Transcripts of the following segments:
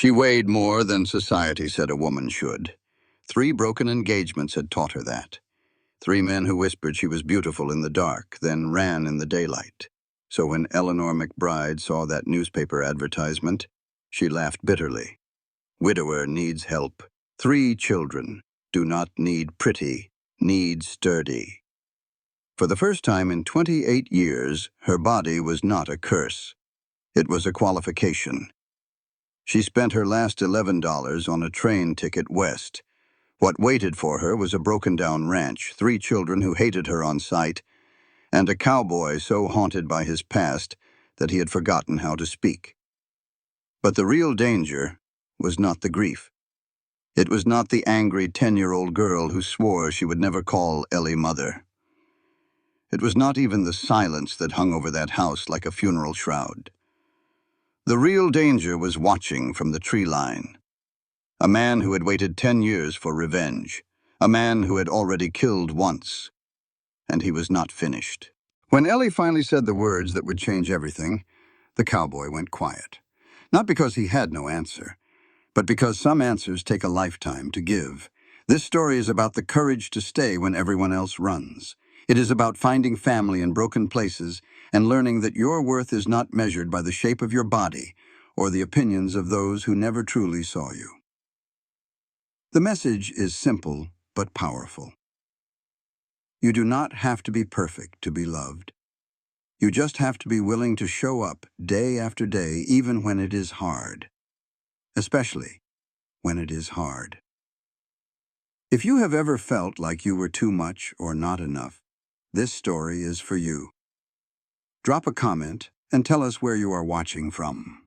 She weighed more than society said a woman should. 3 broken engagements had taught her that. 3 men who whispered she was beautiful in the dark, then ran in the daylight. So when Eleanor McBride saw that newspaper advertisement, she laughed bitterly. Widower needs help. 3 children. Do not need pretty, need sturdy. For the first time in 28 years, her body was not a curse. It was a qualification. She spent her last $11 on a train ticket west. What waited for her was a broken-down ranch, 3 children who hated her on sight, and a cowboy so haunted by his past that he had forgotten how to speak. But the real danger was not the grief. It was not the angry 10-year-old girl who swore she would never call Ellie mother. It was not even the silence that hung over that house like a funeral shroud. The real danger was watching from the tree line. A man who had waited 10 years for revenge. A man who had already killed once. And he was not finished. When Ellie finally said the words that would change everything, the cowboy went quiet. Not because he had no answer, but because some answers take a lifetime to give. This story is about the courage to stay when everyone else runs. It is about finding family in broken places and learning that your worth is not measured by the shape of your body or the opinions of those who never truly saw you. The message is simple but powerful. You do not have to be perfect to be loved. You just have to be willing to show up day after day, even when it is hard. Especially when it is hard. If you have ever felt like you were too much or not enough, this story is for you. Drop a comment and tell us where you are watching from.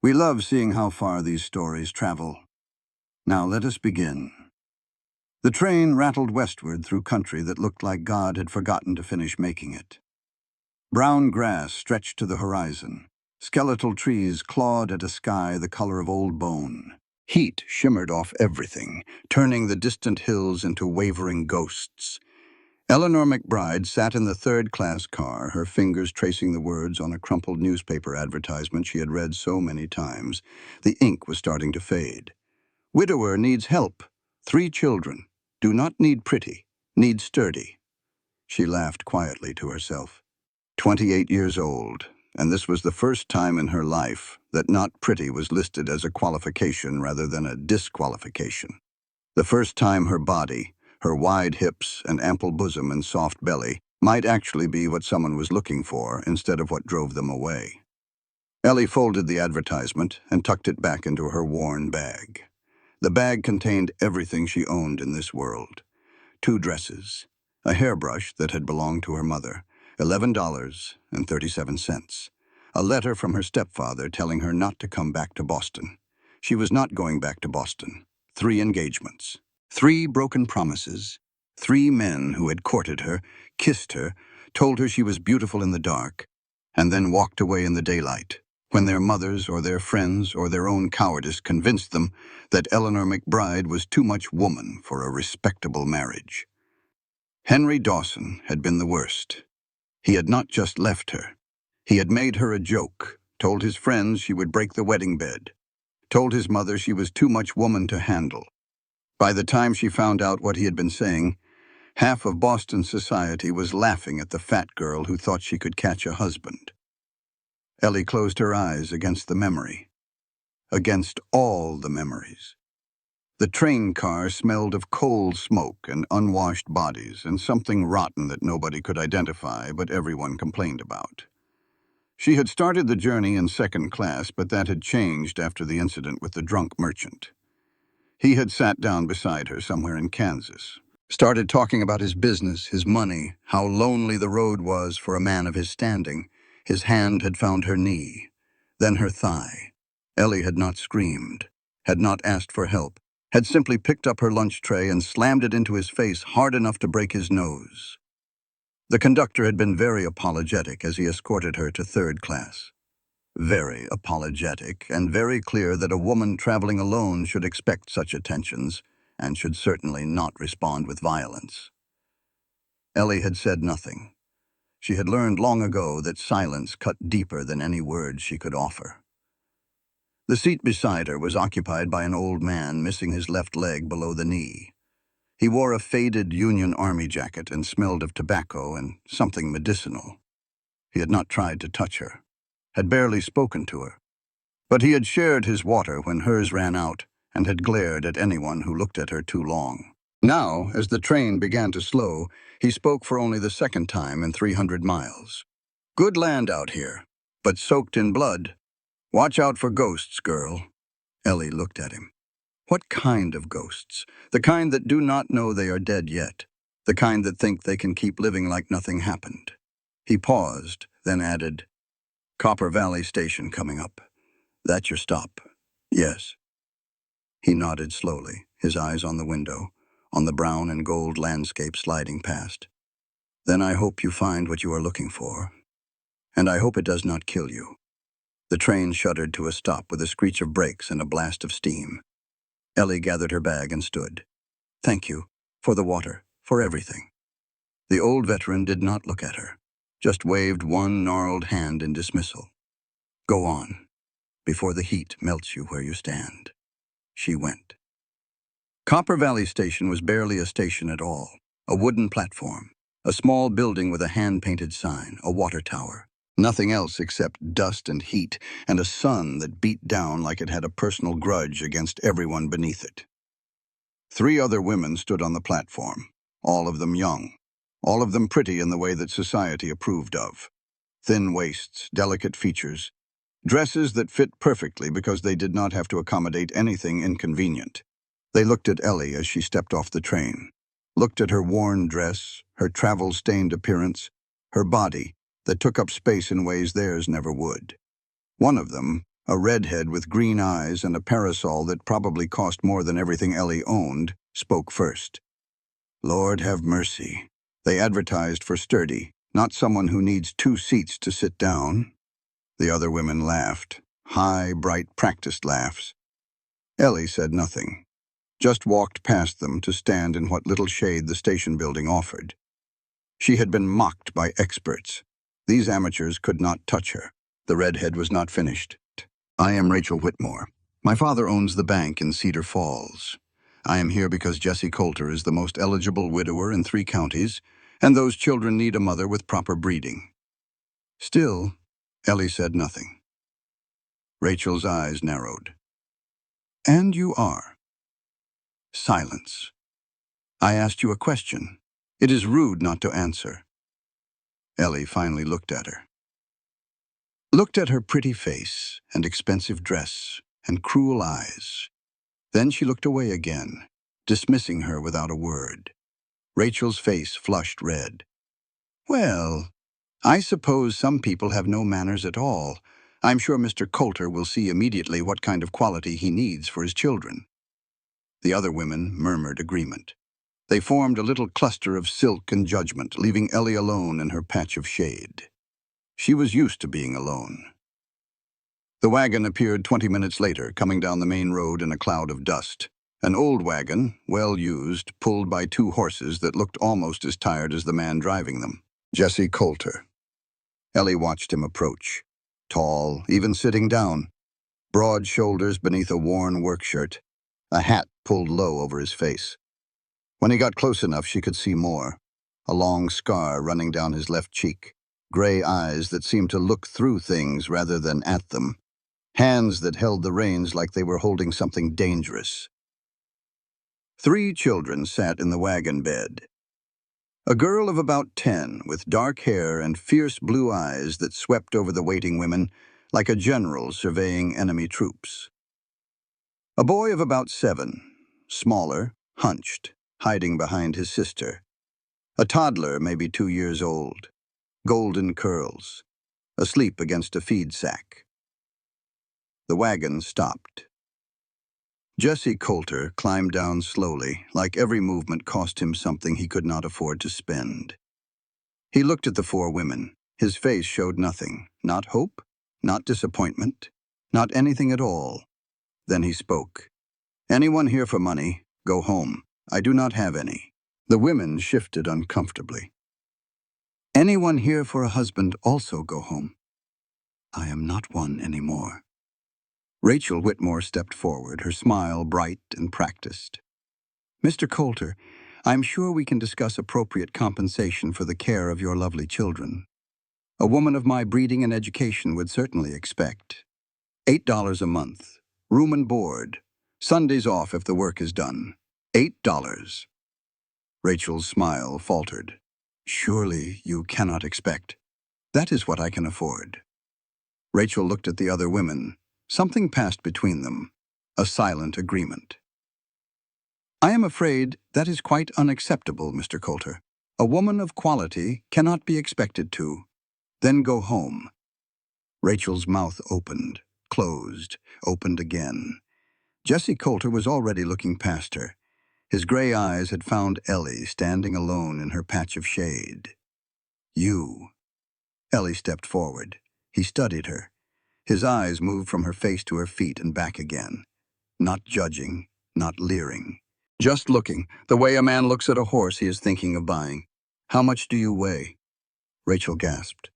We love seeing how far these stories travel. Now let us begin. The train rattled westward through country that looked like God had forgotten to finish making it. Brown grass stretched to the horizon. Skeletal trees clawed at a sky the color of old bone. Heat shimmered off everything, turning the distant hills into wavering ghosts. Eleanor McBride sat in the third-class car, her fingers tracing the words on a crumpled newspaper advertisement she had read so many times. The ink was starting to fade. Widower needs help. 3 children. Do not need pretty. Need sturdy. She laughed quietly to herself. 28 years old, and this was the first time in her life that not pretty was listed as a qualification rather than a disqualification. The first time her body, her wide hips and ample bosom and soft belly, might actually be what someone was looking for instead of what drove them away. Ellie folded the advertisement and tucked it back into her worn bag. The bag contained everything she owned in this world. 2 dresses, a hairbrush that had belonged to her mother, $11.37, a letter from her stepfather telling her not to come back to Boston. She was not going back to Boston. 3 engagements. 3 broken promises. 3 men who had courted her, kissed her, told her she was beautiful in the dark, and then walked away in the daylight, when their mothers or their friends or their own cowardice convinced them that Eleanor McBride was too much woman for a respectable marriage. Henry Dawson had been the worst. He had not just left her. He had made her a joke, told his friends she would break the wedding bed, told his mother she was too much woman to handle. By the time she found out what he had been saying, half of Boston society was laughing at the fat girl who thought she could catch a husband. Ellie closed her eyes against the memory. Against all the memories. The train car smelled of coal smoke and unwashed bodies and something rotten that nobody could identify but everyone complained about. She had started the journey in second class, but that had changed after the incident with the drunk merchant. He had sat down beside her somewhere in Kansas, started talking about his business, his money, how lonely the road was for a man of his standing. His hand had found her knee, then her thigh. Ellie had not screamed, had not asked for help, had simply picked up her lunch tray and slammed it into his face hard enough to break his nose. The conductor had been very apologetic as he escorted her to third class. Very apologetic and very clear that a woman traveling alone should expect such attentions and should certainly not respond with violence. Ellie had said nothing. She had learned long ago that silence cut deeper than any words she could offer. The seat beside her was occupied by an old man missing his left leg below the knee. He wore a faded Union Army jacket and smelled of tobacco and something medicinal. He had not tried to touch her, had barely spoken to her, but he had shared his water when hers ran out and had glared at anyone who looked at her too long. Now, as the train began to slow, he spoke for only the second time in 300 miles. "Good land out here, but soaked in blood. Watch out for ghosts, girl." Ellie looked at him. What kind of ghosts? The kind that do not know they are dead yet. The kind that think they can keep living like nothing happened. He paused, then added, "Copper Valley Station coming up. That your stop?" "Yes." He nodded slowly, his eyes on the window, on the brown and gold landscape sliding past. "Then I hope you find what you are looking for. And I hope it does not kill you." The train shuddered to a stop with a screech of brakes and a blast of steam. Ellie gathered her bag and stood. "Thank you. For the water. For everything." The old veteran did not look at her, just waved one gnarled hand in dismissal. "Go on, before the heat melts you where you stand." She went. Copper Valley Station was barely a station at all. A wooden platform, a small building with a hand-painted sign, a water tower. Nothing else except dust and heat, and a sun that beat down like it had a personal grudge against everyone beneath it. 3 other women stood on the platform, all of them young, all of them pretty in the way that society approved of. Thin waists, delicate features, dresses that fit perfectly because they did not have to accommodate anything inconvenient. They looked at Ellie as she stepped off the train, looked at her worn dress, her travel-stained appearance, her body that took up space in ways theirs never would. One of them, a redhead with green eyes and a parasol that probably cost more than everything Ellie owned, spoke first. "Lord have mercy." They advertised for sturdy, not someone who needs 2 seats to sit down. The other women laughed, high, bright, practiced laughs. Ellie said nothing, just walked past them to stand in what little shade the station building offered. She had been mocked by experts. These amateurs could not touch her. The redhead was not finished. "I am Rachel Whitmore. My father owns the bank in Cedar Falls. I am here because Jessie Coulter is the most eligible widower in 3 counties, and those children need a mother with proper breeding." Still, Ellie said nothing. Rachel's eyes narrowed. "And you are?" Silence. "I asked you a question. It is rude not to answer." Ellie finally looked at her. Looked at her pretty face and expensive dress and cruel eyes. Then she looked away again, dismissing her without a word. Rachel's face flushed red. "Well, I suppose some people have no manners at all. I'm sure Mr. Coulter will see immediately what kind of quality he needs for his children." The other women murmured agreement. They formed a little cluster of silk and judgment, leaving Ellie alone in her patch of shade. She was used to being alone. The wagon appeared 20 minutes later, coming down the main road in a cloud of dust. An old wagon, well used, pulled by 2 horses that looked almost as tired as the man driving them. Jessie Coulter. Ellie watched him approach. Tall, even sitting down. Broad shoulders beneath a worn work shirt. A hat pulled low over his face. When he got close enough, she could see more. A long scar running down his left cheek. Gray eyes that seemed to look through things rather than at them. Hands that held the reins like they were holding something dangerous. 3 children sat in the wagon bed. A girl of about 10, with dark hair and fierce blue eyes that swept over the waiting women like a general surveying enemy troops. A boy of about 7, smaller, hunched, hiding behind his sister. A toddler, maybe 2 years old, golden curls, asleep against a feed sack. The wagon stopped. Jessie Coulter climbed down slowly, like every movement cost him something he could not afford to spend. He looked at the 4 women. His face showed nothing, not hope, not disappointment, not anything at all. Then he spoke. "Anyone here for money, go home. I do not have any." The women shifted uncomfortably. "Anyone here for a husband, also go home." "I am not one anymore." Rachel Whitmore stepped forward, her smile bright and practiced. "Mr. Coulter, I'm sure we can discuss appropriate compensation for the care of your lovely children. A woman of my breeding and education would certainly expect $8 a month, room and board, Sundays off if the work is done. $8. Rachel's smile faltered. "Surely you cannot expect. That is what I can afford." Rachel looked at the other women. Something passed between them, a silent agreement. "I am afraid that is quite unacceptable, Mr. Coulter. A woman of quality cannot be expected to. Then go home." Rachel's mouth opened, closed, opened again. Jesse Coulter was already looking past her. His gray eyes had found Ellie standing alone in her patch of shade. "You." Ellie stepped forward. He studied her. His eyes moved from her face to her feet and back again. Not judging, not leering. Just looking, the way a man looks at a horse he is thinking of buying. "How much do you weigh?" Rachel gasped.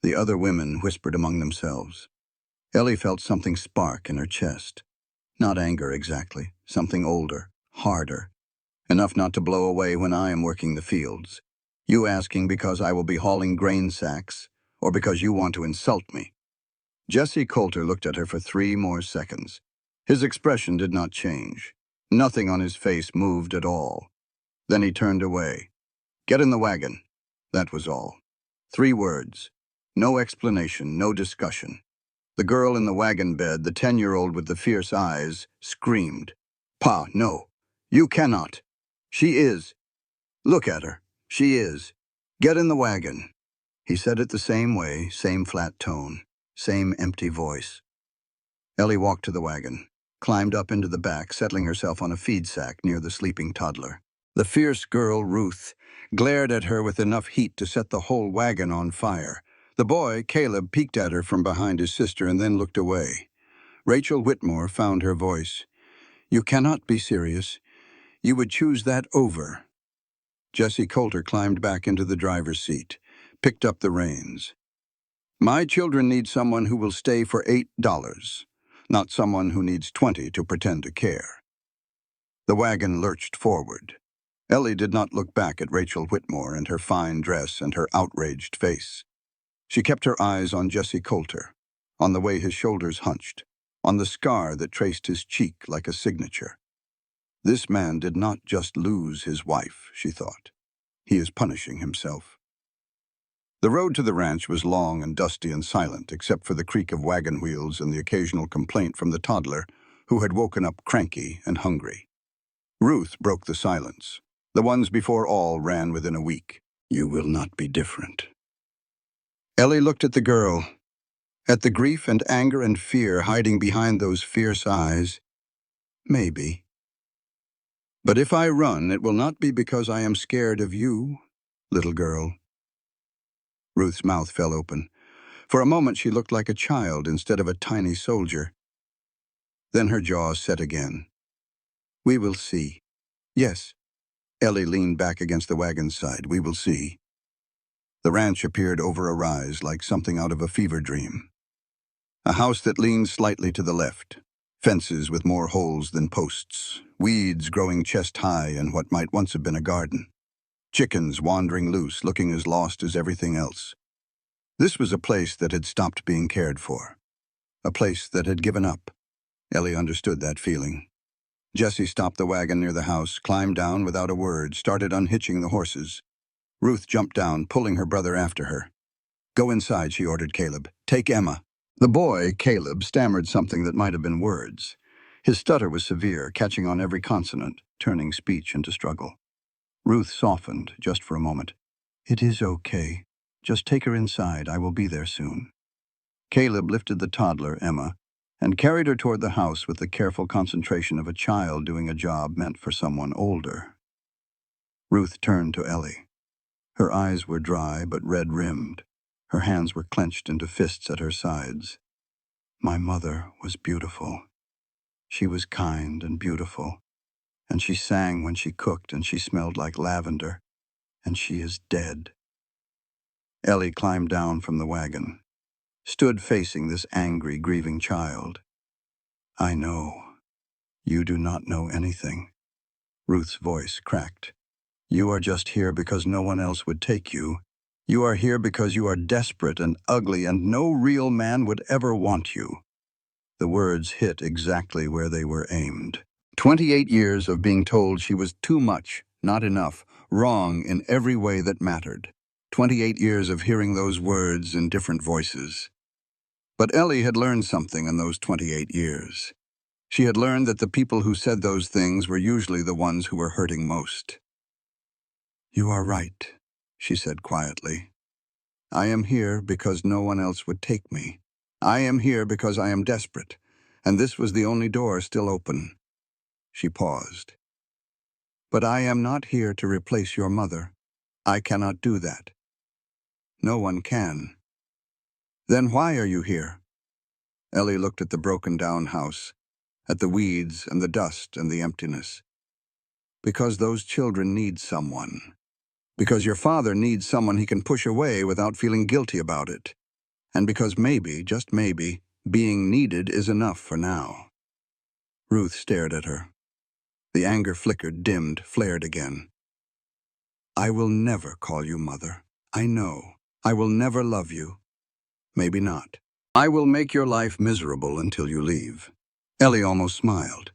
The other women whispered among themselves. Ellie felt something spark in her chest. Not anger exactly, something older, harder. Enough not to blow away when I am working the fields. You asking because I will be hauling grain sacks, or because you want to insult me? Jesse Coulter looked at her for 3 more seconds. His expression did not change. Nothing on his face moved at all. Then he turned away. "Get in the wagon." That was all. 3 words. No explanation, no discussion. The girl in the wagon bed, the 10-year-old with the fierce eyes, screamed. "Pa, no. You cannot. She is. Look at her. She is. Get in the wagon." He said it the same way, same flat tone, same empty voice. Ellie walked to the wagon, climbed up into the back, settling herself on a feed sack near the sleeping toddler. The fierce girl, Ruth, glared at her with enough heat to set the whole wagon on fire. The boy, Caleb, peeked at her from behind his sister and then looked away. Rachel Whitmore found her voice. "You cannot be serious. You would choose that over." Jesse Coulter climbed back into the driver's seat, picked up the reins. "My children need someone who will stay for $8, not someone who needs 20 to pretend to care." The wagon lurched forward. Ellie did not look back at Rachel Whitmore and her fine dress and her outraged face. She kept her eyes on Jesse Coulter, on the way his shoulders hunched, on the scar that traced his cheek like a signature. This man did not just lose his wife, she thought. He is punishing himself. The road to the ranch was long and dusty and silent, except for the creak of wagon wheels and the occasional complaint from the toddler, who had woken up cranky and hungry. Ruth broke the silence. The ones before all ran within a week. "You will not be different." Ellie looked at the girl, at the grief and anger and fear hiding behind those fierce eyes. "Maybe. But if I run, it will not be because I am scared of you, little girl." Ruth's mouth fell open. For a moment she looked like a child instead of a tiny soldier. Then her jaws set again. "We will see." "Yes." Ellie leaned back against the wagon's side. "We will see." The ranch appeared over a rise like something out of a fever dream. A house that leaned slightly to the left. Fences with more holes than posts. Weeds growing chest-high in what might once have been a garden. Chickens wandering loose, looking as lost as everything else. This was a place that had stopped being cared for. A place that had given up. Ellie understood that feeling. Jesse stopped the wagon near the house, climbed down without a word, started unhitching the horses. Ruth jumped down, pulling her brother after her. "Go inside," she ordered Caleb. "Take Emma." The boy, Caleb, stammered something that might have been words. His stutter was severe, catching on every consonant, turning speech into struggle. Ruth softened, just for a moment. "It is okay. Just take her inside. I will be there soon." Caleb lifted the toddler, Emma, and carried her toward the house with the careful concentration of a child doing a job meant for someone older. Ruth turned to Ellie. Her eyes were dry but red-rimmed. Her hands were clenched into fists at her sides. "My mother was beautiful. She was kind and beautiful, and she sang when she cooked and she smelled like lavender, and she is dead." Ellie climbed down from the wagon, stood facing this angry, grieving child. I know. You do not know anything. Ruth's voice cracked. You are just here because no one else would take you. You are here because you are desperate and ugly, and no real man would ever want you. The words hit exactly where they were aimed. 28 years of being told she was too much, not enough, wrong in every way that mattered. 28 years of hearing those words in different voices. But Ellie had learned something in those 28 years. She had learned that the people who said those things were usually the ones who were hurting most. You are right, she said quietly. I am here because no one else would take me. I am here because I am desperate, and this was the only door still open. She paused. But I am not here to replace your mother. I cannot do that. No one can. Then why are you here? Ellie looked at the broken-down house, at the weeds and the dust and the emptiness. Because those children need someone. Because your father needs someone he can push away without feeling guilty about it. And because maybe, just maybe, being needed is enough for now. Ruth stared at her. The anger flickered, dimmed, flared again. I will never call you mother. I know. I will never love you. Maybe not. I will make your life miserable until you leave. Ellie almost smiled.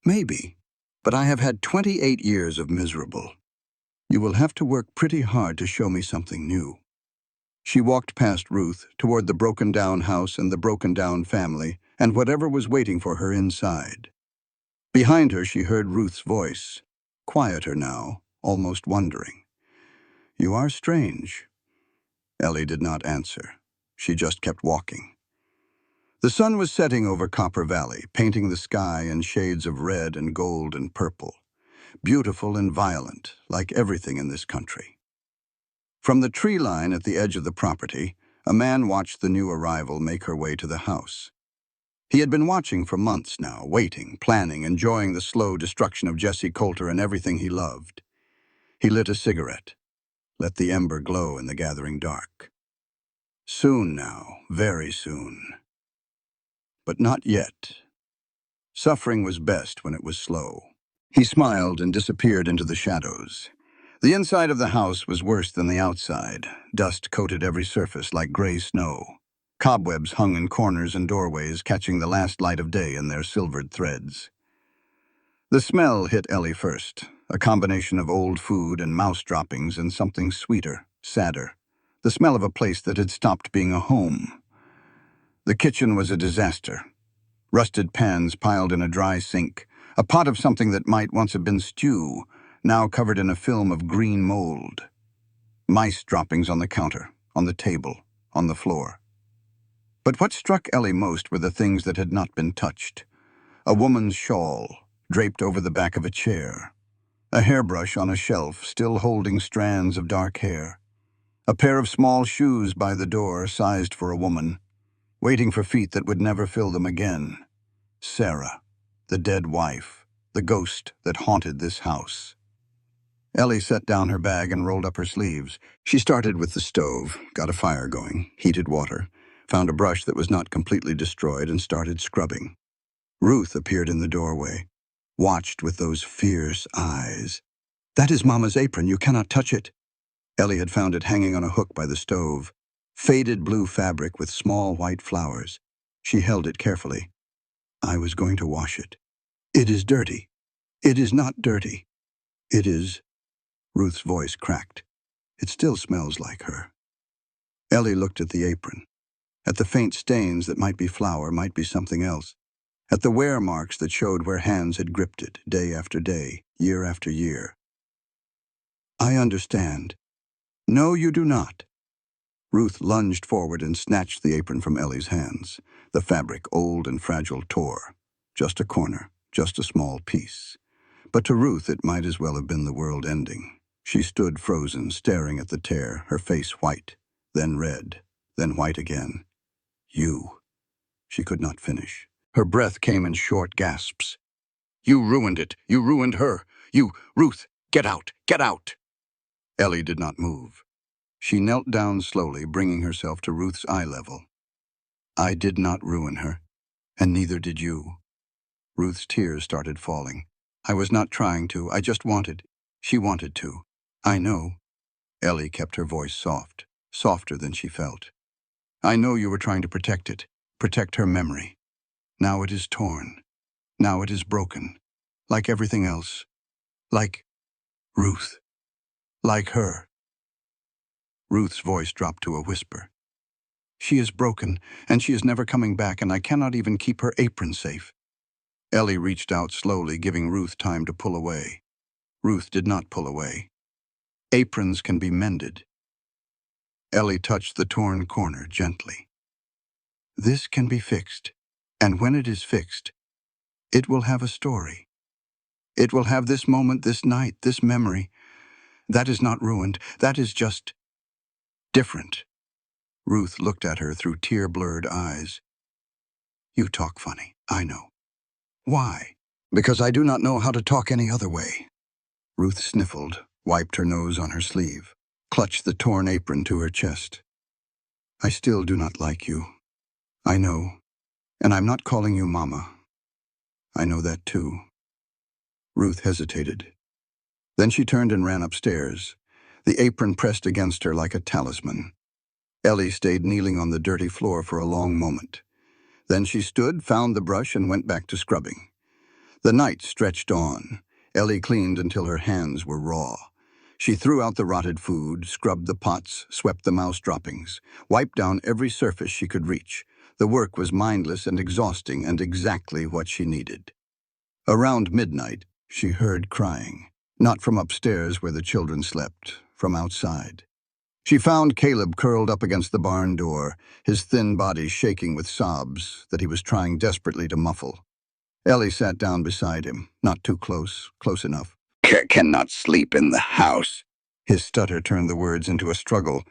Maybe. But I have had 28 years of miserable. You will have to work pretty hard to show me something new. She walked past Ruth, toward the broken-down house and the broken-down family, and whatever was waiting for her inside. Behind her, she heard Ruth's voice, quieter now, almost wondering. You are strange. Ellie did not answer. She just kept walking. The sun was setting over Copper Valley, painting the sky in shades of red and gold and purple, beautiful and violent, like everything in this country. From the tree line at the edge of the property, a man watched the new arrival make her way to the house. He had been watching for months now, waiting, planning, enjoying the slow destruction of Jesse Coulter and everything he loved. He lit a cigarette, let the ember glow in the gathering dark. Soon now, very soon. But not yet. Suffering was best when it was slow. He smiled and disappeared into the shadows. The inside of the house was worse than the outside. Dust coated every surface like gray snow. Cobwebs hung in corners and doorways, catching the last light of day in their silvered threads. The smell hit Ellie first, a combination of old food and mouse droppings and something sweeter, sadder. The smell of a place that had stopped being a home. The kitchen was a disaster. Rusted pans piled in a dry sink, a pot of something that might once have been stew, now covered in a film of green mold. Mice droppings on the counter, on the table, on the floor. But what struck Ellie most were the things that had not been touched. A woman's shawl, draped over the back of a chair. A hairbrush on a shelf, still holding strands of dark hair. A pair of small shoes by the door, sized for a woman, waiting for feet that would never fill them again. Sarah, the dead wife, the ghost that haunted this house. Ellie set down her bag and rolled up her sleeves. She started with the stove, got a fire going, heated water, found a brush that was not completely destroyed, and started scrubbing. Ruth appeared in the doorway, watched with those fierce eyes. That is Mama's apron. You cannot touch it. Ellie had found it hanging on a hook by the stove. Faded blue fabric with small white flowers. She held it carefully. I was going to wash it. It is dirty. It is not dirty. It is. Ruth's voice cracked. It still smells like her. Ellie looked at the apron, at the faint stains that might be flour, might be something else, at the wear marks that showed where hands had gripped it, day after day, year after year. I understand. No, you do not. Ruth lunged forward and snatched the apron from Ellie's hands. The fabric, old and fragile, tore. Just a corner, just a small piece. But to Ruth it might as well have been the world ending. She stood frozen, staring at the tear, her face white, then red, then white again. You. She could not finish. Her breath came in short gasps. You ruined it. You ruined her. You, Ruth, get out, get out. Ellie did not move. She knelt down slowly, bringing herself to Ruth's eye level. I did not ruin her, And neither did you. Ruth's tears started falling. I was not trying to, I just wanted. She wanted to. I know. Ellie kept her voice soft, softer than she felt. I know you were trying to protect it, protect her memory. Now it is torn. Now it is broken. Like everything else. Like Ruth. Like her. Ruth's voice dropped to a whisper. She is broken, and she is never coming back, and I cannot even keep her apron safe. Ellie reached out slowly, giving Ruth time to pull away. Ruth did not pull away. Aprons can be mended. Ellie touched the torn corner gently. This can be fixed, and when it is fixed, it will have a story. It will have this moment, this night, this memory. That is not ruined. That is just different. Ruth looked at her through tear-blurred eyes. You talk funny, I know. Why? Because I do not know how to talk any other way. Ruth sniffled, wiped her nose on her sleeve, clutched the torn apron to her chest. I still do not like you. I know, and I'm not calling you Mama. I know that too. Ruth hesitated. Then she turned and ran upstairs, the apron pressed against her like a talisman. Ellie stayed kneeling on the dirty floor for a long moment. Then she stood, found the brush, and went back to scrubbing. The night stretched on. Ellie cleaned until her hands were raw. She threw out the rotted food, scrubbed the pots, swept the mouse droppings, wiped down every surface she could reach. The work was mindless and exhausting and exactly what she needed. Around midnight, she heard crying, not from upstairs where the children slept, from outside. She found Caleb curled up against the barn door, his thin body shaking with sobs that he was trying desperately to muffle. Ellie sat down beside him, not too close, close enough. Cannot sleep in the house. His stutter turned the words into a struggle.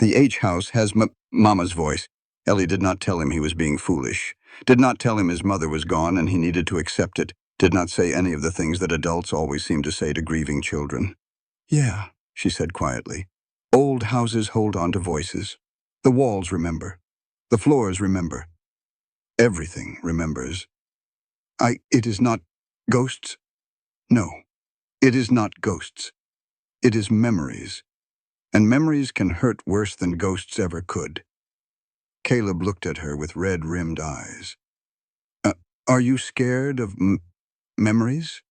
The H house has Mama's voice. Ellie did not tell him he was being foolish, did not tell him his mother was gone and he needed to accept it, did not say any of the things that adults always seem to say to grieving children. Yeah, she said quietly. Old houses hold on to voices. The walls remember. The floors remember. Everything remembers. It is not ghosts? No, it is not ghosts. It is memories. And memories can hurt worse than ghosts ever could. Caleb looked at her with red-rimmed eyes. Are you scared of memories?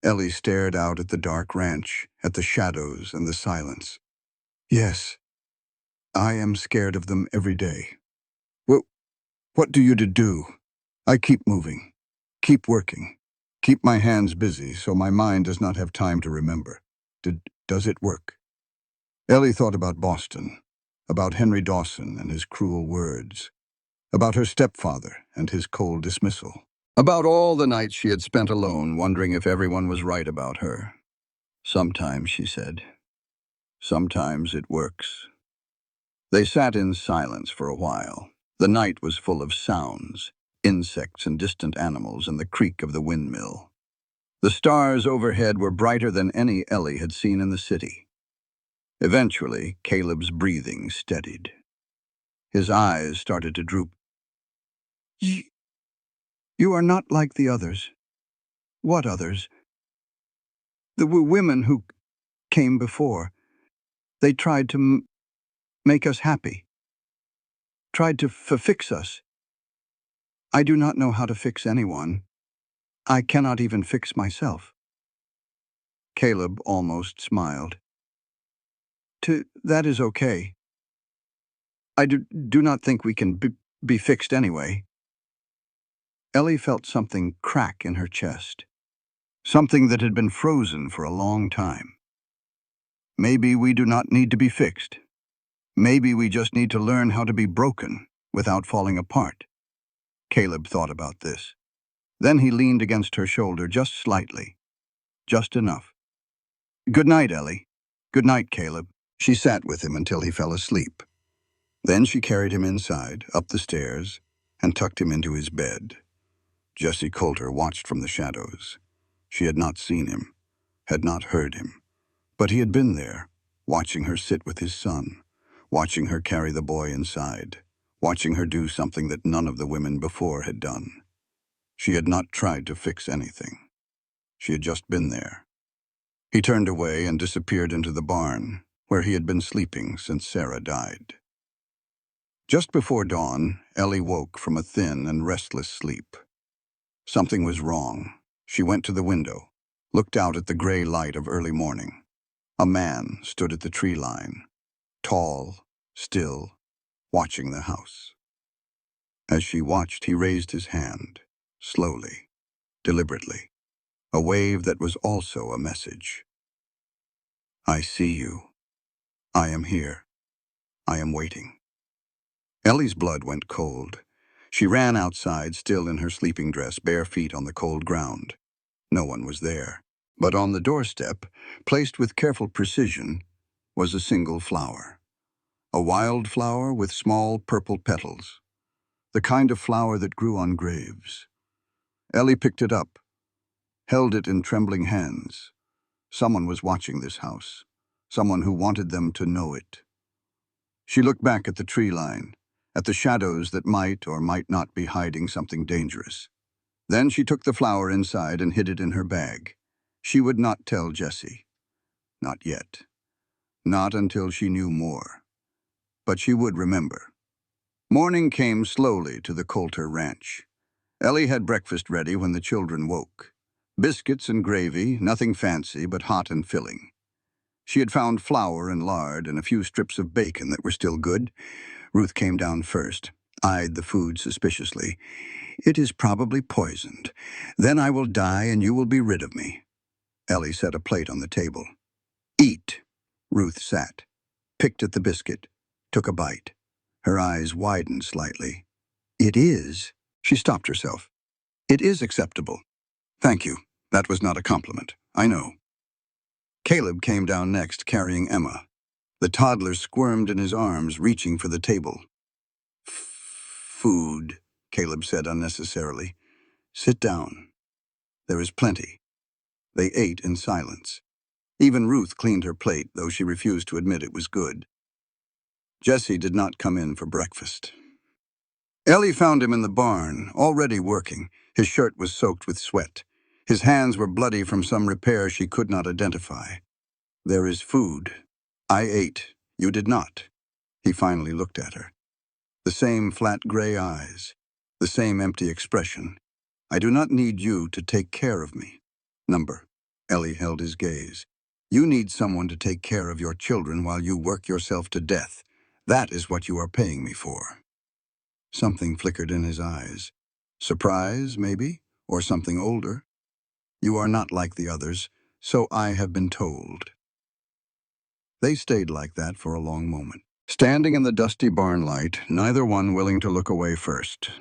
Ellie stared out at the dark ranch, at the shadows and the silence. Yes, I am scared of them every day. Well, what do you to do? I keep moving, keep working, keep my hands busy so my mind does not have time to remember. Does it work? Ellie thought about Boston, about Henry Dawson and his cruel words, about her stepfather and his cold dismissal, about all the nights she had spent alone wondering if everyone was right about her. Sometimes, she said, sometimes it works. They sat in silence for a while. The night was full of sounds, insects and distant animals and the creak of the windmill. The stars overhead were brighter than any Ellie had seen in the city. Eventually, Caleb's breathing steadied. His eyes started to droop. You are not like the others. What others? The women who came before. They tried to make us happy. Tried to fix us. I do not know how to fix anyone. I cannot even fix myself. Caleb almost smiled. That is okay. I do not think we can be fixed anyway. Ellie felt something crack in her chest. Something that had been frozen for a long time. Maybe we do not need to be fixed. Maybe we just need to learn how to be broken without falling apart. Caleb thought about this. Then he leaned against her shoulder just slightly. Just enough. Good night, Ellie. Good night, Caleb. She sat with him until he fell asleep. Then she carried him inside, up the stairs, and tucked him into his bed. Jessie Coulter watched from the shadows. She had not seen him, had not heard him, but he had been there, watching her sit with his son, watching her carry the boy inside, watching her do something that none of the women before had done. She had not tried to fix anything. She had just been there. He turned away and disappeared into the barn, where he had been sleeping since Sarah died. Just before dawn, Ellie woke from a thin and restless sleep. Something was wrong. She went to the window, looked out at the gray light of early morning. A man stood at the tree line, tall, still, watching the house. As she watched, he raised his hand, slowly, deliberately, a wave that was also a message. I see you. I am here. I am waiting. Ellie's blood went cold. She ran outside, still in her sleeping dress, bare feet on the cold ground. No one was there. But on the doorstep, placed with careful precision, was a single flower. A wild flower with small purple petals. The kind of flower that grew on graves. Ellie picked it up, held it in trembling hands. Someone was watching this house. Someone who wanted them to know it. She looked back at the tree line, at the shadows that might or might not be hiding something dangerous. Then she took the flower inside and hid it in her bag. She would not tell Jessie. Not yet. Not until she knew more. But she would remember. Morning came slowly to the Coulter ranch. Ellie had breakfast ready when the children woke. Biscuits and gravy, nothing fancy but hot and filling. She had found flour and lard and a few strips of bacon that were still good. Ruth came down first, eyed the food suspiciously. It is probably poisoned. Then I will die and you will be rid of me. Ellie set a plate on the table. Eat. Ruth sat, picked at the biscuit, took a bite. Her eyes widened slightly. It is. She stopped herself. It is acceptable. Thank you. That was not a compliment. I know. Caleb came down next, carrying Emma. The toddler squirmed in his arms, reaching for the table. Food, Caleb said unnecessarily. Sit down. There is plenty. They ate in silence. Even Ruth cleaned her plate, though she refused to admit it was good. Jessie did not come in for breakfast. Ellie found him in the barn, already working. His shirt was soaked with sweat. His hands were bloody from some repair she could not identify. There is food. I ate. You did not. He finally looked at her. The same flat gray eyes. The same empty expression. I do not need you to take care of me. Number. Ellie held his gaze. You need someone to take care of your children while you work yourself to death. That is what you are paying me for. Something flickered in his eyes. Surprise, maybe, or something older. You are not like the others, so I have been told. They stayed like that for a long moment, standing in the dusty barn light, neither one willing to look away first.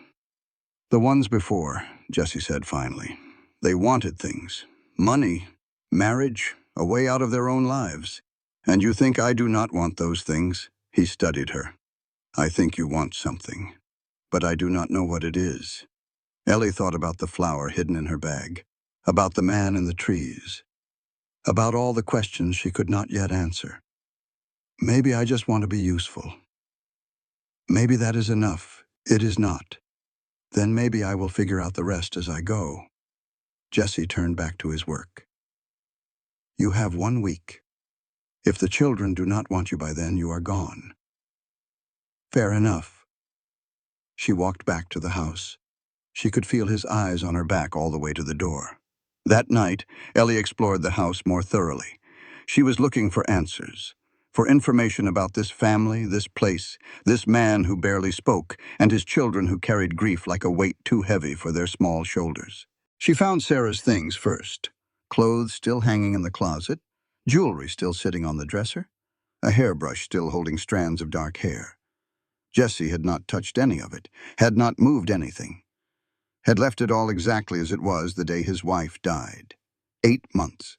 The ones before, Jessie said finally. They wanted things. Money, marriage, a way out of their own lives. And you think I do not want those things? He studied her. I think you want something. But I do not know what it is. Ellie thought about the flower hidden in her bag, about the man in the trees, about all the questions she could not yet answer. Maybe I just want to be useful. Maybe that is enough. It is not. Then maybe I will figure out the rest as I go. Jessie turned back to his work. You have 1 week. If the children do not want you by then, you are gone. Fair enough. She walked back to the house. She could feel his eyes on her back all the way to the door. That night, Ellie explored the house more thoroughly. She was looking for answers, for information about this family, this place, this man who barely spoke, and his children who carried grief like a weight too heavy for their small shoulders. She found Sarah's things first. Clothes still hanging in the closet, jewelry still sitting on the dresser, a hairbrush still holding strands of dark hair. Jessie had not touched any of it, had not moved anything, had left it all exactly as it was the day his wife died. 8 months.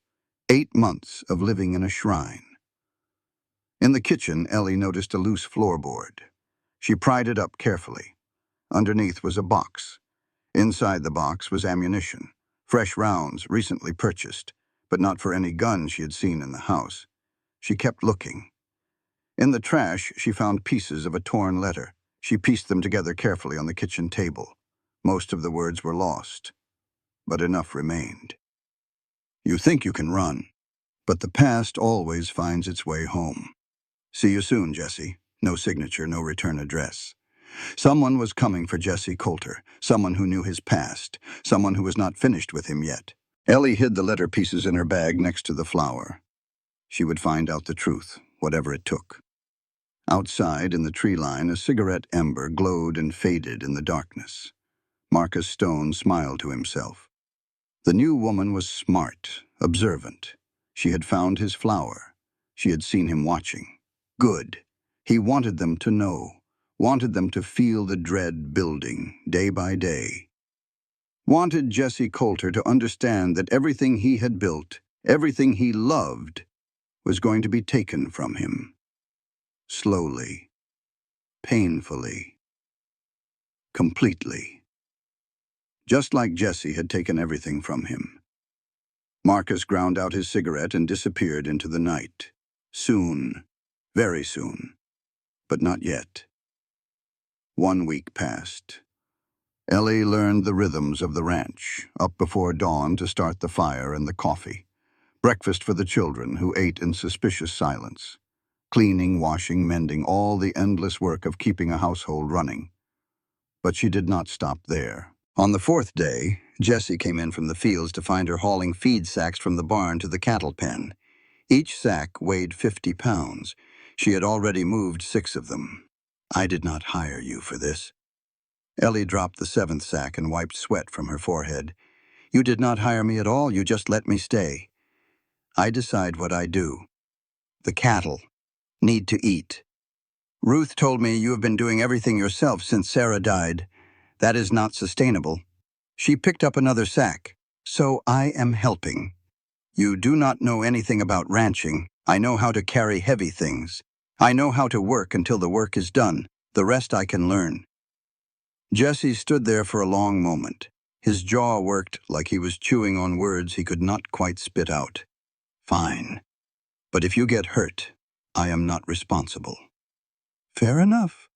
8 months of living in a shrine. In the kitchen, Ellie noticed a loose floorboard. She pried it up carefully. Underneath was a box. Inside the box was ammunition, fresh rounds recently purchased, but not for any gun she had seen in the house. She kept looking. In the trash, she found pieces of a torn letter. She pieced them together carefully on the kitchen table. Most of the words were lost, but enough remained. You think you can run, but the past always finds its way home. See you soon, Jesse. No signature, no return address. Someone was coming for Jesse Coulter, someone who knew his past, someone who was not finished with him yet. Ellie hid the letter pieces in her bag next to the flower. She would find out the truth, whatever it took. Outside, in the tree line, a cigarette ember glowed and faded in the darkness. Marcus Stone smiled to himself. The new woman was smart, observant. She had found his flower. She had seen him watching. Good. He wanted them to know, wanted them to feel the dread building, day by day. Wanted Jesse Coulter to understand that everything he had built, everything he loved, was going to be taken from him. Slowly, painfully, completely. Just like Jesse had taken everything from him. Marcus ground out his cigarette and disappeared into the night. Soon, very soon, but not yet. 1 week passed. Ellie learned the rhythms of the ranch, up before dawn to start the fire and the coffee. Breakfast for the children, who ate in suspicious silence. Cleaning, washing, mending, all the endless work of keeping a household running. But she did not stop there. On the 4th day, Jessie came in from the fields to find her hauling feed sacks from the barn to the cattle pen. Each sack weighed 50 pounds. She had already moved 6 of them. I did not hire you for this. Ellie dropped the 7th sack and wiped sweat from her forehead. You did not hire me at all, you just let me stay. I decide what I do. The cattle need to eat. Ruth told me you have been doing everything yourself since Sarah died. That is not sustainable. She picked up another sack. So I am helping. You do not know anything about ranching. I know how to carry heavy things. I know how to work until the work is done. The rest I can learn. Jesse stood there for a long moment. His jaw worked like he was chewing on words he could not quite spit out. Fine. But if you get hurt, I am not responsible. Fair enough.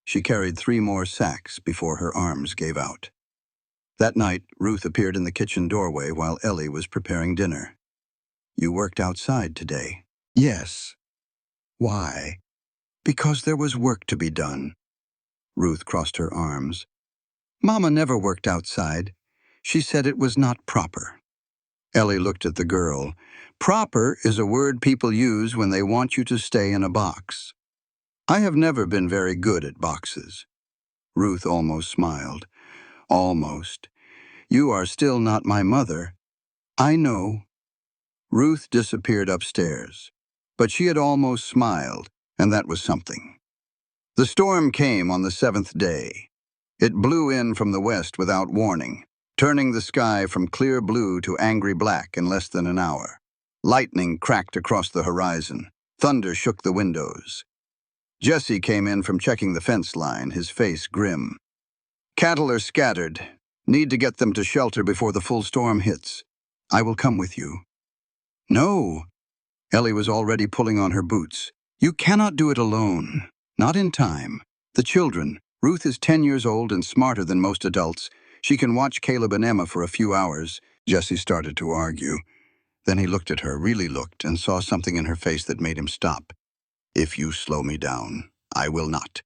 She carried 3 more sacks before her arms gave out. That night, Ruth appeared in the kitchen doorway while Ellie was preparing dinner. You worked outside today. Yes. Why? Because there was work to be done. Ruth crossed her arms. Mama never worked outside. She said it was not proper. Ellie looked at the girl. Proper is a word people use when they want you to stay in a box. I have never been very good at boxes. Ruth almost smiled. Almost. You are still not my mother. I know. Ruth disappeared upstairs. But she had almost smiled, and that was something. The storm came on the 7th day. It blew in from the west without warning, turning the sky from clear blue to angry black in less than an hour. Lightning cracked across the horizon. Thunder shook the windows. Jesse came in from checking the fence line, his face grim. Cattle are scattered. Need to get them to shelter before the full storm hits. I will come with you. No. Ellie was already pulling on her boots. You cannot do it alone. Not in time. The children. Ruth is 10 years old and smarter than most adults. She can watch Caleb and Emma for a few hours. Jesse started to argue. Then he looked at her, really looked, and saw something in her face that made him stop. If you slow me down, I will not.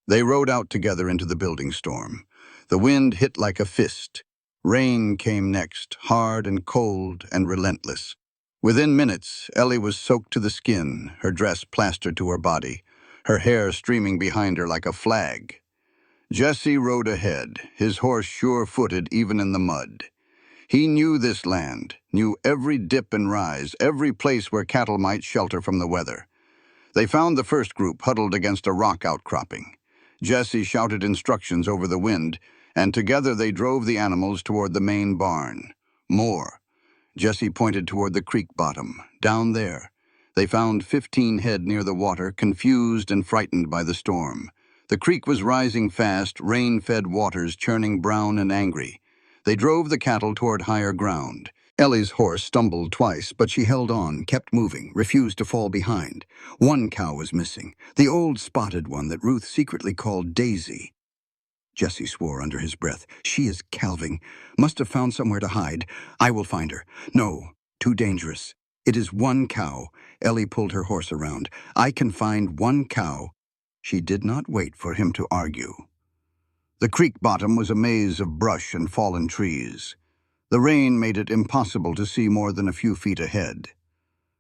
They rode out together into the building storm. The wind hit like a fist. Rain came next, hard and cold and relentless. Within minutes, Ellie was soaked to the skin, her dress plastered to her body, her hair streaming behind her like a flag. Jesse rode ahead, his horse sure-footed even in the mud. He knew this land, knew every dip and rise, every place where cattle might shelter from the weather. They found the first group huddled against a rock outcropping. Jesse shouted instructions over the wind, and together they drove the animals toward the main barn. More. Jesse pointed toward the creek bottom. Down there. They found 15 head near the water, confused and frightened by the storm. The creek was rising fast, rain-fed waters churning brown and angry. They drove the cattle toward higher ground. Ellie's horse stumbled twice, but she held on, kept moving, refused to fall behind. One cow was missing, the old spotted one that Ruth secretly called Daisy. Jesse swore under his breath. She is calving. Must have found somewhere to hide. I will find her. No, too dangerous. It is one cow. Ellie pulled her horse around. I can find one cow. She did not wait for him to argue. The creek bottom was a maze of brush and fallen trees. The rain made it impossible to see more than a few feet ahead.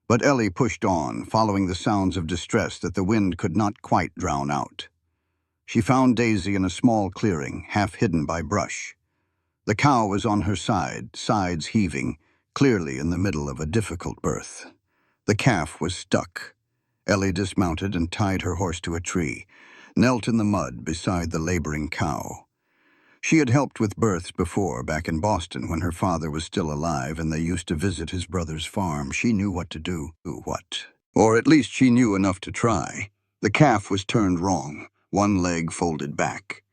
But Ellie pushed on, following the sounds of distress that the wind could not quite drown out. She found Daisy in a small clearing, half hidden by brush. The cow was on her side, sides heaving, clearly in the middle of a difficult birth. The calf was stuck. Ellie dismounted and tied her horse to a tree, knelt in the mud beside the laboring cow. She had helped with births before, back in Boston, when her father was still alive and they used to visit his brother's farm. She knew what to do. What? Or at least she knew enough to try. The calf was turned wrong, one leg folded back.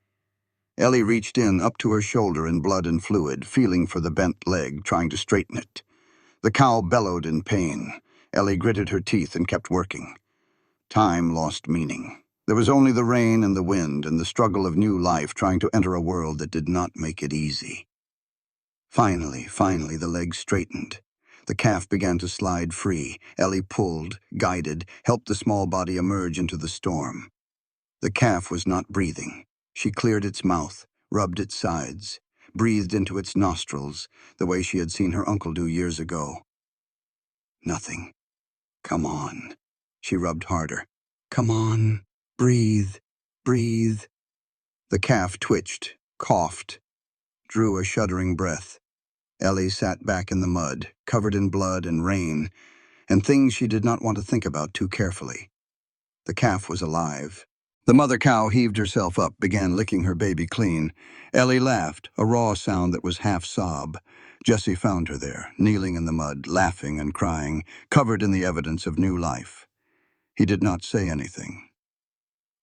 Ellie reached in, up to her shoulder in blood and fluid, feeling for the bent leg, trying to straighten it. The cow bellowed in pain. Ellie gritted her teeth and kept working. Time lost meaning. There was only the rain and the wind and the struggle of new life trying to enter a world that did not make it easy. Finally, the leg straightened. The calf began to slide free. Ellie pulled, guided, helped the small body emerge into the storm. The calf was not breathing. She cleared its mouth, rubbed its sides, breathed into its nostrils, the way she had seen her uncle do years ago. Nothing. Come on. She rubbed harder. Come on. Breathe. Breathe. The calf twitched, coughed, drew a shuddering breath. Ellie sat back in the mud, covered in blood and rain, and things she did not want to think about too carefully. The calf was alive. The mother cow heaved herself up, began licking her baby clean. Ellie laughed, a raw sound that was half sob. Jesse found her there, kneeling in the mud, laughing and crying, covered in the evidence of new life. He did not say anything.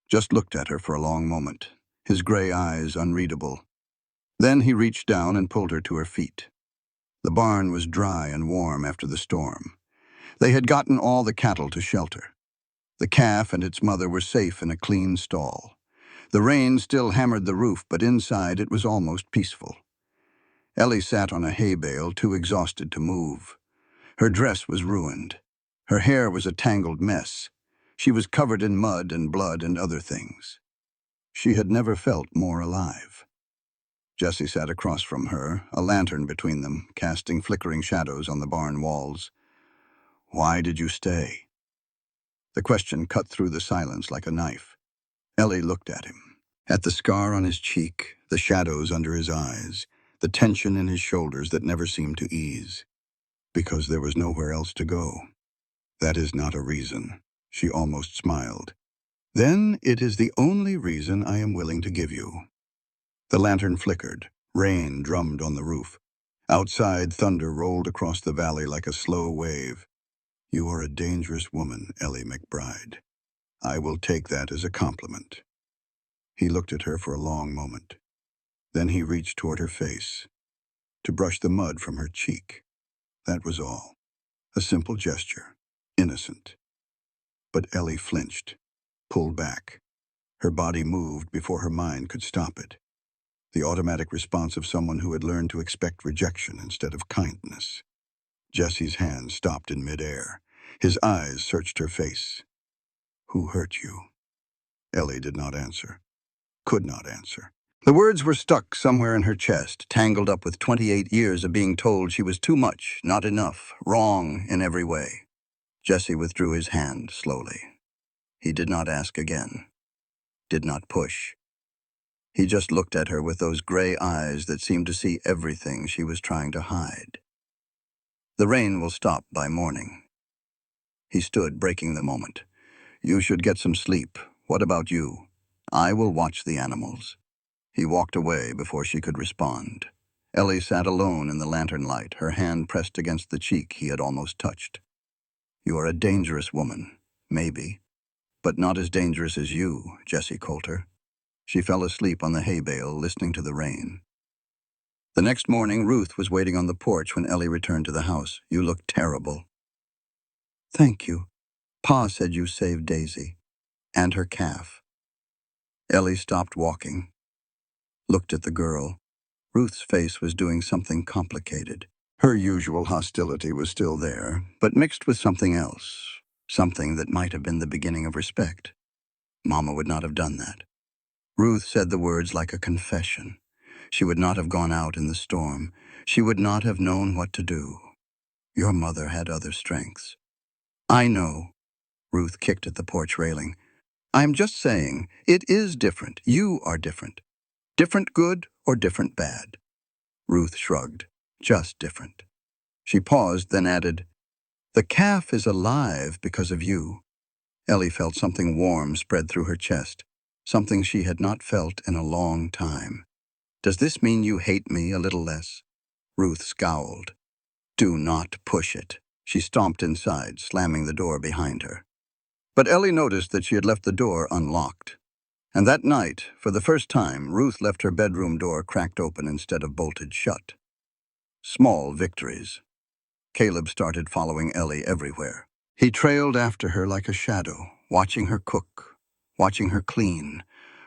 Just looked at her for a long moment, his gray eyes unreadable. Then he reached down and pulled her to her feet. The barn was dry and warm after the storm. They had gotten all the cattle to shelter. The calf and its mother were safe in a clean stall. The rain still hammered the roof, but inside it was almost peaceful. Ellie sat on a hay bale, too exhausted to move. Her dress was ruined. Her hair was a tangled mess. She was covered in mud and blood and other things. She had never felt more alive. Jesse sat across from her, a lantern between them, casting flickering shadows on the barn walls. Why did you stay? The question cut through the silence like a knife. Ellie looked at him. At the scar on his cheek, the shadows under his eyes, the tension in his shoulders that never seemed to ease. Because there was nowhere else to go. That is not a reason. She almost smiled. Then it is the only reason I am willing to give you. The lantern flickered. Rain drummed on the roof. Outside, thunder rolled across the valley like a slow wave. You are a dangerous woman, Ellie McBride. I will take that as a compliment. He looked at her for a long moment. Then he reached toward her face, to brush the mud from her cheek. That was all. A simple gesture. Innocent. But Ellie flinched, pulled back. Her body moved before her mind could stop it. The automatic response of someone who had learned to expect rejection instead of kindness. Jesse's hand stopped in midair. His eyes searched her face. Who hurt you? Ellie did not answer. Could not answer. The words were stuck somewhere in her chest, tangled up with 28 years of being told she was too much, not enough, wrong in every way. Jesse withdrew his hand slowly. He did not ask again. Did not push. He just looked at her with those gray eyes that seemed to see everything she was trying to hide. The rain will stop by morning. He stood, breaking the moment. You should get some sleep. What about you? I will watch the animals. He walked away before she could respond. Ellie sat alone in the lantern light, her hand pressed against the cheek he had almost touched. You are a dangerous woman, maybe, but not as dangerous as you, Jessie Coulter. She fell asleep on the hay bale, listening to the rain. The next morning, Ruth was waiting on the porch when Ellie returned to the house. "You look terrible." "Thank you. Pa said you saved Daisy. And her calf." Ellie stopped walking, looked at the girl. Ruth's face was doing something complicated. Her usual hostility was still there, but mixed with something else, something that might have been the beginning of respect. Mama would not have done that. Ruth said the words like a confession. She would not have gone out in the storm. She would not have known what to do. Your mother had other strengths. "I know." Ruth kicked at the porch railing. "I'm just saying, it is different. You are different. Different good or different bad." Ruth shrugged. "Just different." She paused, then added, "The calf is alive because of you." Ellie felt something warm spread through her chest, something she had not felt in a long time. "Does this mean you hate me a little less?" Ruth scowled. "Do not push it." She stomped inside, slamming the door behind her. But Ellie noticed that she had left the door unlocked. And that night, for the first time, Ruth left her bedroom door cracked open instead of bolted shut. Small victories. Caleb started following Ellie everywhere. He trailed after her like a shadow, watching her cook, watching her clean,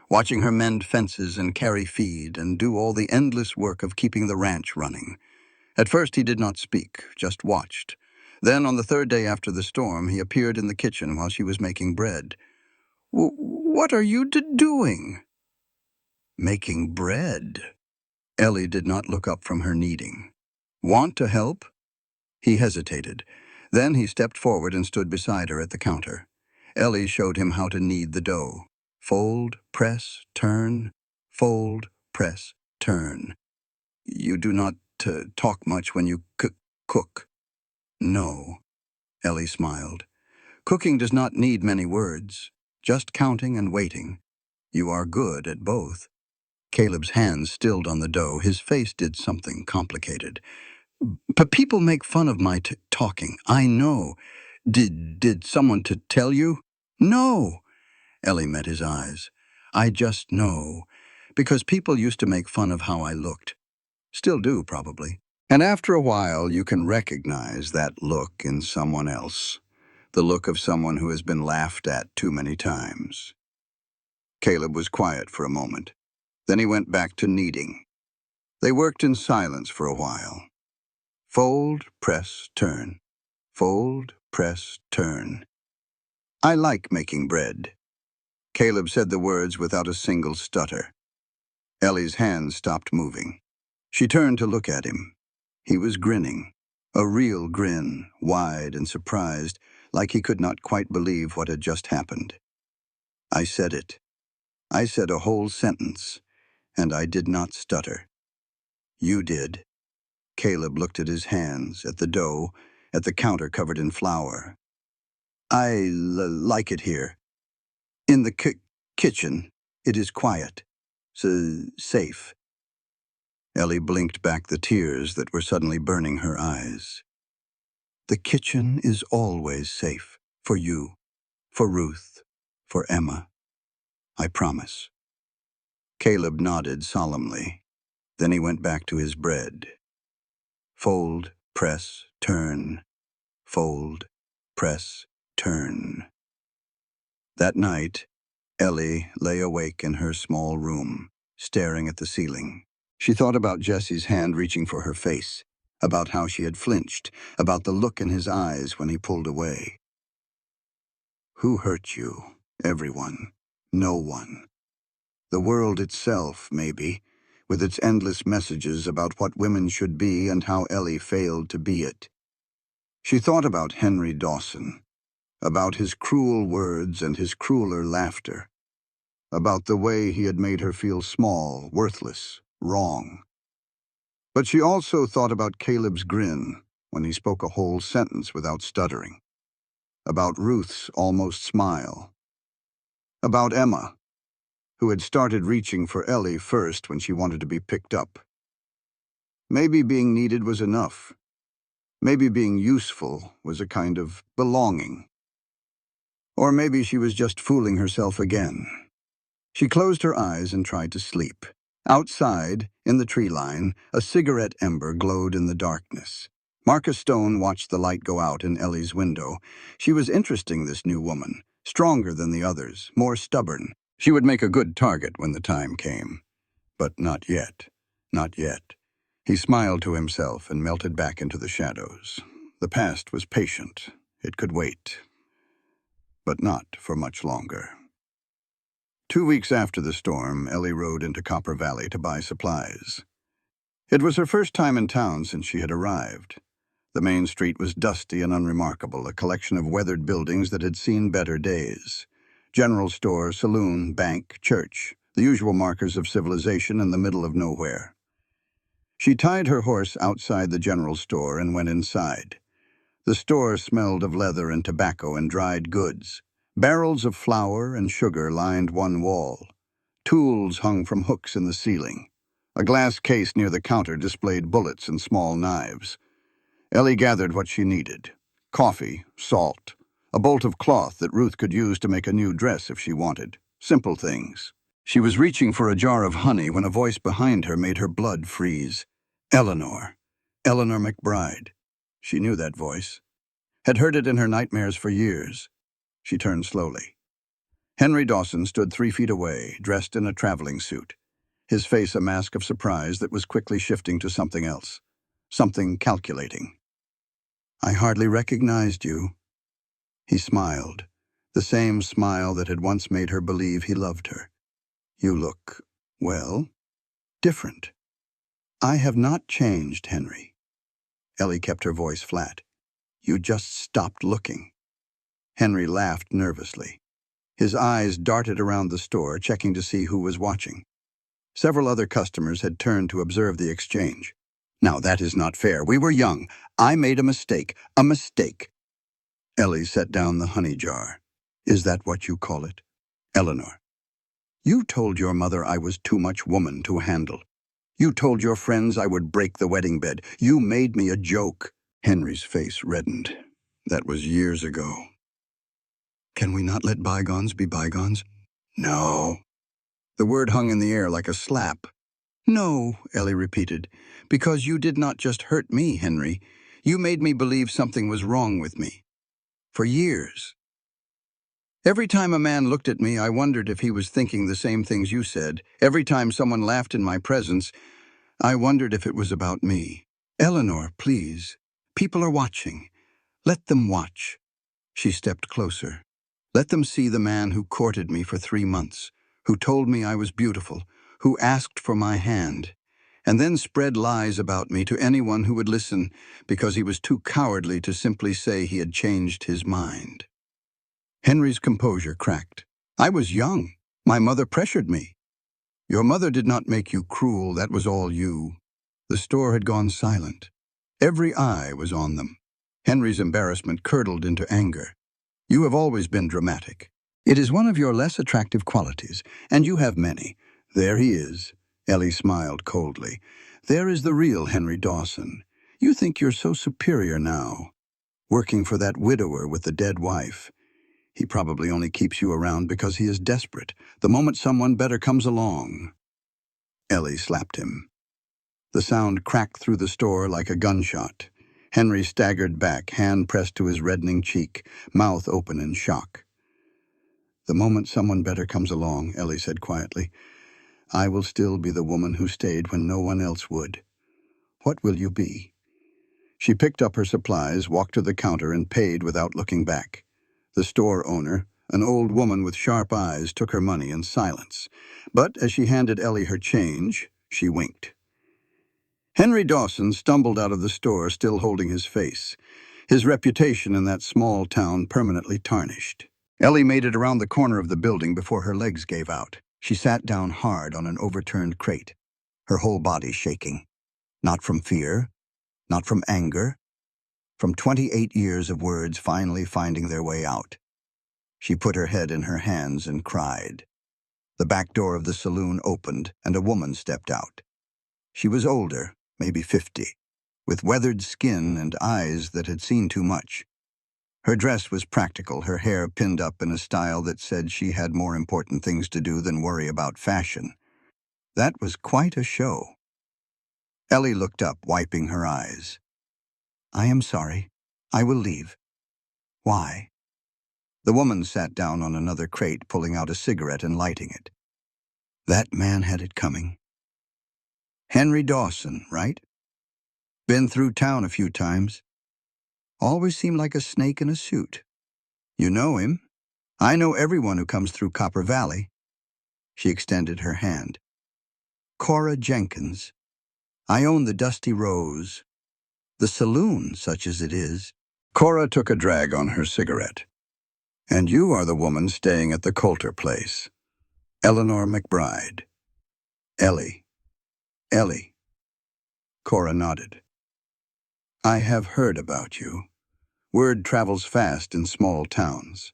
watching her mend fences and carry feed and do all the endless work of keeping the ranch running. At first he did not speak, just watched. Then, on the third day after the storm, he appeared in the kitchen while she was making bread. "What are you doing?" "Making bread." Ellie did not look up from her kneading. "Want to help?" He hesitated. Then he stepped forward and stood beside her at the counter. Ellie showed him how to knead the dough. Fold, press, turn. Fold, press, turn. "You do not talk much when you cook." "No." Ellie smiled. "Cooking does not need many words. Just counting and waiting. You are good at both." Caleb's hands stilled on the dough. His face did something complicated. "But people make fun of my talking. I know. Did someone tell you?" "No." Ellie met his eyes. "I just know. Because people used to make fun of how I looked. Still do, probably. And after a while, you can recognize that look in someone else. The look of someone who has been laughed at too many times." Caleb was quiet for a moment. Then he went back to kneading. They worked in silence for a while. Fold, press, turn. Fold, press, turn. "I like making bread." Caleb said the words without a single stutter. Ellie's hands stopped moving. She turned to look at him. He was grinning. A real grin, wide and surprised, like he could not quite believe what had just happened. "I said it. I said a whole sentence, and I did not stutter. You did." Caleb looked at his hands, at the dough, at the counter covered in flour. "I like it here. In the kitchen, it is quiet. So safe." Ellie blinked back the tears that were suddenly burning her eyes. "The kitchen is always safe. For you, for Ruth, for Emma. I promise." Caleb nodded solemnly. Then he went back to his bread. Fold, press, turn. Fold, press, turn. That night, Ellie lay awake in her small room, staring at the ceiling. She thought about Jesse's hand reaching for her face, about how she had flinched, about the look in his eyes when he pulled away. Who hurt you? Everyone. No one. The world itself, maybe, with its endless messages about what women should be and how Ellie failed to be it. She thought about Henry Dawson, about his cruel words and his crueler laughter, about the way he had made her feel small, worthless, wrong. But she also thought about Caleb's grin when he spoke a whole sentence without stuttering, about Ruth's almost smile, about Emma, who had started reaching for Ellie first when she wanted to be picked up. Maybe being needed was enough. Maybe being useful was a kind of belonging. Or maybe she was just fooling herself again. She closed her eyes and tried to sleep. Outside, in the tree line, a cigarette ember glowed in the darkness. Marcus Stone watched the light go out in Ellie's window. She was interesting, this new woman, stronger than the others, more stubborn. She would make a good target when the time came. But not yet. Not yet. He smiled to himself and melted back into the shadows. The past was patient. It could wait. But not for much longer. 2 weeks after the storm, Ellie rode into Copper Valley to buy supplies. It was her first time in town since she had arrived. The main street was dusty and unremarkable, a collection of weathered buildings that had seen better days. General store, saloon, bank, church, the usual markers of civilization in the middle of nowhere. She tied her horse outside the general store and went inside. The store smelled of leather and tobacco and dried goods. Barrels of flour and sugar lined one wall. Tools hung from hooks in the ceiling. A glass case near the counter displayed bullets and small knives. Ellie gathered what she needed: coffee, salt, a bolt of cloth that Ruth could use to make a new dress if she wanted. Simple things. She was reaching for a jar of honey when a voice behind her made her blood freeze. Eleanor. Eleanor McBride. She knew that voice. Had heard it in her nightmares for years. She turned slowly. Henry Dawson stood 3 feet away, dressed in a traveling suit. His face a mask of surprise that was quickly shifting to something else. Something calculating. "I hardly recognized you." He smiled, the same smile that had once made her believe he loved her. "You look, well, different." "I have not changed, Henry." Ellie kept her voice flat. "You just stopped looking." Henry laughed nervously. His eyes darted around the store, checking to see who was watching. Several other customers had turned to observe the exchange. "Now that is not fair. We were young. I made a mistake. A mistake." Ellie set down the honey jar. "Is that what you call it?" "Eleanor, you told your mother I was too much woman to handle. You told your friends I would break the wedding bed. You made me a joke." Henry's face reddened. "That was years ago. Can we not let bygones be bygones?" "No." The word hung in the air like a slap. "No," Ellie repeated, "because you did not just hurt me, Henry. You made me believe something was wrong with me. For years. Every time a man looked at me, I wondered if he was thinking the same things you said. Every time someone laughed in my presence, I wondered if it was about me. Eleanor, please. People are watching. Let them watch." She stepped closer. "Let them see the man who courted me for 3 months, who told me I was beautiful, who asked for my hand, and then spread lies about me to anyone who would listen because he was too cowardly to simply say he had changed his mind." Henry's composure cracked. "I was young. My mother pressured me." "Your mother did not make you cruel, that was all you." The store had gone silent. Every eye was on them. Henry's embarrassment curdled into anger. "You have always been dramatic. It is one of your less attractive qualities, and you have many. There he is." Ellie smiled coldly. "There is the real Henry Dawson. You think you're so superior now, working for that widower with the dead wife. He probably only keeps you around because he is desperate. The moment someone better comes along." Ellie slapped him. The sound cracked through the store like a gunshot. Henry staggered back, hand pressed to his reddening cheek, mouth open in shock. "The moment someone better comes along," Ellie said quietly, "I will still be the woman who stayed when no one else would. What will you be?" She picked up her supplies, walked to the counter, and paid without looking back. The store owner, an old woman with sharp eyes, took her money in silence. But as she handed Ellie her change, she winked. Henry Dawson stumbled out of the store, still holding his face, his reputation in that small town permanently tarnished. Ellie made it around the corner of the building before her legs gave out. She sat down hard on an overturned crate, her whole body shaking. Not from fear, not from anger, from 28 years of words finally finding their way out. She put her head in her hands and cried. The back door of the saloon opened, and a woman stepped out. She was older, maybe 50, with weathered skin and eyes that had seen too much. Her dress was practical, her hair pinned up in a style that said she had more important things to do than worry about fashion. That was quite a show. Ellie looked up, wiping her eyes. I am sorry. I will leave. Why? The woman sat down on another crate, pulling out a cigarette and lighting it. That man had it coming. Henry Dawson, right? Been through town a few times. Always seemed like a snake in a suit. You know him? I know everyone who comes through Copper Valley. She extended her hand. Cora Jenkins. I own the Dusty Rose. The saloon, such as it is. Cora took a drag on her cigarette. And you are the woman staying at the Coulter place. Eleanor McBride. Ellie. Ellie. Cora nodded. I have heard about you. Word travels fast in small towns.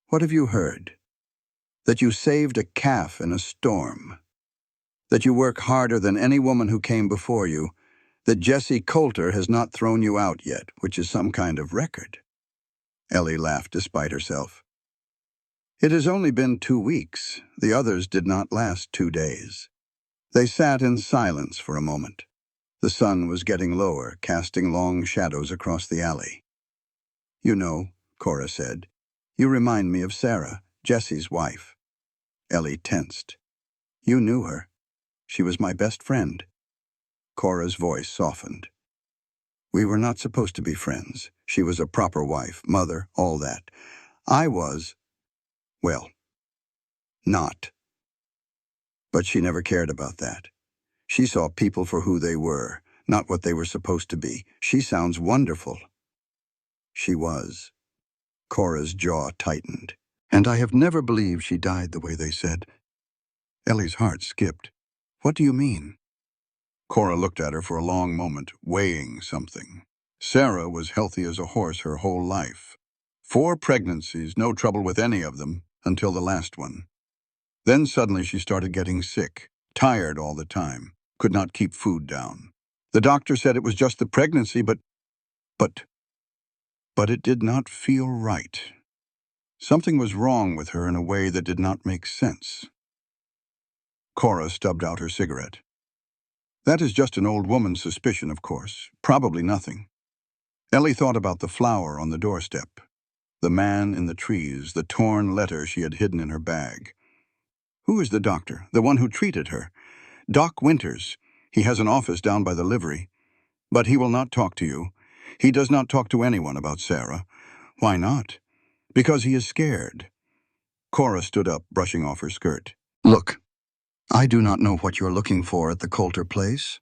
What have you heard? That you saved a calf in a storm. That you work harder than any woman who came before you. That Jessie Coulter has not thrown you out yet, which is some kind of record. Ellie laughed despite herself. It has only been 2 weeks. The others did not last 2 days. They sat in silence for a moment. The sun was getting lower, casting long shadows across the alley. You know, Cora said, you remind me of Sarah, Jessie's wife. Ellie tensed. You knew her. She was my best friend. Cora's voice softened. We were not supposed to be friends. She was a proper wife, mother, all that. I was, well, not. But she never cared about that. She saw people for who they were, not what they were supposed to be. She sounds wonderful. She was. Cora's jaw tightened. And I have never believed she died the way they said. Ellie's heart skipped. What do you mean? Cora looked at her for a long moment, weighing something. Sarah was healthy as a horse her whole life. 4 pregnancies, no trouble with any of them, until the last one. Then suddenly she started getting sick, tired all the time, could not keep food down. The doctor said it was just the pregnancy, but it did not feel right. Something was wrong with her in a way that did not make sense. Cora stubbed out her cigarette. That is just an old woman's suspicion, of course. Probably nothing. Ellie thought about the flower on the doorstep, the man in the trees, the torn letter she had hidden in her bag. Who is the doctor? The one who treated her? Doc Winters. He has an office down by the livery. But he will not talk to you. He does not talk to anyone about Sarah. Why not? Because he is scared. Cora stood up, brushing off her skirt. Look, I do not know what you're looking for at the Coulter place.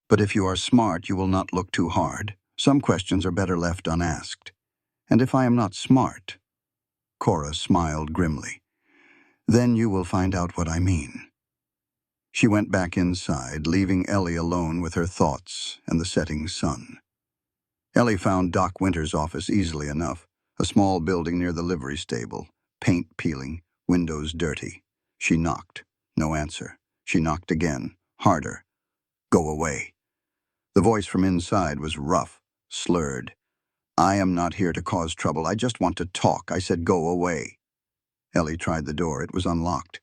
But if you are smart, you will not look too hard. Some questions are better left unasked. And if I am not smart, Cora smiled grimly, then you will find out what I mean. She went back inside, leaving Ellie alone with her thoughts and the setting sun. Ellie found Doc Winters' office easily enough, a small building near the livery stable, paint peeling, windows dirty. She knocked. No answer. She knocked again, harder. Go away. The voice from inside was rough, slurred. I am not here to cause trouble. I just want to talk. I said go away. Ellie tried the door. It was unlocked.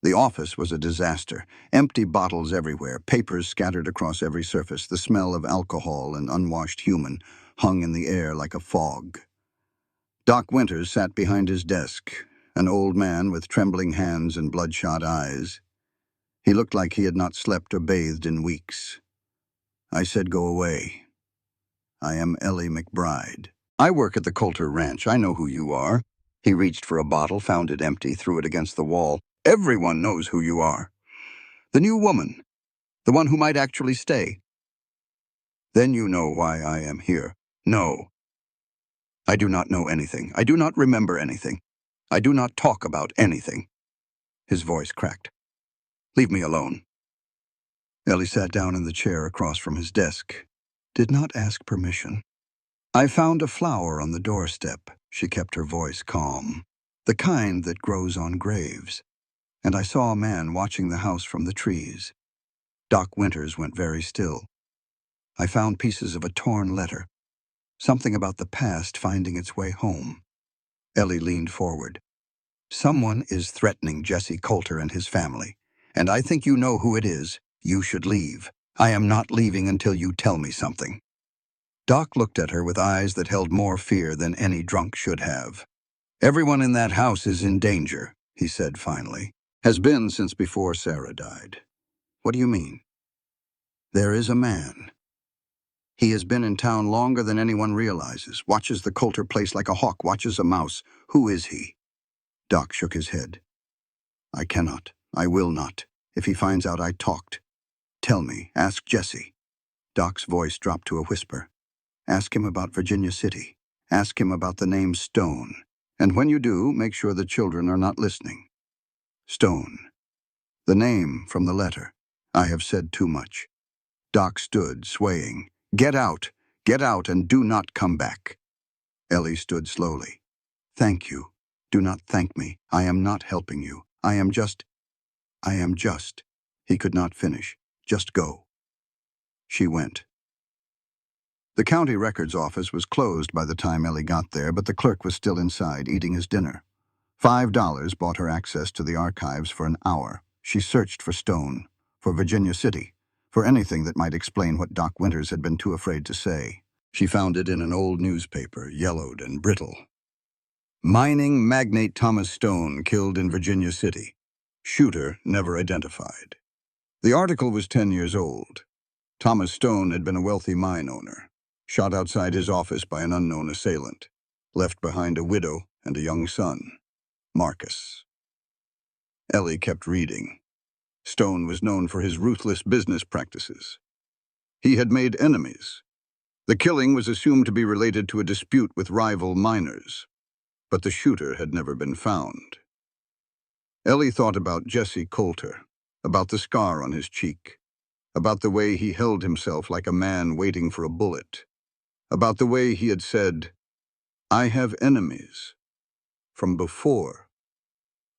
The office was a disaster. Empty bottles everywhere, papers scattered across every surface. The smell of alcohol and unwashed human hung in the air like a fog. Doc Winters sat behind his desk, an old man with trembling hands and bloodshot eyes. He looked like he had not slept or bathed in weeks. I said go away. I am Ellie McBride. I work at the Coulter Ranch. I know who you are. He reached for a bottle, found it empty, threw it against the wall. Everyone knows who you are. The new woman. The one who might actually stay. Then you know why I am here. No. I do not know anything. I do not remember anything. I do not talk about anything. His voice cracked. Leave me alone. Ellie sat down in the chair across from his desk. Did not ask permission. I found a flower on the doorstep. She kept her voice calm. The kind that grows on graves. And I saw a man watching the house from the trees. Doc Winters went very still. I found pieces of a torn letter. Something about the past finding its way home. Ellie leaned forward. Someone is threatening Jessie Coulter and his family. And I think you know who it is. You should leave. I am not leaving until you tell me something." Doc looked at her with eyes that held more fear than any drunk should have. "Everyone in that house is in danger," he said finally. "Has been since before Sarah died." "What do you mean?" "There is a man. He has been in town longer than anyone realizes, watches the Coulter place like a hawk watches a mouse. Who is he?" Doc shook his head. "I cannot. I will not. If he finds out I talked. Tell me. Ask Jesse." Doc's voice dropped to a whisper. "Ask him about Virginia City. Ask him about the name Stone. And when you do, make sure the children are not listening. Stone. The name from the letter. I have said too much." Doc stood, swaying. "Get out! Get out and do not come back." Ellie stood slowly. "Thank you. Do not thank me. I am not helping you. I am just. He could not finish. "Just go." She went. The county records office was closed by the time Ellie got there, but the clerk was still inside, eating his dinner. $5 bought her access to the archives for an hour. She searched for Stone, for Virginia City, for anything that might explain what Doc Winters had been too afraid to say. She found it in an old newspaper, yellowed and brittle. "Mining magnate Thomas Stone killed in Virginia City. Shooter never identified." The article was 10 years old. Thomas Stone had been a wealthy mine owner, shot outside his office by an unknown assailant, left behind a widow and a young son, Marcus. Ellie kept reading. Stone was known for his ruthless business practices. He had made enemies. The killing was assumed to be related to a dispute with rival miners, but the shooter had never been found. Ellie thought about Jesse Coulter, about the scar on his cheek, about the way he held himself like a man waiting for a bullet, about the way he had said, "I have enemies." From before.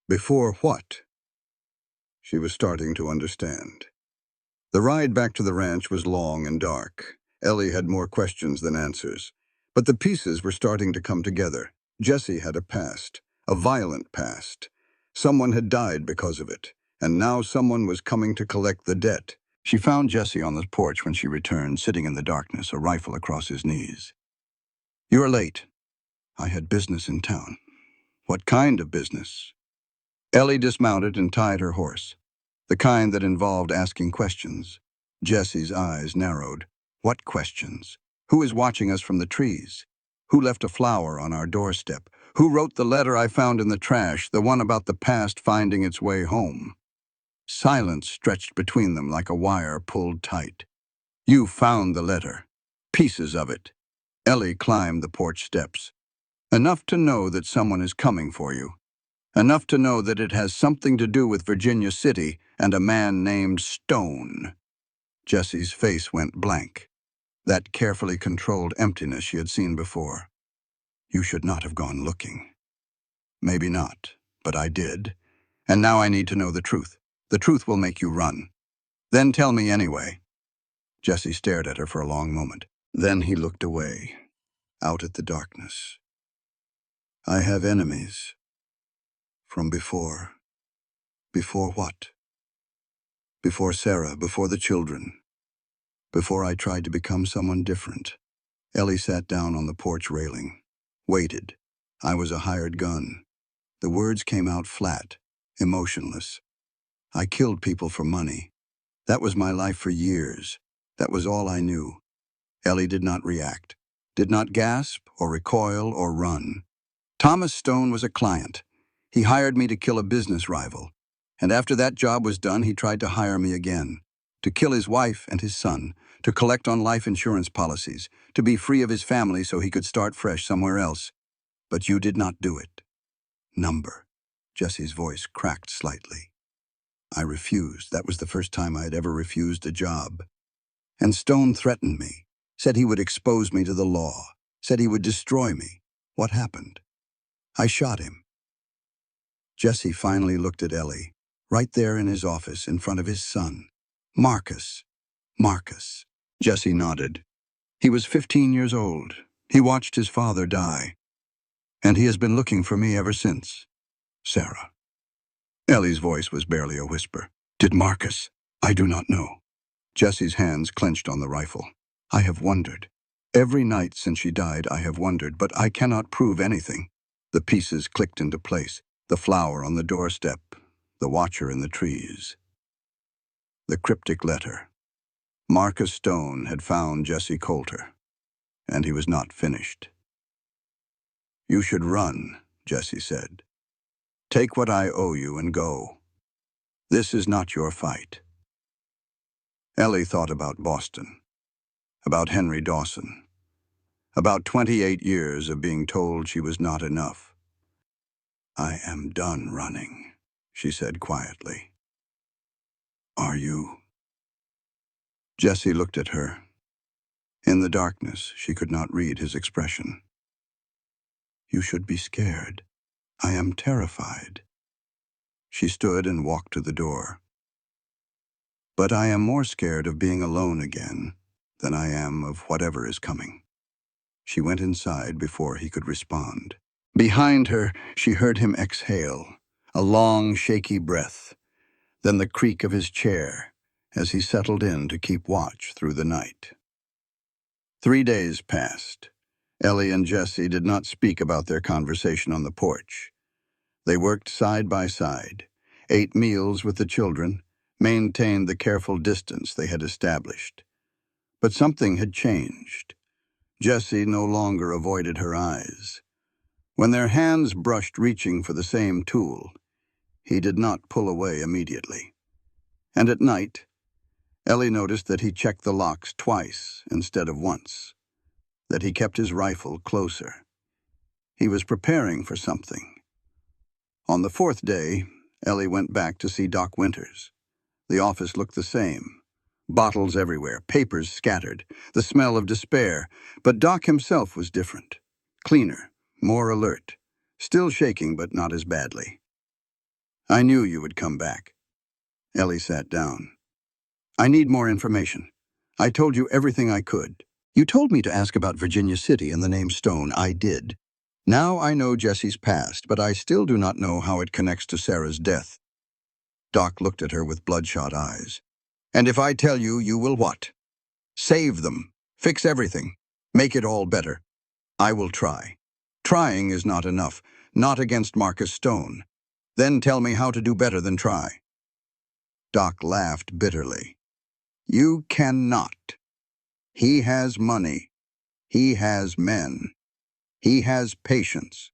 Before what? She was starting to understand. The ride back to the ranch was long and dark. Ellie had more questions than answers. But the pieces were starting to come together. Jesse had a past, a violent past. Someone had died because of it, and now someone was coming to collect the debt. She found Jesse on the porch when she returned, sitting in the darkness, a rifle across his knees. "You are late." "I had business in town." "What kind of business?" Ellie dismounted and tied her horse. The kind that involved asking questions. Jesse's eyes narrowed. "What questions? Who is watching us from the trees? Who left a flower on our doorstep? Who wrote the letter I found in the trash, the one about the past finding its way home?" Silence stretched between them like a wire pulled tight. "You found the letter. Pieces of it." Ellie climbed the porch steps. "Enough to know that someone is coming for you. Enough to know that it has something to do with Virginia City and a man named Stone." Jesse's face went blank. That carefully controlled emptiness she had seen before. "You should not have gone looking." "Maybe not, but I did. And now I need to know the truth. The truth will make you run." "Then tell me anyway." Jesse stared at her for a long moment. Then he looked away, out at the darkness. "I have enemies. From before." "Before what?" "Before Sarah, before the children. Before I tried to become someone different." Ellie sat down on the porch railing. Waited. "I was a hired gun." The words came out flat, emotionless. "I killed people for money. That was my life for years. That was all I knew." Ellie did not react, did not gasp or recoil or run. "Thomas Stone was a client. He hired me to kill a business rival. And after that job was done, he tried to hire me again. To kill his wife and his son, to collect on life insurance policies, to be free of his family so he could start fresh somewhere else. But you did not do it." "Number." Jesse's voice cracked slightly. "I refused. That was the first time I had ever refused a job. And Stone threatened me, said he would expose me to the law, said he would destroy me. What happened? I shot him." Jesse finally looked at Ellie, right there in his office in front of his son. "Marcus. Marcus." Jesse nodded. "He was 15 years old. He watched his father die. And he has been looking for me ever since. Sarah." Ellie's voice was barely a whisper. Did Marcus? I do not know. Jesse's hands clenched on the rifle. I have wondered. Every night since she died, I have wondered, but I cannot prove anything. The pieces clicked into place. The flower on the doorstep. The watcher in the trees. The cryptic letter. Marcus Stone had found Jesse Coulter, and he was not finished. You should run, Jesse said. Take what I owe you and go. This is not your fight. Ellie thought about Boston, about Henry Dawson, about 28 years of being told she was not enough. I am done running, she said quietly. Are you? Jesse looked at her. In the darkness, she could not read his expression. You should be scared. I am terrified. She stood and walked to the door. But I am more scared of being alone again than I am of whatever is coming. She went inside before he could respond. Behind her, she heard him exhale, a long, shaky breath, then the creak of his chair as he settled in to keep watch through the night. 3 days passed. Ellie and Jesse did not speak about their conversation on the porch. They worked side by side, ate meals with the children, maintained the careful distance they had established. But something had changed. Jesse no longer avoided her eyes. When their hands brushed reaching for the same tool, he did not pull away immediately. And at night, Ellie noticed that he checked the locks twice instead of once, that he kept his rifle closer. He was preparing for something. On the 4th day, Ellie went back to see Doc Winters. The office looked the same. Bottles everywhere, papers scattered, the smell of despair. But Doc himself was different. Cleaner, more alert. Still shaking, but not as badly. I knew you would come back. Ellie sat down. I need more information. I told you everything I could. You told me to ask about Virginia City and the name Stone. I did. Now I know Jesse's past, but I still do not know how it connects to Sarah's death. Doc looked at her with bloodshot eyes. And if I tell you, you will what? Save them. Fix everything. Make it all better. I will try. Trying is not enough. Not against Marcus Stone. Then tell me how to do better than try. Doc laughed bitterly. You cannot. He has money. He has men. He has patience.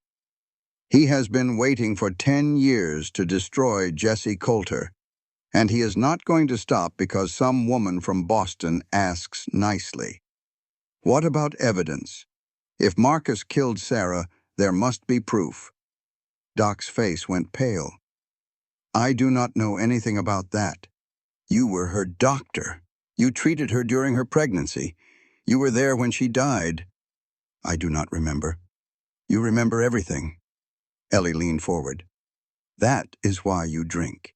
He has been waiting for 10 years to destroy Jesse Coulter, and he is not going to stop because some woman from Boston asks nicely. What about evidence? If Marcus killed Sarah, there must be proof. Doc's face went pale. I do not know anything about that. You were her doctor. You treated her during her pregnancy. You were there when she died. I do not remember. You remember everything. Ellie leaned forward. That is why you drink.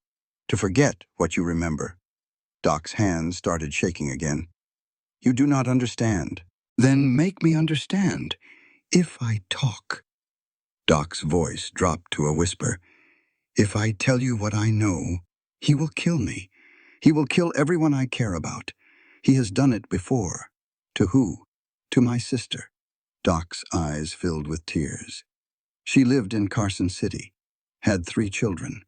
To forget what you remember. Doc's hands started shaking again. You do not understand. Then make me understand. If I talk. Doc's voice dropped to a whisper. If I tell you what I know, he will kill me. He will kill everyone I care about. He has done it before. To who? To my sister. Doc's eyes filled with tears. She lived in Carson City, had 3 children.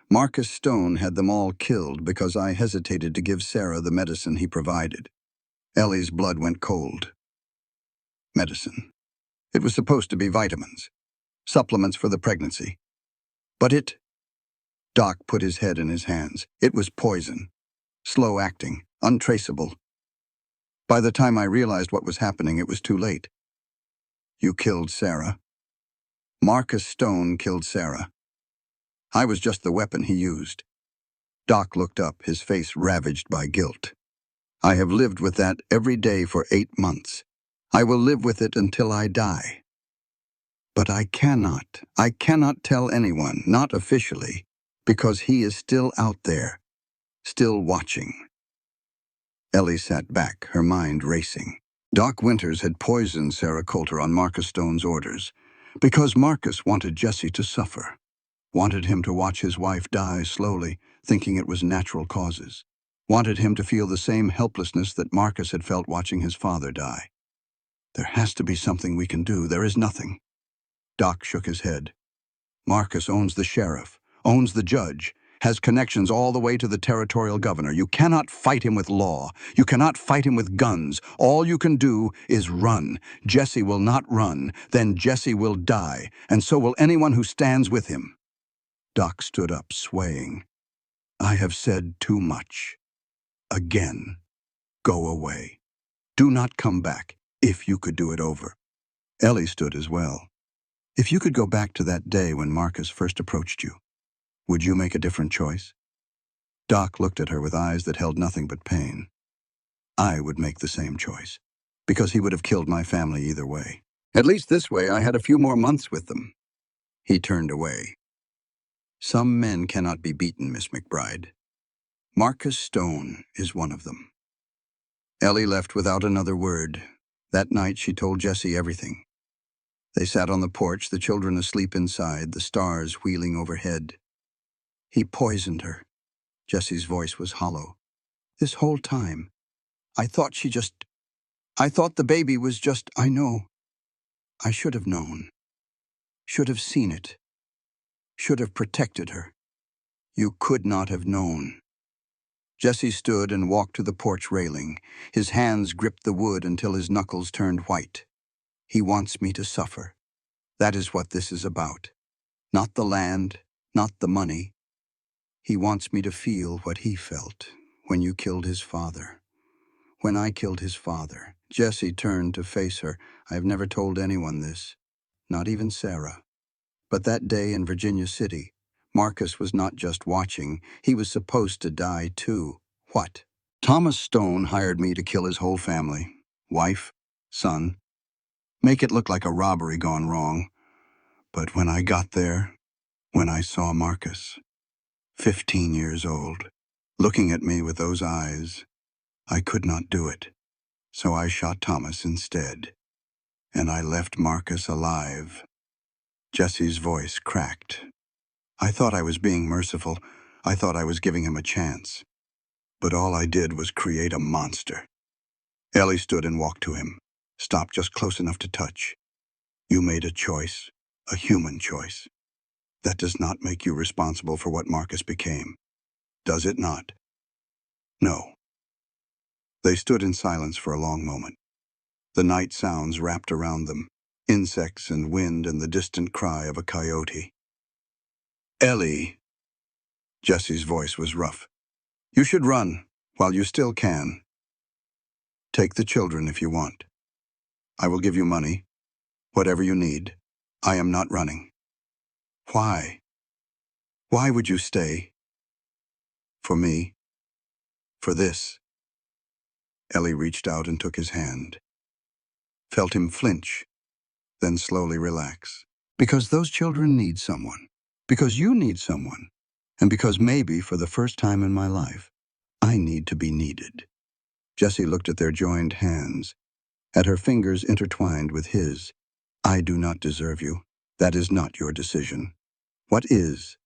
Marcus Stone had them all killed because I hesitated to give Sarah the medicine he provided. Ellie's blood went cold. Medicine. It was supposed to be vitamins, supplements for the pregnancy. But it... Doc put his head in his hands. It was poison. Slow-acting, untraceable. By the time I realized what was happening, it was too late. You killed Sarah. Marcus Stone killed Sarah. I was just the weapon he used. Doc looked up, his face ravaged by guilt. I have lived with that every day for 8 months. I will live with it until I die. But I cannot tell anyone, not officially, because he is still out there, still watching. Ellie sat back, her mind racing. Doc Winters had poisoned Sarah Coulter on Marcus Stone's orders, because Marcus wanted Jesse to suffer. Wanted him to watch his wife die slowly, thinking it was natural causes. Wanted him to feel the same helplessness that Marcus had felt watching his father die. There has to be something we can do. There is nothing. Doc shook his head. Marcus owns the sheriff, owns the judge, has connections all the way to the territorial governor. You cannot fight him with law. You cannot fight him with guns. All you can do is run. Jesse will not run. Then Jesse will die, and so will anyone who stands with him. Doc stood up, swaying. I have said too much. Again. Go away. Do not come back, if you could do it over. Ellie stood as well. If you could go back to that day when Marcus first approached you, would you make a different choice? Doc looked at her with eyes that held nothing but pain. I would make the same choice, because he would have killed my family either way. At least this way I had a few more months with them. He turned away. Some men cannot be beaten, Miss McBride. Marcus Stone is one of them. Ellie left without another word. That night she told Jesse everything. They sat on the porch, the children asleep inside, the stars wheeling overhead. He poisoned her. Jesse's voice was hollow. This whole time, I thought the baby was just, I know. I should have known. Should have seen it. Should have protected her. You could not have known. Jesse stood and walked to the porch railing. His hands gripped the wood until his knuckles turned white. He wants me to suffer. That is what this is about. Not the land, not the money. He wants me to feel what he felt when you killed his father. When I killed his father. Jesse turned to face her. I have never told anyone this, not even Sarah. But that day in Virginia City, Marcus was not just watching, he was supposed to die too. What? Thomas Stone hired me to kill his whole family. Wife, son. Make it look like a robbery gone wrong. But when I got there, when I saw Marcus, 15 years old, looking at me with those eyes, I could not do it. So I shot Thomas instead. And I left Marcus alive. Jesse's voice cracked. I thought I was being merciful. I thought I was giving him a chance. But all I did was create a monster. Ellie stood and walked to him, stopped just close enough to touch. You made a choice, a human choice. That does not make you responsible for what Marcus became. Does it not? No. They stood in silence for a long moment. The night sounds wrapped around them, insects and wind and the distant cry of a coyote. Ellie. Jesse's voice was rough. You should run, while you still can. Take the children if you want. I will give you money, whatever you need. I am not running. Why? Why would you stay? For me? For this? Ellie reached out and took his hand. Felt him flinch, then slowly relax. Because those children need someone. Because you need someone. And because maybe, for the first time in my life, I need to be needed. Jesse looked at their joined hands, at her fingers intertwined with his. I do not deserve you. That is not your decision. What is?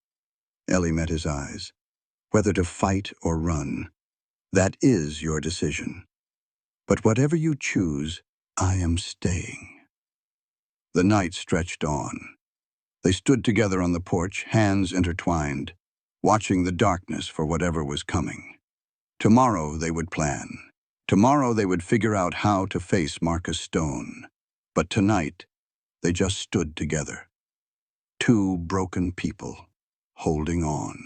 Ellie met his eyes. Whether to fight or run, that is your decision. But whatever you choose, I am staying. The night stretched on. They stood together on the porch, hands intertwined, watching the darkness for whatever was coming. Tomorrow they would plan. Tomorrow they would figure out how to face Marcus Stone. But tonight, they just stood together. Two broken people, holding on.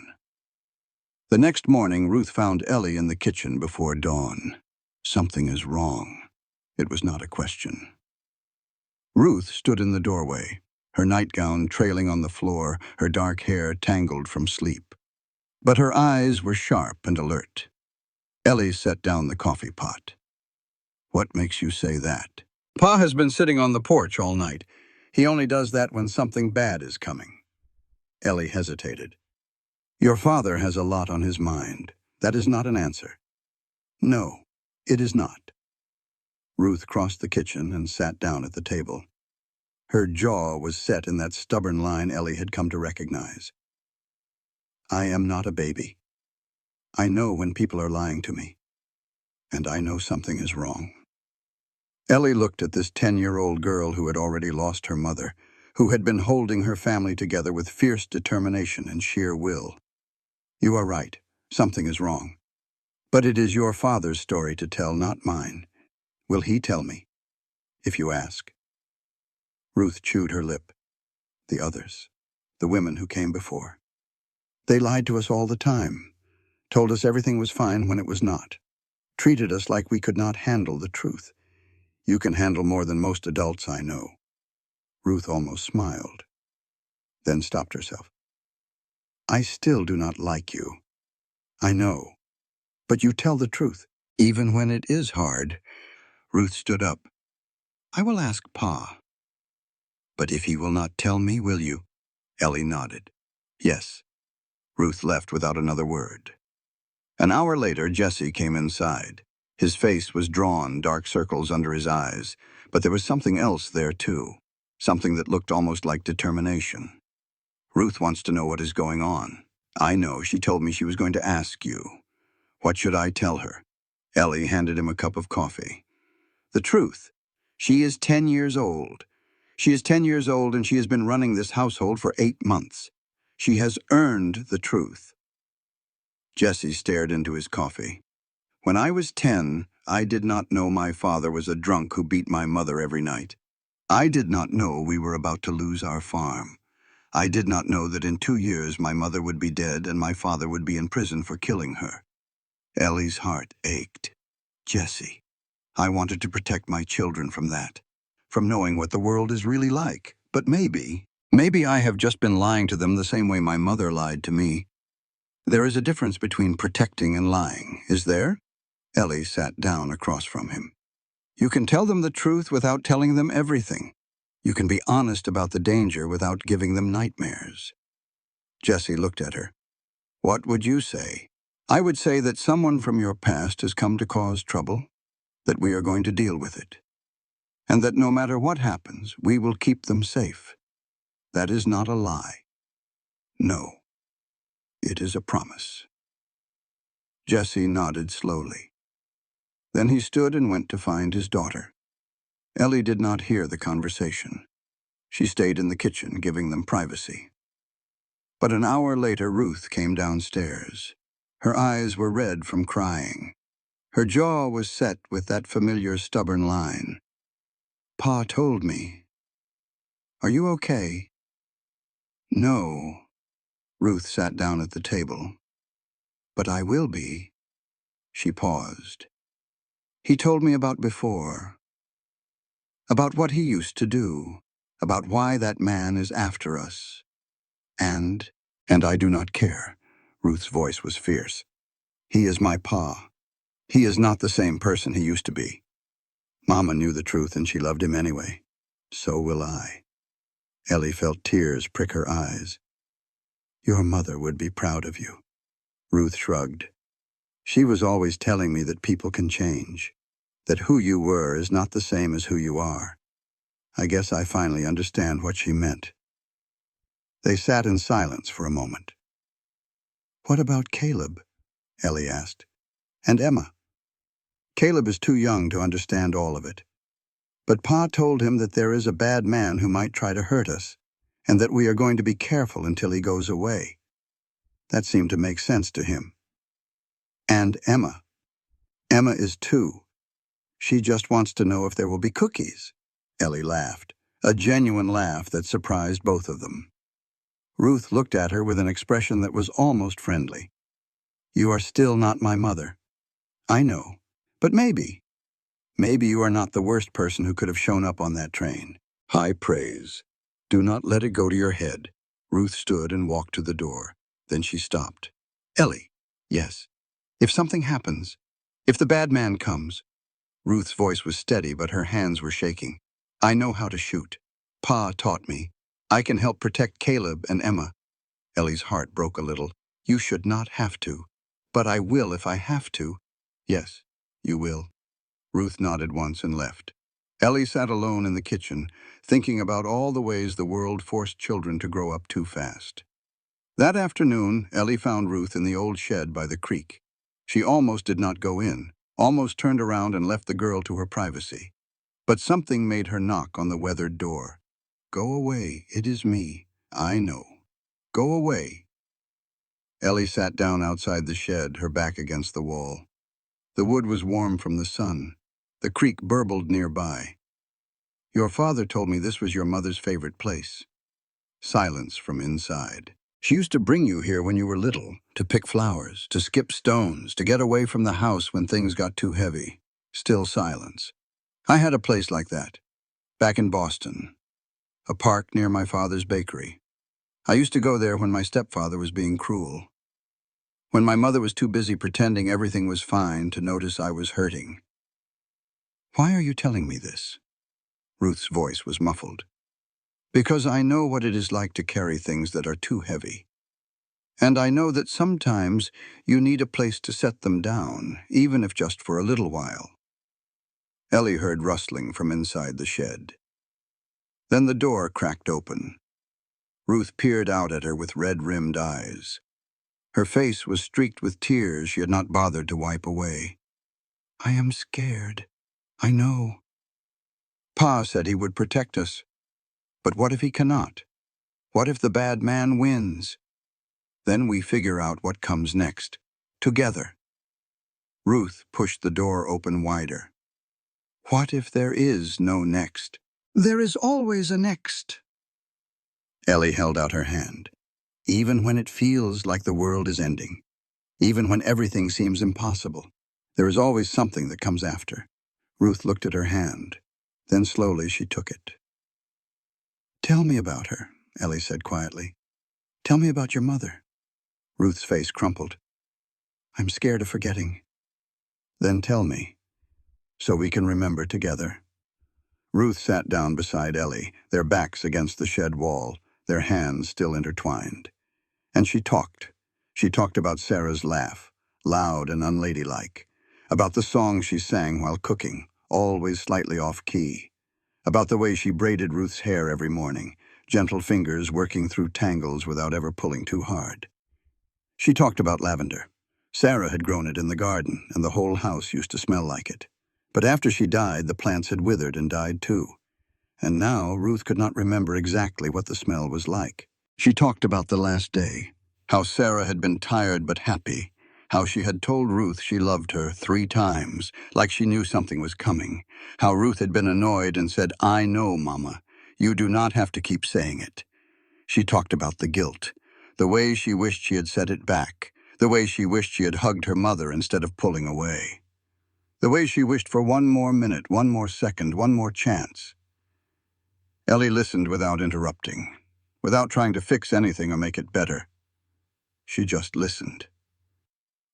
The next morning, Ruth found Ellie in the kitchen before dawn. Something is wrong. It was not a question. Ruth stood in the doorway, her nightgown trailing on the floor, her dark hair tangled from sleep. But her eyes were sharp and alert. Ellie set down the coffee pot. What makes you say that? Pa has been sitting on the porch all night. He only does that when something bad is coming. Ellie hesitated. Your father has a lot on his mind. That is not an answer. No, it is not. Ruth crossed the kitchen and sat down at the table. Her jaw was set in that stubborn line Ellie had come to recognize. I am not a baby. I know when people are lying to me, and I know something is wrong. Ellie looked at this 10-year-old girl who had already lost her mother, who had been holding her family together with fierce determination and sheer will. You are right. Something is wrong. But it is your father's story to tell, not mine. Will he tell me, if you ask? Ruth chewed her lip. The others, the women who came before. They lied to us all the time, told us everything was fine when it was not, treated us like we could not handle the truth. You can handle more than most adults I know. Ruth almost smiled, then stopped herself. I still do not like you. I know. But you tell the truth, even when it is hard. Ruth stood up. I will ask Pa. But if he will not tell me, will you? Ellie nodded. Yes. Ruth left without another word. An hour later, Jesse came inside. His face was drawn, dark circles under his eyes, but there was something else there too, something that looked almost like determination. Ruth wants to know what is going on. I know, she told me she was going to ask you. What should I tell her? Ellie handed him a cup of coffee. The truth. She is 10 years old. She is 10 years old and she has been running this household for 8 months. She has earned the truth. Jesse stared into his coffee. When I was 10, I did not know my father was a drunk who beat my mother every night. I did not know we were about to lose our farm. I did not know that in 2 years my mother would be dead and my father would be in prison for killing her. Ellie's heart ached. Jesse. I wanted to protect my children from that, from knowing what the world is really like. But maybe I have just been lying to them the same way my mother lied to me. There is a difference between protecting and lying, is there? Ellie sat down across from him. You can tell them the truth without telling them everything. You can be honest about the danger without giving them nightmares. Jesse looked at her. What would you say? I would say that someone from your past has come to cause trouble, that we are going to deal with it, and that no matter what happens, we will keep them safe. That is not a lie. No, it is a promise. Jesse nodded slowly. Then he stood and went to find his daughter. Ellie did not hear the conversation. She stayed in the kitchen, giving them privacy. But an hour later, Ruth came downstairs. Her eyes were red from crying. Her jaw was set with that familiar stubborn line. Pa told me. Are you okay? No. Ruth sat down at the table. But I will be. She paused. He told me about before. About what he used to do. About why that man is after us. And I do not care. Ruth's voice was fierce. He is my pa. He is not the same person he used to be. Mama knew the truth and she loved him anyway. So will I. Ellie felt tears prick her eyes. Your mother would be proud of you. Ruth shrugged. She was always telling me that people can change, that who you were is not the same as who you are. I guess I finally understand what she meant. They sat in silence for a moment. What about Caleb? Ellie asked. And Emma? Caleb is too young to understand all of it. But Pa told him that there is a bad man who might try to hurt us, and that we are going to be careful until he goes away. That seemed to make sense to him. And Emma. Emma is 2. She just wants to know if there will be cookies. Ellie laughed, a genuine laugh that surprised both of them. Ruth looked at her with an expression that was almost friendly. You are still not my mother. I know, but maybe you are not the worst person who could have shown up on that train. High praise. Do not let it go to your head. Ruth stood and walked to the door. Then she stopped. Ellie. Yes. If something happens, if the bad man comes. Ruth's voice was steady, but her hands were shaking. I know how to shoot. Pa taught me. I can help protect Caleb and Emma. Ellie's heart broke a little. You should not have to. But I will if I have to. Yes, you will. Ruth nodded once and left. Ellie sat alone in the kitchen, thinking about all the ways the world forced children to grow up too fast. That afternoon, Ellie found Ruth in the old shed by the creek. She almost did not go in, almost turned around and left the girl to her privacy. But something made her knock on the weathered door. "Go away, it is me. I know. Go away." Ellie sat down outside the shed, her back against the wall. The wood was warm from the sun. The creek burbled nearby. "Your father told me this was your mother's favorite place." Silence from inside. "She used to bring you here when you were little, to pick flowers, to skip stones, to get away from the house when things got too heavy." Still silence. "I had a place like that, back in Boston. A park near my father's bakery. I used to go there when my stepfather was being cruel. When my mother was too busy pretending everything was fine to notice I was hurting." "Why are you telling me this?" Ruth's voice was muffled. "Because I know what it is like to carry things that are too heavy. And I know that sometimes you need a place to set them down, even if just for a little while." Ellie heard rustling from inside the shed. Then the door cracked open. Ruth peered out at her with red-rimmed eyes. Her face was streaked with tears she had not bothered to wipe away. "I am scared. I know. Pa said he would protect us. But what if he cannot? What if the bad man wins? Then we figure out what comes next. Together." Ruth pushed the door open wider. "What if there is no next?" "There is always a next." Ellie held out her hand. "Even when it feels like the world is ending, even when everything seems impossible, there is always something that comes after." Ruth looked at her hand. Then slowly she took it. "Tell me about her," Ellie said quietly. "Tell me about your mother." Ruth's face crumpled. "I'm scared of forgetting." "Then tell me, so we can remember together." Ruth sat down beside Ellie, their backs against the shed wall, their hands still intertwined. And she talked. She talked about Sarah's laugh, loud and unladylike, about the song she sang while cooking, always slightly off-key, about the way she braided Ruth's hair every morning, gentle fingers working through tangles without ever pulling too hard. She talked about lavender. Sarah had grown it in the garden, and the whole house used to smell like it. But after she died, the plants had withered and died too. And now Ruth could not remember exactly what the smell was like. She talked about the last day, how Sarah had been tired but happy, how she had told Ruth she loved her 3 times, like she knew something was coming, how Ruth had been annoyed and said, "I know, Mama. You do not have to keep saying it." She talked about the guilt, the way she wished she had set it back, the way she wished she had hugged her mother instead of pulling away, the way she wished for one more minute, one more second, one more chance. Ellie listened without interrupting, without trying to fix anything or make it better. She just listened.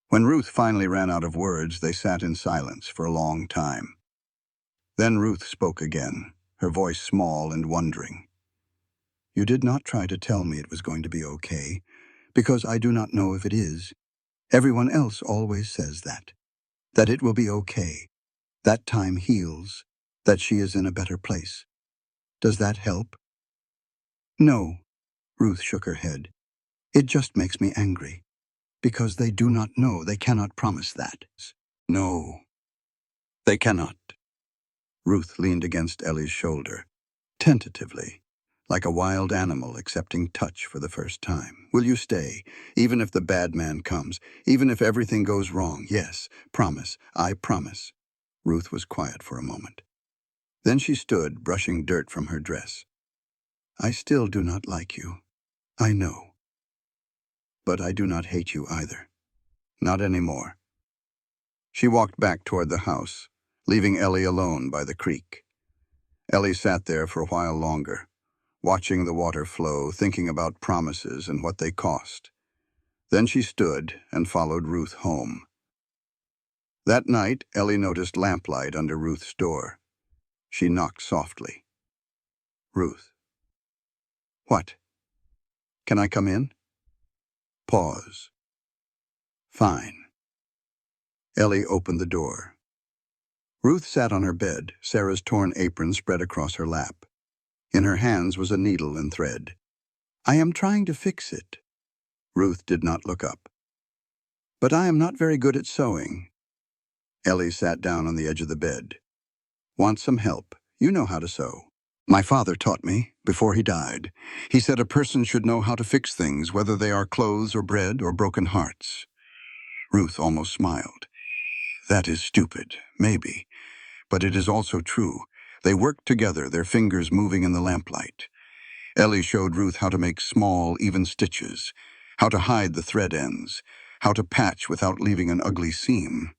When Ruth finally ran out of words, they sat in silence for a long time. Then Ruth spoke again, her voice small and wondering. "You did not try to tell me it was going to be okay, because I do not know if it is. Everyone else always says that it will be okay, that time heals, that she is in a better place. Does that help?" "No," Ruth shook her head. "It just makes me angry, because they do not know, they cannot promise that." "No, they cannot." Ruth leaned against Ellie's shoulder, tentatively, like a wild animal accepting touch for the first time. "Will you stay, even if the bad man comes, even if everything goes wrong?" "Yes, promise, I promise." Ruth was quiet for a moment. Then she stood, brushing dirt from her dress. "I still do not like you. I know. But I do not hate you either. Not anymore." She walked back toward the house, leaving Ellie alone by the creek. Ellie sat there for a while longer, watching the water flow, thinking about promises and what they cost. Then she stood and followed Ruth home. That night, Ellie noticed lamplight under Ruth's door. She knocked softly. "Ruth." "What?" "Can I come in?" Pause. "Fine." Ellie opened the door. Ruth sat on her bed, Sarah's torn apron spread across her lap. In her hands was a needle and thread. "I am trying to fix it." Ruth did not look up. But I am not very good at sewing. Ellie sat down on the edge of the bed. Want some help? You know how to sew. My father taught me, before he died. He said a person should know how to fix things, whether they are clothes or bread or broken hearts. Ruth almost smiled. That is stupid, maybe, but it is also true. They worked together, their fingers moving in the lamplight. Ellie showed Ruth how to make small, even stitches, how to hide the thread ends, how to patch without leaving an ugly seam.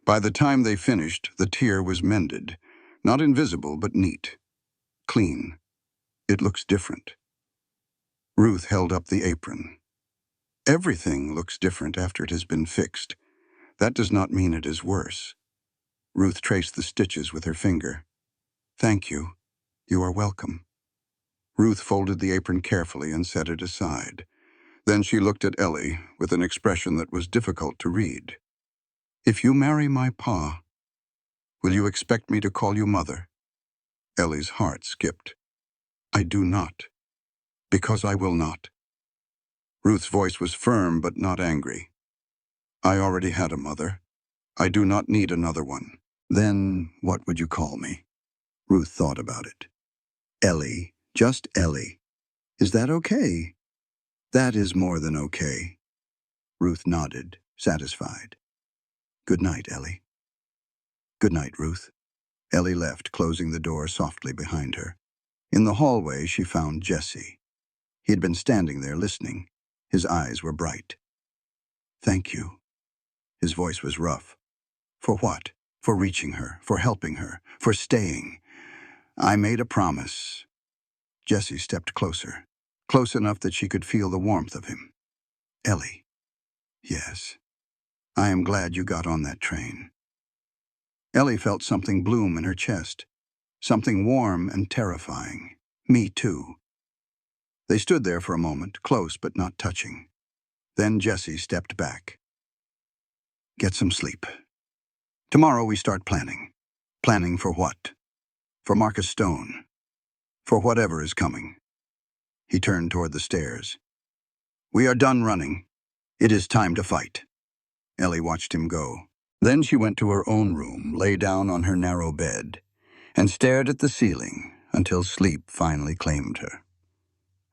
By the time they finished, the tear was mended. Not invisible, but neat. Clean. It looks different. Ruth held up the apron. Everything looks different after it has been fixed. That does not mean it is worse. Ruth traced the stitches with her finger. Thank you. You are welcome. Ruth folded the apron carefully and set it aside. Then she looked at Ellie with an expression that was difficult to read. If you marry my pa, will you expect me to call you mother? Ellie's heart skipped. I do not. Because I will not. Ruth's voice was firm but not angry. I already had a mother. I do not need another one. Then what would you call me? Ruth thought about it. Ellie. Just Ellie. Is that okay? That is more than okay. Ruth nodded, satisfied. Good night, Ellie. Good night, Ruth. Ellie left, closing the door softly behind her. In the hallway, she found Jesse. He had been standing there listening. His eyes were bright. Thank you. His voice was rough. For what? For reaching her, for helping her, for staying. I made a promise. Jesse stepped closer, close enough that she could feel the warmth of him. Ellie. Yes. I am glad you got on that train. Ellie felt something bloom in her chest, something warm and terrifying. Me too. They stood there for a moment, close but not touching. Then Jesse stepped back. Get some sleep. Tomorrow we start planning. Planning for what? For Marcus Stone. For whatever is coming. He turned toward the stairs. We are done running. It is time to fight. Ellie watched him go. Then she went to her own room, lay down on her narrow bed, and stared at the ceiling until sleep finally claimed her.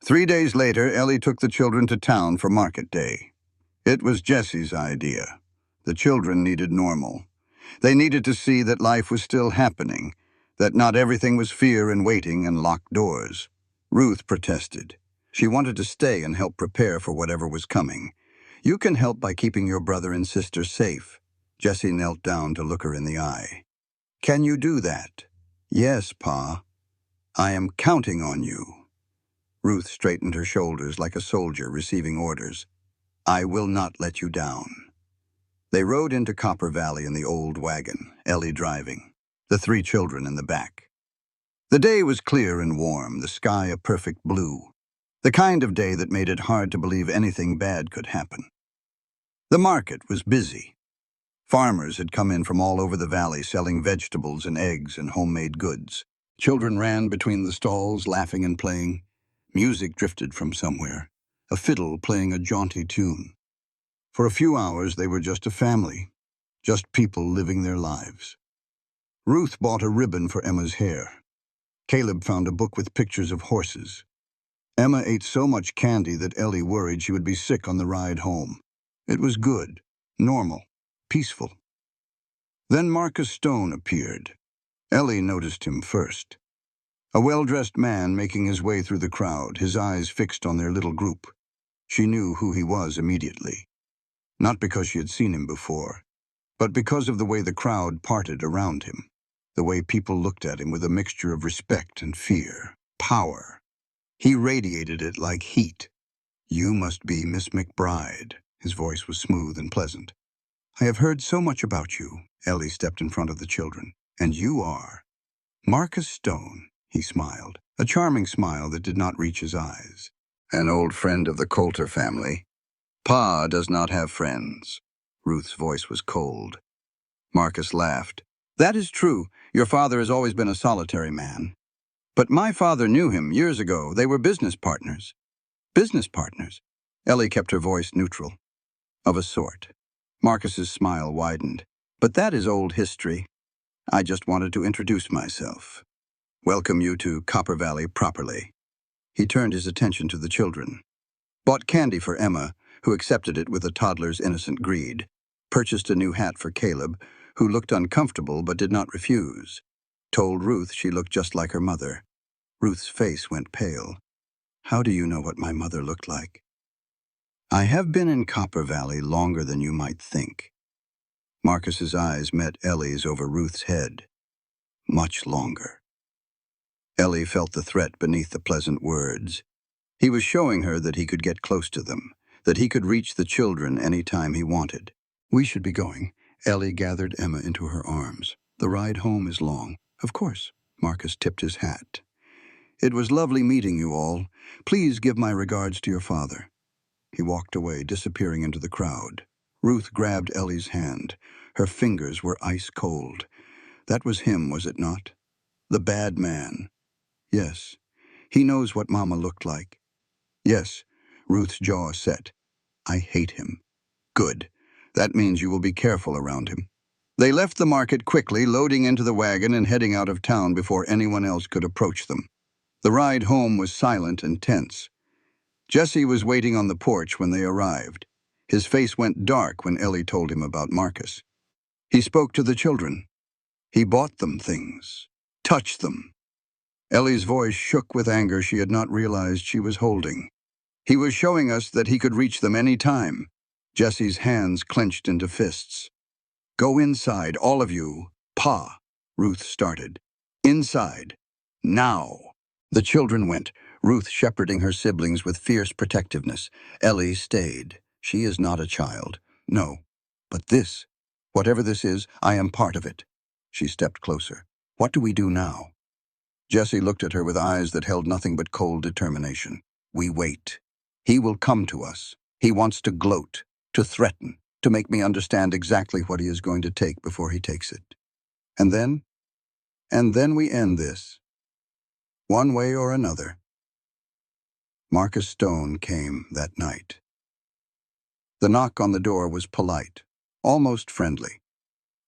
3 days later, Ellie took the children to town for market day. It was Jesse's idea. The children needed normal. They needed to see that life was still happening, that not everything was fear and waiting and locked doors. Ruth protested. She wanted to stay and help prepare for whatever was coming. You can help by keeping your brother and sister safe. Jesse knelt down to look her in the eye. Can you do that? Yes, Pa. I am counting on you. Ruth straightened her shoulders like a soldier receiving orders. I will not let you down. They rode into Copper Valley in the old wagon, Ellie driving, the 3 children in the back. The day was clear and warm, the sky a perfect blue, the kind of day that made it hard to believe anything bad could happen. The market was busy. Farmers had come in from all over the valley selling vegetables and eggs and homemade goods. Children ran between the stalls, laughing and playing. Music drifted from somewhere, a fiddle playing a jaunty tune. For a few hours, they were just a family, just people living their lives. Ruth bought a ribbon for Emma's hair. Caleb found a book with pictures of horses. Emma ate so much candy that Ellie worried she would be sick on the ride home. It was good, normal, peaceful. Then Marcus Stone appeared. Ellie noticed him first. A well-dressed man making his way through the crowd, his eyes fixed on their little group. She knew who he was immediately. Not because she had seen him before, but because of the way the crowd parted around him, the way people looked at him with a mixture of respect and fear, power. He radiated it like heat. You must be Miss McBride. His voice was smooth and pleasant. I have heard so much about you. Ellie stepped in front of the children. And you are Marcus Stone, he smiled, a charming smile that did not reach his eyes. An old friend of the Coulter family. Pa does not have friends. Ruth's voice was cold. Marcus laughed. That is true. Your father has always been a solitary man. But my father knew him years ago. They were business partners. Business partners. Ellie kept her voice neutral. Of a sort. Marcus's smile widened. But that is old history. I just wanted to introduce myself. Welcome you to Copper Valley properly. He turned his attention to the children. Bought candy for Emma, who accepted it with a toddler's innocent greed. Purchased a new hat for Caleb, who looked uncomfortable but did not refuse. Told Ruth she looked just like her mother. Ruth's face went pale. How do you know what my mother looked like? I have been in Copper Valley longer than you might think. Marcus's eyes met Ellie's over Ruth's head. Much longer. Ellie felt the threat beneath the pleasant words. He was showing her that he could get close to them, that he could reach the children any time he wanted. We should be going. Ellie gathered Emma into her arms. The ride home is long. Of course. Marcus tipped his hat. It was lovely meeting you all. Please give my regards to your father. He walked away, disappearing into the crowd. Ruth grabbed Ellie's hand. Her fingers were ice cold. That was him, was it not? The bad man. Yes. He knows what Mama looked like. Yes. Ruth's jaw set. I hate him. Good. That means you will be careful around him. They left the market quickly, loading into the wagon and heading out of town before anyone else could approach them. The ride home was silent and tense. Jesse was waiting on the porch when they arrived. His face went dark when Ellie told him about Marcus. He spoke to the children. He bought them things. Touched them. Ellie's voice shook with anger she had not realized she was holding. He was showing us that he could reach them any time. Jesse's hands clenched into fists. Go inside, all of you. Pa, Ruth started. Inside. Now. The children went, Ruth shepherding her siblings with fierce protectiveness. Ellie stayed. She is not a child. No. But this, whatever this is, I am part of it. She stepped closer. What do we do now? Jesse looked at her with eyes that held nothing but cold determination. We wait. He will come to us. He wants to gloat, to threaten, to make me understand exactly what he is going to take before he takes it. And then we end this. One way or another. Marcus Stone came that night. The knock on the door was polite, almost friendly.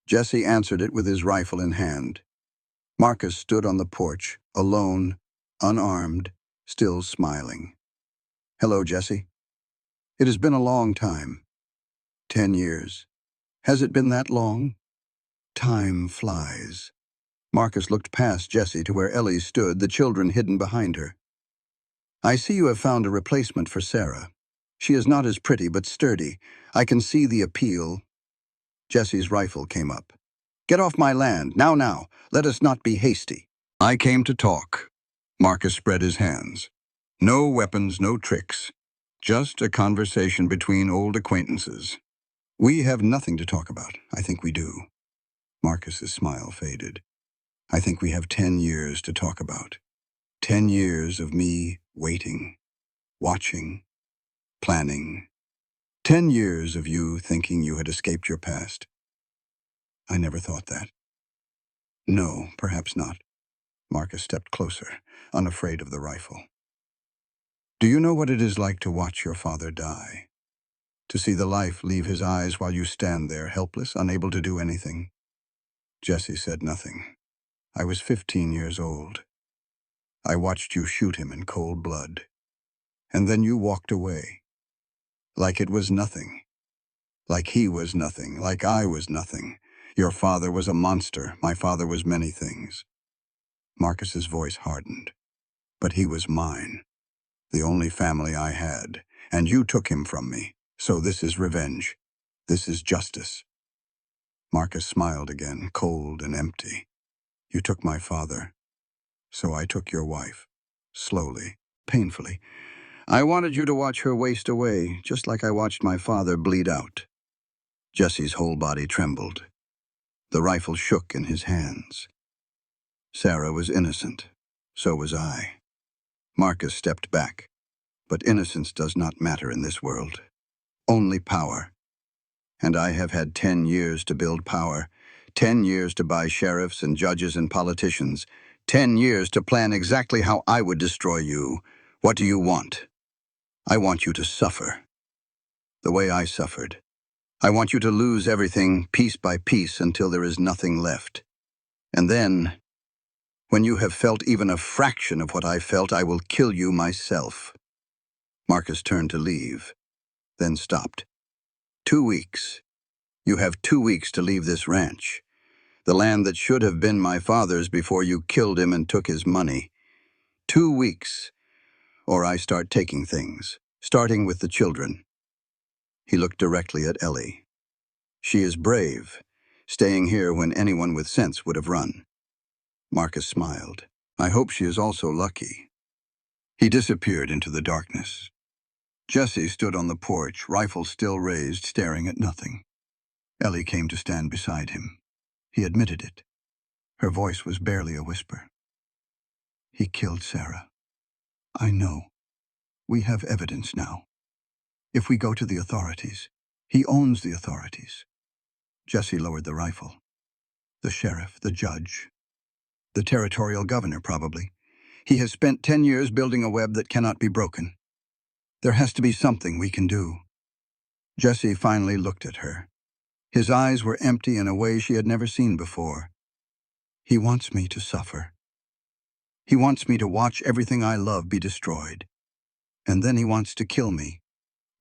Jesse answered it with his rifle in hand. Marcus stood on the porch, alone, unarmed, still smiling. Hello, Jesse. It has been a long time. 10 years. Has it been that long? Time flies. Marcus looked past Jesse to where Ellie stood, the children hidden behind her. I see you have found a replacement for Sarah. She is not as pretty, but sturdy. I can see the appeal. Jesse's rifle came up. Get off my land, now. Let us not be hasty. I came to talk. Marcus spread his hands. No weapons, no tricks. Just a conversation between old acquaintances. We have nothing to talk about. I think we do. Marcus's smile faded. I think we have 10 years to talk about. 10 years of me waiting, watching, planning. 10 years of you thinking you had escaped your past. I never thought that. No, perhaps not. Marcus stepped closer, unafraid of the rifle. Do you know what it is like to watch your father die? To see the life leave his eyes while you stand there, helpless, unable to do anything? Jesse said nothing. I was 15 years old. I watched you shoot him in cold blood. And then you walked away. Like it was nothing. Like he was nothing. Like I was nothing. Your father was a monster. My father was many things. Marcus's voice hardened. But he was mine. The only family I had. And you took him from me. So this is revenge. This is justice. Marcus smiled again, cold and empty. You took my father. So I took your wife. Slowly, painfully. I wanted you to watch her waste away, just like I watched my father bleed out. Jesse's whole body trembled. The rifle shook in his hands. Sarah was innocent. So was I. Marcus stepped back. But innocence does not matter in this world. Only power. And I have had 10 years to build power. 10 years to buy sheriffs and judges and politicians. 10 years to plan exactly how I would destroy you. What do you want? I want you to suffer. the way I suffered. I want you to lose everything piece by piece until there is nothing left. And then, when you have felt even a fraction of what I felt, I will kill you myself." Marcus turned to leave, then stopped. 2 weeks. You have 2 weeks to leave this ranch, the land that should have been my father's before you killed him and took his money. 2 weeks, or I start taking things, starting with the children. He looked directly at Ellie. She is brave, staying here when anyone with sense would have run. Marcus smiled. I hope she is also lucky. He disappeared into the darkness. Jesse stood on the porch, rifle still raised, staring at nothing. Ellie came to stand beside him. He admitted it. Her voice was barely a whisper. He killed Sarah. I know. We have evidence now. If we go to the authorities, he owns the authorities. Jesse lowered the rifle. The sheriff, the judge, the territorial governor, probably. He has spent 10 years building a web that cannot be broken. There has to be something we can do. Jesse finally looked at her. His eyes were empty in a way she had never seen before. He wants me to suffer. He wants me to watch everything I love be destroyed. And then he wants to kill me.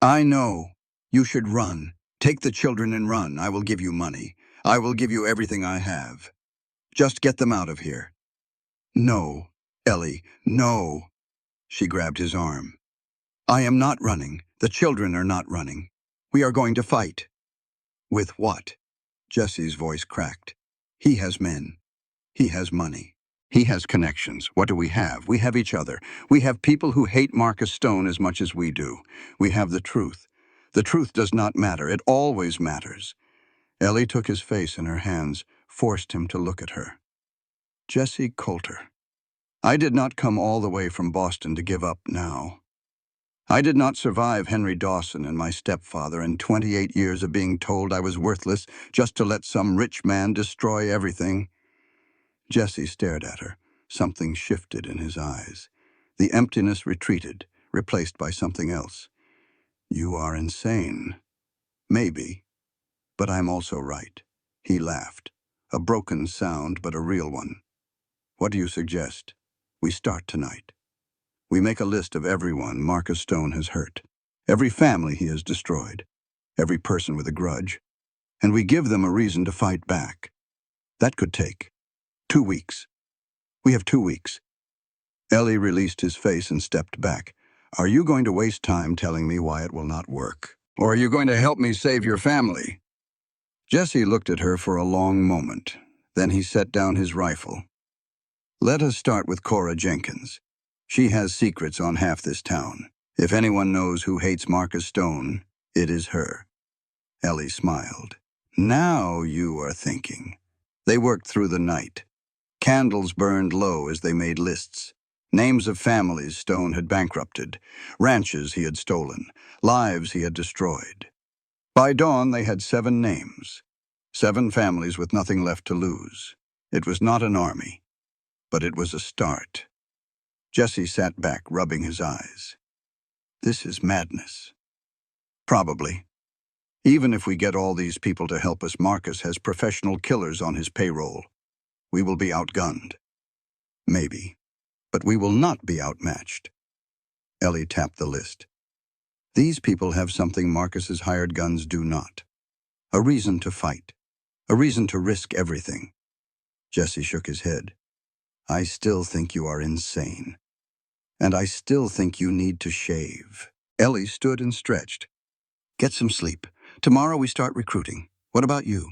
I know. You should run. Take the children and run. I will give you money. I will give you everything I have. Just get them out of here. No, Ellie, no. She grabbed his arm. I am not running. The children are not running. We are going to fight. With what? Jesse's voice cracked. He has men. He has money. He has connections. What do we have? We have each other. We have people who hate Marcus Stone as much as we do. We have the truth. The truth does not matter. It always matters. Ellie took his face in her hands, forced him to look at her. Jesse Coulter. I did not come all the way from Boston to give up now. I did not survive Henry Dawson and my stepfather and 28 years of being told I was worthless just to let some rich man destroy everything. Jesse stared at her. Something shifted in his eyes. The emptiness retreated, replaced by something else. You are insane. Maybe. But I'm also right. He laughed. A broken sound, but a real one. What do you suggest? We start tonight. We make a list of everyone Marcus Stone has hurt, every family he has destroyed, every person with a grudge, and we give them a reason to fight back. That could take 2 weeks. We have 2 weeks. Ellie released his face and stepped back. Are you going to waste time telling me why it will not work? Or are you going to help me save your family? Jesse looked at her for a long moment. Then he set down his rifle. Let us start with Cora Jenkins. She has secrets on half this town. If anyone knows who hates Marcus Stone, it is her. Ellie smiled. Now you are thinking. They worked through the night. Candles burned low as they made lists. Names of families Stone had bankrupted, ranches he had stolen, lives he had destroyed. By dawn, they had 7 names. 7 families with nothing left to lose. It was not an army, but it was a start. Jesse sat back, rubbing his eyes. This is madness. Probably. Even if we get all these people to help us, Marcus has professional killers on his payroll. We will be outgunned. Maybe. But we will not be outmatched. Ellie tapped the list. These people have something Marcus's hired guns do not. A reason to fight. A reason to risk everything. Jesse shook his head. I still think you are insane. And I still think you need to shave. Ellie stood and stretched. Get some sleep. Tomorrow we start recruiting. What about you?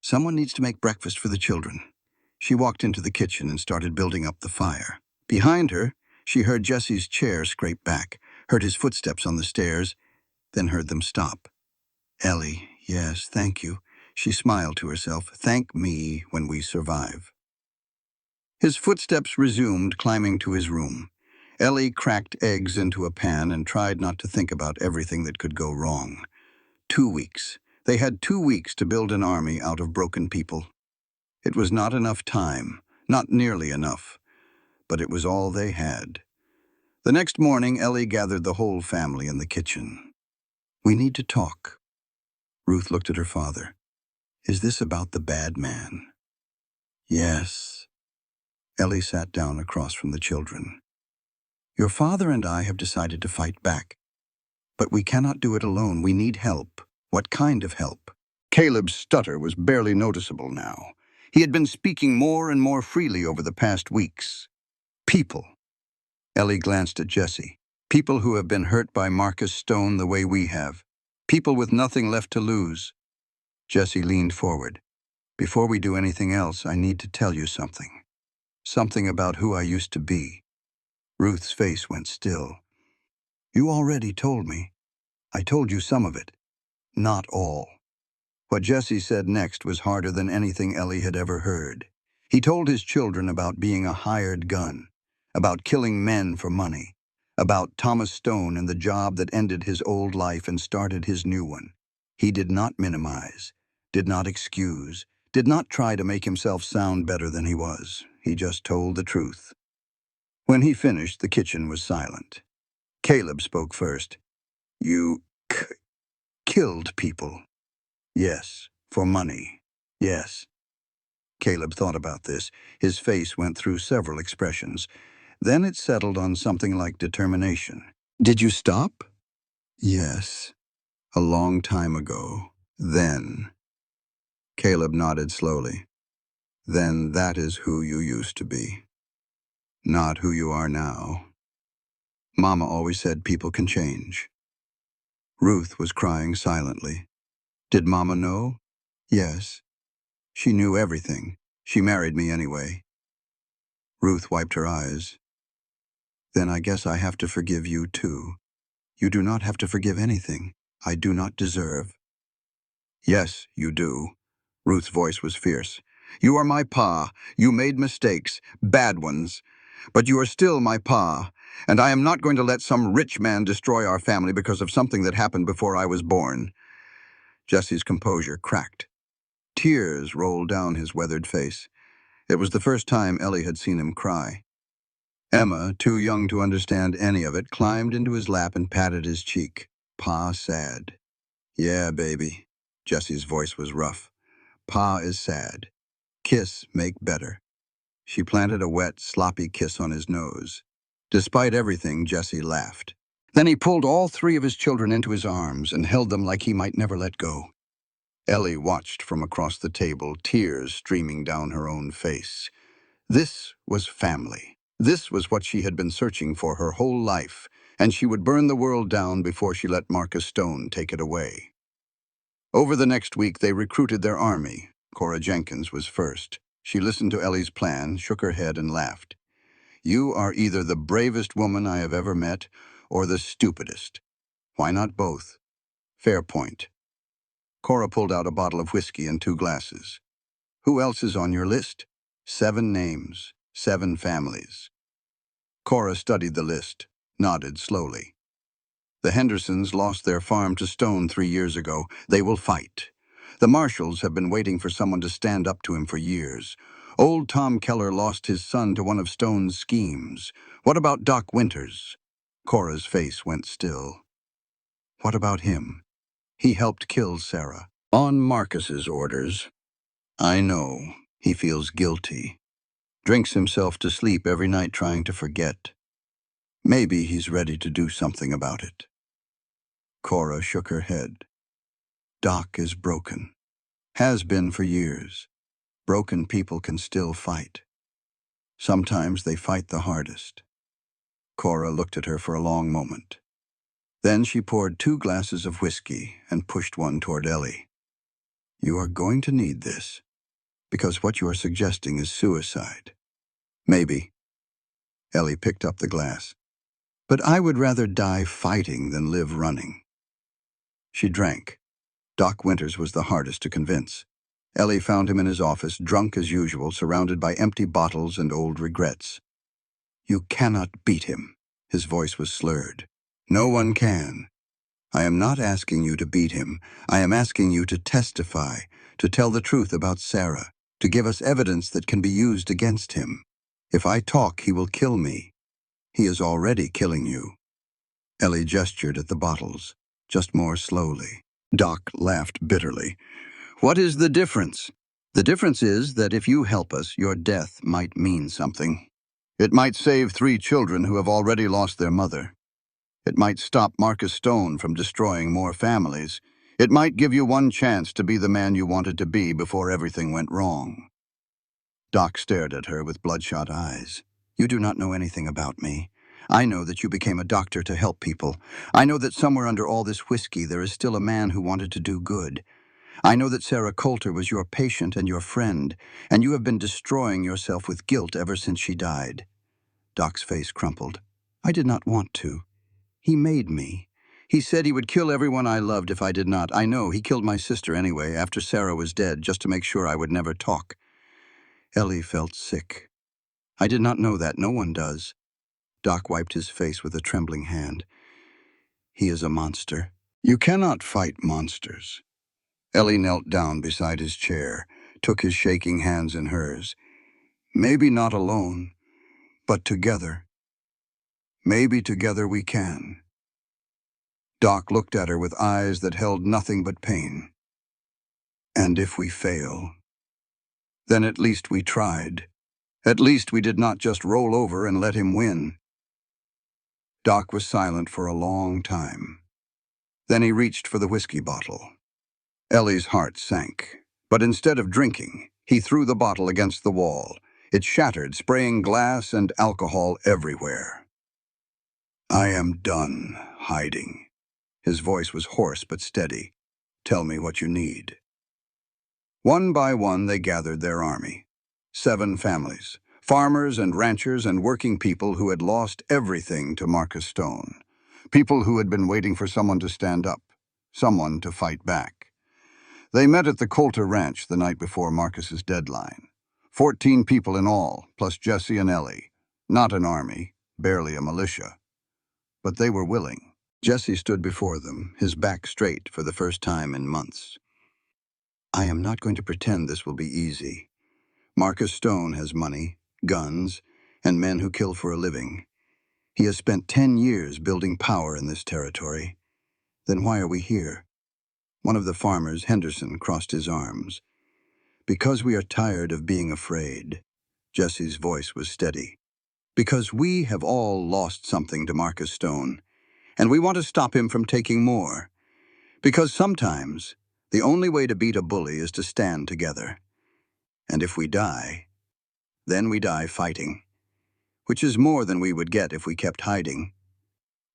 Someone needs to make breakfast for the children. She walked into the kitchen and started building up the fire. Behind her, she heard Jesse's chair scrape back, heard his footsteps on the stairs, then heard them stop. Ellie, yes, thank you. She smiled to herself. Thank me when we survive. His footsteps resumed, climbing to his room. Ellie cracked eggs into a pan and tried not to think about everything that could go wrong. 2 weeks. They had 2 weeks to build an army out of broken people. It was not enough time, not nearly enough, but it was all they had. The next morning, Ellie gathered the whole family in the kitchen. We need to talk. Ruth looked at her father. Is this about the bad man? Yes. Ellie sat down across from the children. Your father and I have decided to fight back. But we cannot do it alone. We need help. What kind of help? Caleb's stutter was barely noticeable now. He had been speaking more and more freely over the past weeks. People. Ellie glanced at Jesse. People who have been hurt by Marcus Stone the way we have. People with nothing left to lose. Jesse leaned forward. Before we do anything else, I need to tell you something. Something about who I used to be. Ruth's face went still. You already told me. I told you some of it. Not all. What Jesse said next was harder than anything Ellie had ever heard. He told his children about being a hired gun, about killing men for money, about Thomas Stone and the job that ended his old life and started his new one. He did not minimize, did not excuse, did not try to make himself sound better than he was. He just told the truth. When he finished, the kitchen was silent. Caleb spoke first. You killed people. Yes, for money. Yes. Caleb thought about this. His face went through several expressions. Then it settled on something like determination. Did you stop? Yes. A long time ago. Then. Caleb nodded slowly. Then that is who you used to be. Not who you are now. Mama always said people can change. Ruth was crying silently. Did Mama know? Yes. She knew everything. She married me anyway. Ruth wiped her eyes. Then I guess I have to forgive you too. You do not have to forgive anything I do not deserve. Yes, you do. Ruth's voice was fierce. You are my pa. You made mistakes, bad ones. But you are still my pa, and I am not going to let some rich man destroy our family because of something that happened before I was born. Jesse's composure cracked. Tears rolled down his weathered face. It was the first time Ellie had seen him cry. Emma, too young to understand any of it, climbed into his lap and patted his cheek. Pa sad. Yeah, baby. Jesse's voice was rough. Pa is sad. Kiss make better. She planted a wet, sloppy kiss on his nose. Despite everything, Jesse laughed. Then he pulled all three of his children into his arms and held them like he might never let go. Ellie watched from across the table, tears streaming down her own face. This was family. This was what she had been searching for her whole life, and she would burn the world down before she let Marcus Stone take it away. Over the next week, they recruited their army. Cora Jenkins was first. She listened to Ellie's plan, shook her head, and laughed. You are either the bravest woman I have ever met, or the stupidest. Why not both? Fair point. Cora pulled out a bottle of whiskey and 2 glasses. Who else is on your list? 7 names, 7 families. Cora studied the list, nodded slowly. The Hendersons lost their farm to Stone 3 years ago. They will fight. The Marshalls have been waiting for someone to stand up to him for years. Old Tom Keller lost his son to one of Stone's schemes. What about Doc Winters? Cora's face went still. What about him? He helped kill Sarah. On Marcus's orders. I know. He feels guilty. Drinks himself to sleep every night trying to forget. Maybe he's ready to do something about it. Cora shook her head. Doc is broken. Has been for years. Broken people can still fight. Sometimes they fight the hardest. Cora looked at her for a long moment. Then she poured 2 glasses of whiskey and pushed one toward Ellie. You are going to need this, because what you are suggesting is suicide. Maybe. Ellie picked up the glass. But I would rather die fighting than live running. She drank. Doc Winters was the hardest to convince. Ellie found him in his office, drunk as usual, surrounded by empty bottles and old regrets. You cannot beat him. His voice was slurred. No one can. I am not asking you to beat him. I am asking you to testify, to tell the truth about Sarah, to give us evidence that can be used against him. If I talk, he will kill me. He is already killing you. Ellie gestured at the bottles. just more slowly. Doc laughed bitterly. What is the difference? The difference is that if you help us, your death might mean something. It might save 3 children who have already lost their mother. It might stop Marcus Stone from destroying more families. It might give you one chance to be the man you wanted to be before everything went wrong. Doc stared at her with bloodshot eyes. You do not know anything about me. I know that you became a doctor to help people. I know that somewhere under all this whiskey there is still a man who wanted to do good. I know that Sarah Coulter was your patient and your friend, and you have been destroying yourself with guilt ever since she died. Doc's face crumpled. I did not want to. He made me. He said he would kill everyone I loved if I did not. I know, he killed my sister anyway, after Sarah was dead, just to make sure I would never talk. Ellie felt sick. I did not know that. No one does. Doc wiped his face with a trembling hand. He is a monster. You cannot fight monsters. Ellie knelt down beside his chair, took his shaking hands in hers. Maybe not alone, but together. Maybe together we can. Doc looked at her with eyes that held nothing but pain. And if we fail, then at least we tried. At least we did not just roll over and let him win. Doc was silent for a long time. Then he reached for the whiskey bottle. Ellie's heart sank, but instead of drinking, he threw the bottle against the wall. It shattered, spraying glass and alcohol everywhere. I am done hiding. His voice was hoarse but steady. Tell me what you need. One by one, they gathered their army. 7 families, farmers and ranchers and working people who had lost everything to Marcus Stone. People who had been waiting for someone to stand up, someone to fight back. They met at the Coulter Ranch the night before Marcus's deadline. 14 people in all, plus Jesse and Ellie. Not an army, barely a militia. But they were willing. Jesse stood before them, his back straight for the first time in months. I am not going to pretend this will be easy. Marcus Stone has money, guns, and men who kill for a living. He has spent 10 years building power in this territory. Then why are we here? One of the farmers, Henderson, crossed his arms. Because we are tired of being afraid. Jesse's voice was steady. Because we have all lost something to Marcus Stone, and we want to stop him from taking more. Because sometimes, the only way to beat a bully is to stand together. And if we die, then we die fighting, which is more than we would get if we kept hiding.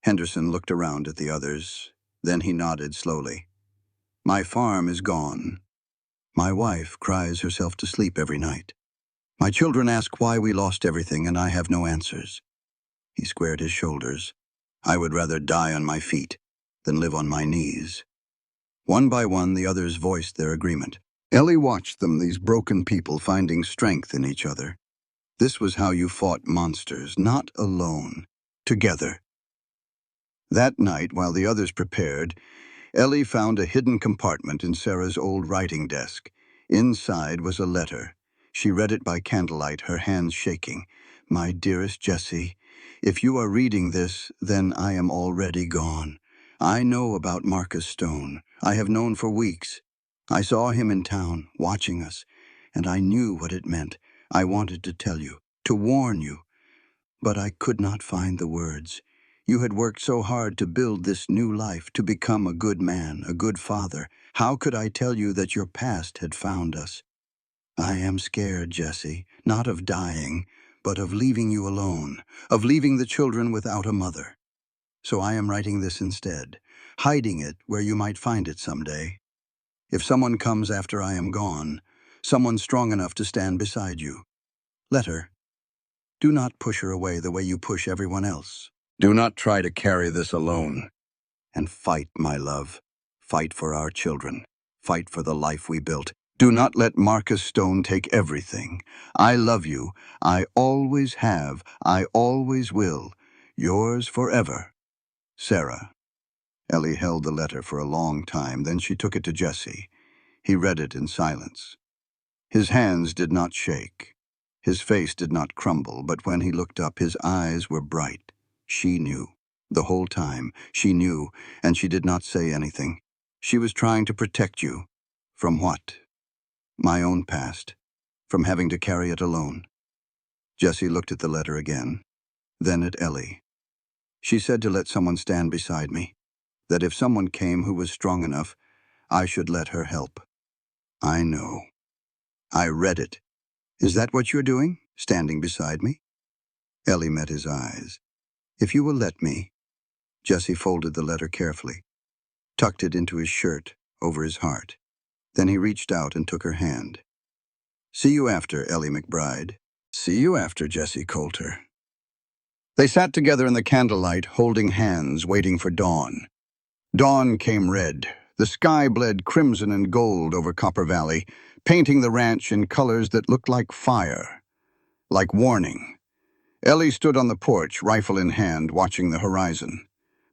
Henderson looked around at the others. Then he nodded slowly. My farm is gone. My wife cries herself to sleep every night. My children ask why we lost everything, and I have no answers. He squared his shoulders. I would rather die on my feet than live on my knees. One by one, the others voiced their agreement. Ellie watched them, these broken people finding strength in each other. This was how you fought monsters, not alone, together. That night, while the others prepared, Ellie found a hidden compartment in Sarah's old writing desk. Inside was a letter. She read it by candlelight, her hands shaking. My dearest Jessie, if you are reading this, then I am already gone. I know about Marcus Stone. I have known for weeks. I saw him in town, watching us, and I knew what it meant. I wanted to tell you, to warn you, but I could not find the words. You had worked so hard to build this new life, to become a good man, a good father. How could I tell you that your past had found us? I am scared, Jessie, not of dying, but of leaving you alone, of leaving the children without a mother. So I am writing this instead, hiding it where you might find it someday. If someone comes after I am gone, someone strong enough to stand beside you. Let her. Do not push her away the way you push everyone else. Do not try to carry this alone. And fight, my love. Fight for our children. Fight for the life we built. Do not let Marcus Stone take everything. I love you. I always have. I always will. Yours forever, Sarah. Ellie held the letter for a long time, then she took it to Jesse. He read it in silence. His hands did not shake. His face did not crumble, but when he looked up, his eyes were bright. She knew. The whole time, she knew, and she did not say anything. She was trying to protect you. From what? My own past. From having to carry it alone. Jesse looked at the letter again, then at Ellie. She said to let someone stand beside me, that if someone came who was strong enough, I should let her help. I know. I read it. Is that what you're doing, standing beside me? Ellie met his eyes. If you will let me. Jesse folded the letter carefully, tucked it into his shirt, over his heart. Then he reached out and took her hand. See you after, Ellie McBride. See you after, Jesse Coulter. They sat together in the candlelight, holding hands, waiting for dawn. Dawn came red. The sky bled crimson and gold over Copper Valley, painting the ranch in colors that looked like fire, like warning. Ellie stood on the porch, rifle in hand, watching the horizon.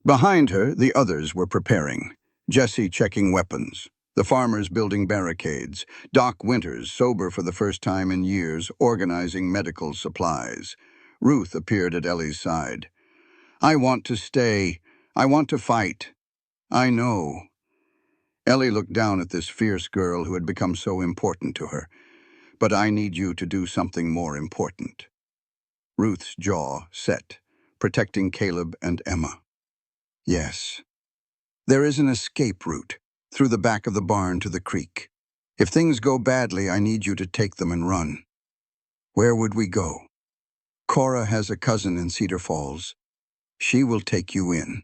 Behind her, the others were preparing. Jesse checking weapons, the farmers building barricades, Doc Winters, sober for the first time in years, organizing medical supplies. Ruth appeared at Ellie's side. I want to stay. I want to fight. I know. Ellie looked down at this fierce girl who had become so important to her. But I need you to do something more important. Ruth's jaw set, protecting Caleb and Emma. Yes. There is an escape route, through the back of the barn to the creek. If things go badly, I need you to take them and run. Where would we go? Cora has a cousin in Cedar Falls. She will take you in.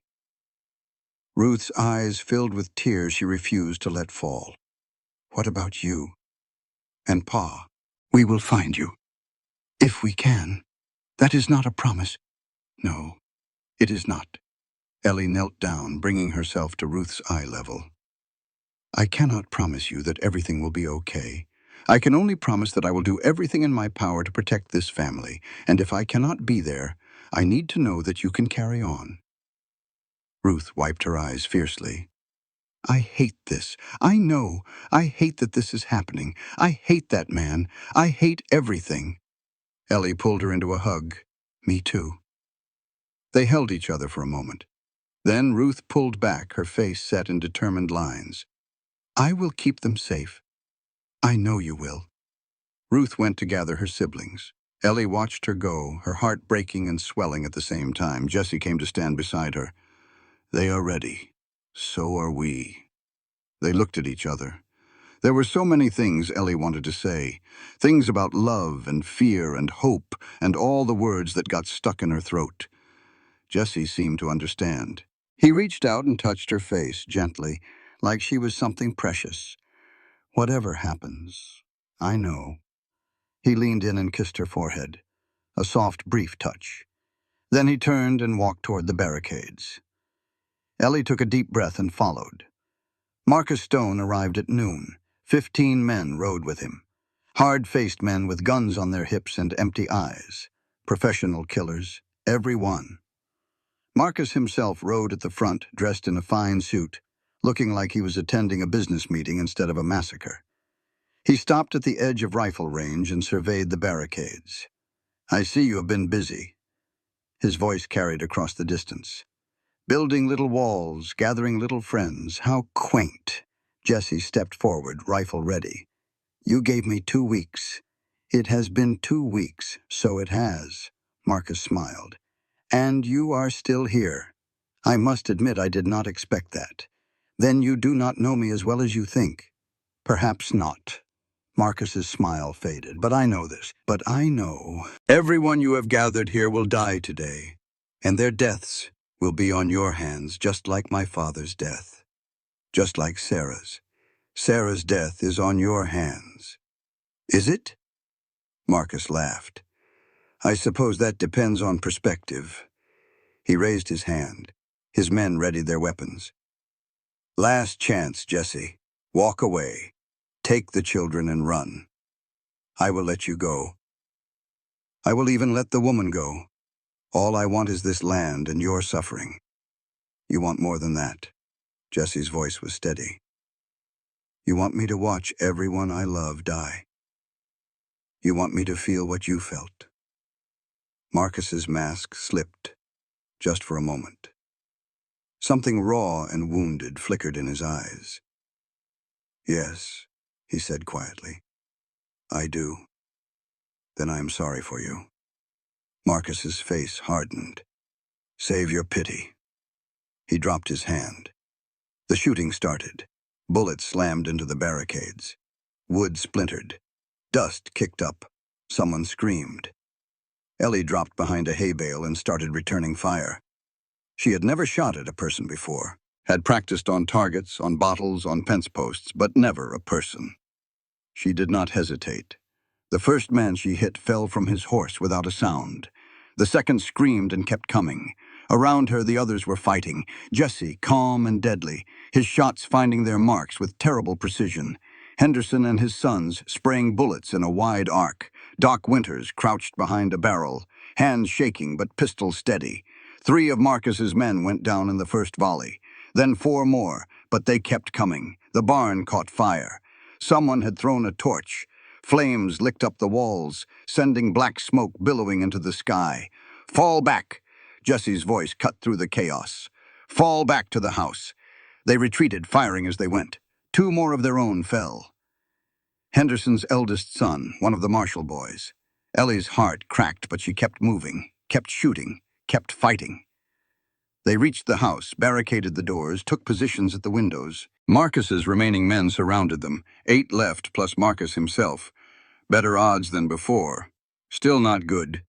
Ruth's eyes filled with tears she refused to let fall. What about you? And Pa? We will find you. If we can. That is not a promise. No, it is not. Ellie knelt down, bringing herself to Ruth's eye level. I cannot promise you that everything will be okay. I can only promise that I will do everything in my power to protect this family, and if I cannot be there, I need to know that you can carry on. Ruth wiped her eyes fiercely. I hate this. I know. I hate that this is happening. I hate that man. I hate everything. Ellie pulled her into a hug. Me too. They held each other for a moment. Then Ruth pulled back, her face set in determined lines. I will keep them safe. I know you will. Ruth went to gather her siblings. Ellie watched her go, her heart breaking and swelling at the same time. Jesse came to stand beside her. They are ready. So are we. They looked at each other. There were so many things Ellie wanted to say. Things about love and fear and hope and all the words that got stuck in her throat. Jesse seemed to understand. He reached out and touched her face gently, like she was something precious. Whatever happens, I know. He leaned in and kissed her forehead. A soft, brief touch. Then he turned and walked toward the barricades. Ellie took a deep breath and followed. Marcus Stone arrived at noon. 15 men rode with him. Hard-faced men with guns on their hips and empty eyes. Professional killers, every one. Marcus himself rode at the front, dressed in a fine suit, looking like he was attending a business meeting instead of a massacre. He stopped at the edge of rifle range and surveyed the barricades. I see you have been busy. His voice carried across the distance. Building little walls, gathering little friends. How quaint. Jesse stepped forward, rifle ready. You gave me 2 weeks. It has been 2 weeks, so it has. Marcus smiled. And you are still here. I must admit I did not expect that. Then you do not know me as well as you think. Perhaps not. Marcus's smile faded. But I know this. But I know. Everyone you have gathered here will die today, and their deaths will be on your hands, just like my father's death. Just like Sarah's. Sarah's death is on your hands. Is it? Marcus laughed. I suppose that depends on perspective. He raised his hand. His men readied their weapons. Last chance, Jesse. Walk away. Take the children and run. I will let you go. I will even let the woman go. All I want is this land and your suffering. You want more than that. Jesse's voice was steady. You want me to watch everyone I love die. You want me to feel what you felt. Marcus's mask slipped, just for a moment. Something raw and wounded flickered in his eyes. "Yes," he said quietly. "I do. Then I am sorry for you." Marcus's face hardened. "Save your pity." He dropped his hand. The shooting started. Bullets slammed into the barricades. Wood splintered. Dust kicked up. Someone screamed. Ellie dropped behind a hay bale and started returning fire. She had never shot at a person before, had practiced on targets, on bottles, on fence posts, but never a person. She did not hesitate. The first man she hit fell from his horse without a sound. The second screamed and kept coming. Around her, the others were fighting. Jesse, calm and deadly, his shots finding their marks with terrible precision. Henderson and his sons spraying bullets in a wide arc. Doc Winters crouched behind a barrel, hands shaking but pistol steady. 3 of Marcus's men went down in the first volley. Then 4 more, but they kept coming. The barn caught fire. Someone had thrown a torch. Flames licked up the walls, sending black smoke billowing into the sky. "Fall back!" Jesse's voice cut through the chaos. "Fall back to the house." They retreated, firing as they went. 2 more of their own fell. Henderson's eldest son, one of the Marshall boys. Ellie's heart cracked, but she kept moving, kept shooting, kept fighting. They reached the house, barricaded the doors, took positions at the windows. Marcus's remaining men surrounded them. 8 left, plus Marcus himself. Better odds than before. Still not good.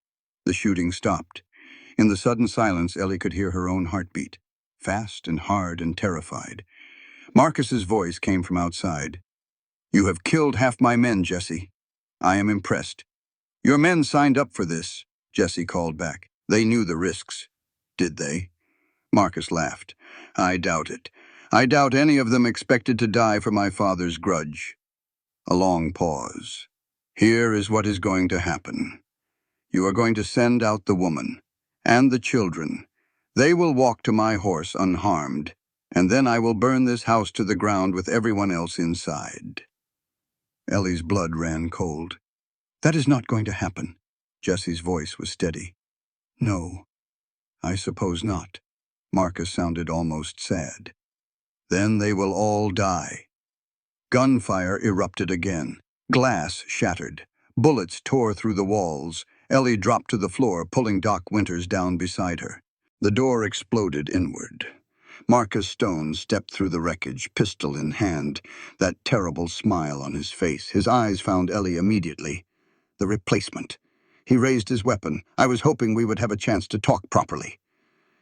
The shooting stopped. In the sudden silence, Ellie could hear her own heartbeat. Fast and hard and terrified. Marcus's voice came from outside. "You have killed half my men, Jesse. I am impressed." "Your men signed up for this," Jesse called back. "They knew the risks." "Did they?" Marcus laughed. "I doubt it. I doubt any of them expected to die for my father's grudge." A long pause. "Here is what is going to happen. You are going to send out the woman and the children. They will walk to my horse unharmed, and then I will burn this house to the ground with everyone else inside." Ellie's blood ran cold. "That is not going to happen." Jesse's voice was steady. "No, I suppose not." Marcus sounded almost sad. "Then they will all die." Gunfire erupted again. Glass shattered. Bullets tore through the walls. Ellie dropped to the floor, pulling Doc Winters down beside her. The door exploded inward. Marcus Stone stepped through the wreckage, pistol in hand, that terrible smile on his face. His eyes found Ellie immediately. The replacement. He raised his weapon. "I was hoping we would have a chance to talk properly."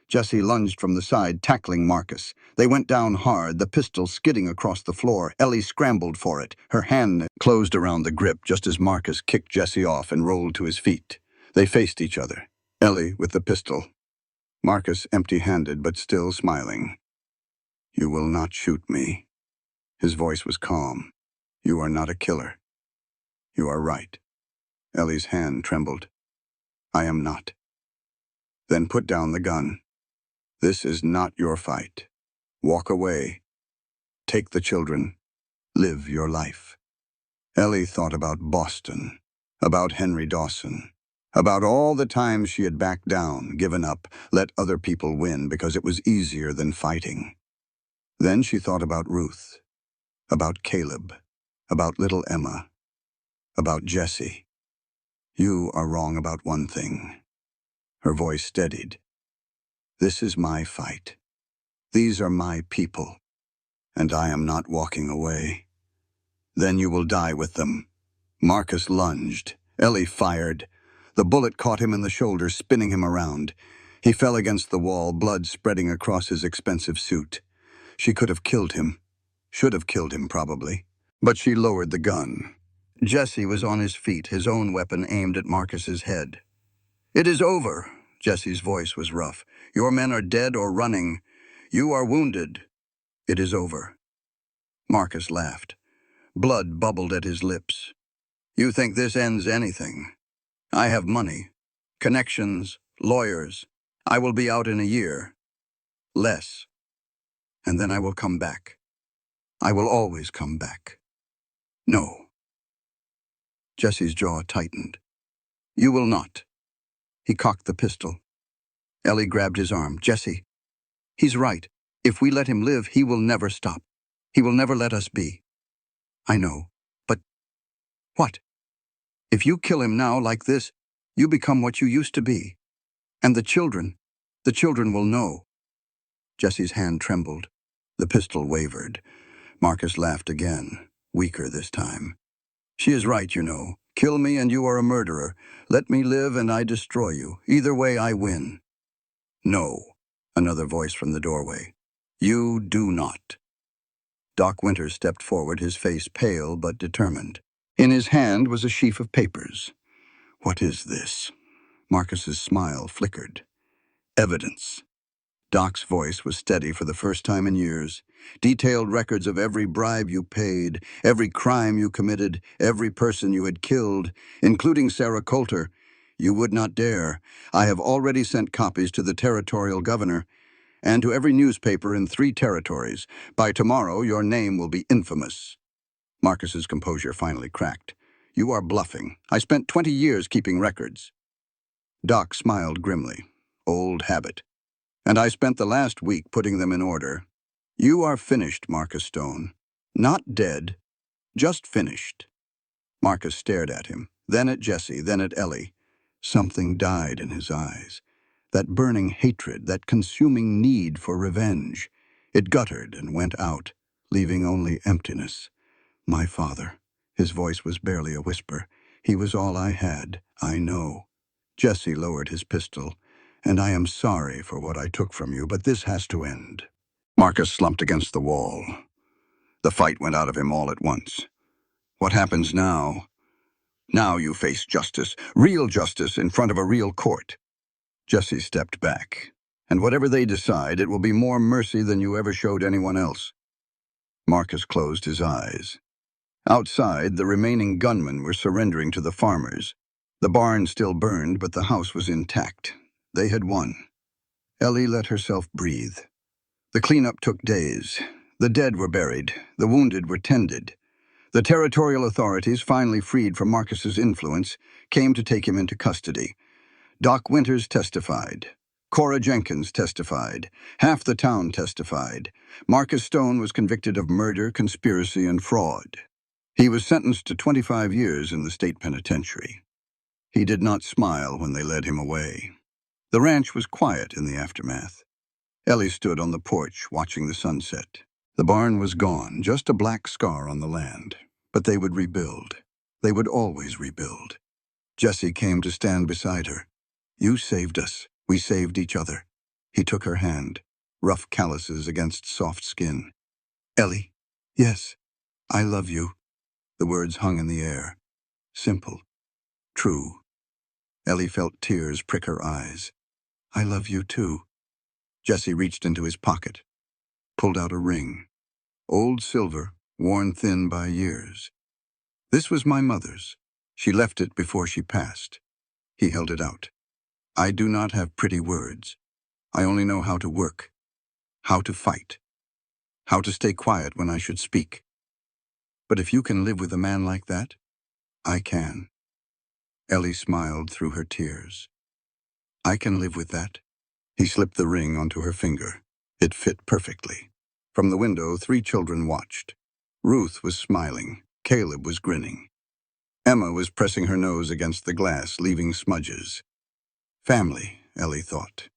Jesse lunged from the side, tackling Marcus. They went down hard, the pistol skidding across the floor. Ellie scrambled for it. Her hand closed around the grip just as Marcus kicked Jesse off and rolled to his feet. They faced each other. Ellie with the pistol. Marcus empty-handed but still smiling. "You will not shoot me." His voice was calm. "You are not a killer." "You are right." Ellie's hand trembled. "I am not." "Then put down the gun. This is not your fight. Walk away. Take the children. Live your life." Ellie thought about Boston, about Henry Dawson, about all the times she had backed down, given up, let other people win because it was easier than fighting. Then she thought about Ruth, about Caleb, about little Emma, about Jesse. "You are wrong about one thing." Her voice steadied. "This is my fight. These are my people, and I am not walking away." "Then you will die with them." Marcus lunged. Ellie fired. The bullet caught him in the shoulder, spinning him around. He fell against the wall, blood spreading across his expensive suit. She could have killed him. Should have killed him, probably. But she lowered the gun. Jesse was on his feet, his own weapon aimed at Marcus's head. "It is over." Jesse's voice was rough. "Your men are dead or running. You are wounded. It is over." Marcus laughed. Blood bubbled at his lips. "You think this ends anything? I have money, connections, lawyers. I will be out in a year. Less. And then I will come back. I will always come back." "No." Jesse's jaw tightened. "You will not." He cocked the pistol. Ellie grabbed his arm. "Jesse, he's right. If we let him live, he will never stop. He will never let us be. I know. But what? If you kill him now like this, you become what you used to be. And the children will know. Jesse's hand trembled. The pistol wavered. Marcus laughed again, weaker this time. She is right, you know. Kill me and you are a murderer. Let me live and I destroy you. Either way, I win. No, another voice from the doorway. You do not. Doc Winters stepped forward, his face pale but determined. In his hand was a sheaf of papers. What is this? Marcus's smile flickered. Evidence. Doc's voice was steady for the first time in years. Detailed records of every bribe you paid, every crime you committed, every person you had killed, including Sarah Coulter. You would not dare. I have already sent copies to the territorial governor and to every newspaper in 3 territories. By tomorrow, your name will be infamous. Marcus's composure finally cracked. You are bluffing. I spent 20 years keeping records. Doc smiled grimly. Old habit. And I spent the last week putting them in order. You are finished, Marcus Stone. Not dead, just finished. Marcus stared at him, then at Jesse, then at Ellie. Something died in his eyes. That burning hatred, that consuming need for revenge. It guttered and went out, leaving only emptiness. My father. His voice was barely a whisper. He was all I had, I know. Jesse lowered his pistol. And I am sorry for what I took from you, but this has to end. Marcus slumped against the wall. The fight went out of him all at once. What happens now? Now you face justice, real justice, in front of a real court. Jesse stepped back. And whatever they decide, it will be more mercy than you ever showed anyone else. Marcus closed his eyes. Outside, the remaining gunmen were surrendering to the farmers. The barn still burned, but the house was intact. They had won. Ellie let herself breathe. The cleanup took days. The dead were buried. The wounded were tended. The territorial authorities, finally freed from Marcus's influence, came to take him into custody. Doc Winters testified. Cora Jenkins testified. Half the town testified. Marcus Stone was convicted of murder, conspiracy, and fraud. He was sentenced to 25 years in the state penitentiary. He did not smile when they led him away. The ranch was quiet in the aftermath. Ellie stood on the porch, watching the sunset. The barn was gone, just a black scar on the land. But they would rebuild. They would always rebuild. Jesse came to stand beside her. You saved us. We saved each other. He took her hand, rough calluses against soft skin. Ellie, yes, I love you. The words hung in the air. Simple. True. Ellie felt tears prick her eyes. I love you too. Jesse reached into his pocket, pulled out a ring. Old silver, worn thin by years. This was my mother's. She left it before she passed. He held it out. I do not have pretty words. I only know how to work, how to fight, how to stay quiet when I should speak. But if you can live with a man like that, I can. Ellie smiled through her tears. I can live with that. He slipped the ring onto her finger. It fit perfectly. From the window, 3 children watched. Ruth was smiling. Caleb was grinning. Emma was pressing her nose against the glass, leaving smudges. Family, Ellie thought.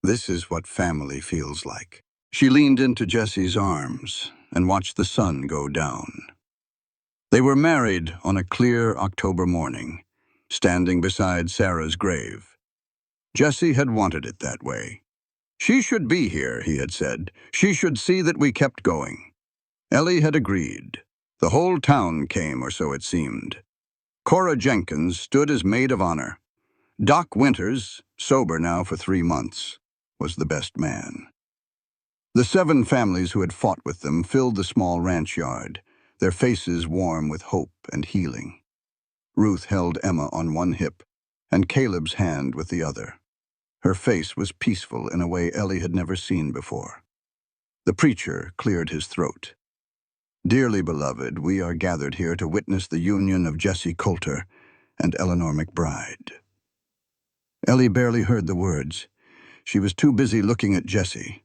This is what family feels like. She leaned into Jesse's arms and watched the sun go down. They were married on a clear October morning, standing beside Sarah's grave. Jesse had wanted it that way. She should be here, he had said. She should see that we kept going. Ellie had agreed. The whole town came, or so it seemed. Cora Jenkins stood as maid of honor. Doc Winters, sober now for 3 months, was the best man. The 7 families who had fought with them filled the small ranch yard, their faces warm with hope and healing. Ruth held Emma on one hip, and Caleb's hand with the other. Her face was peaceful in a way Ellie had never seen before. The preacher cleared his throat. Dearly beloved, we are gathered here to witness the union of Jesse Coulter and Eleanor McBride. Ellie barely heard the words. She was too busy looking at Jesse.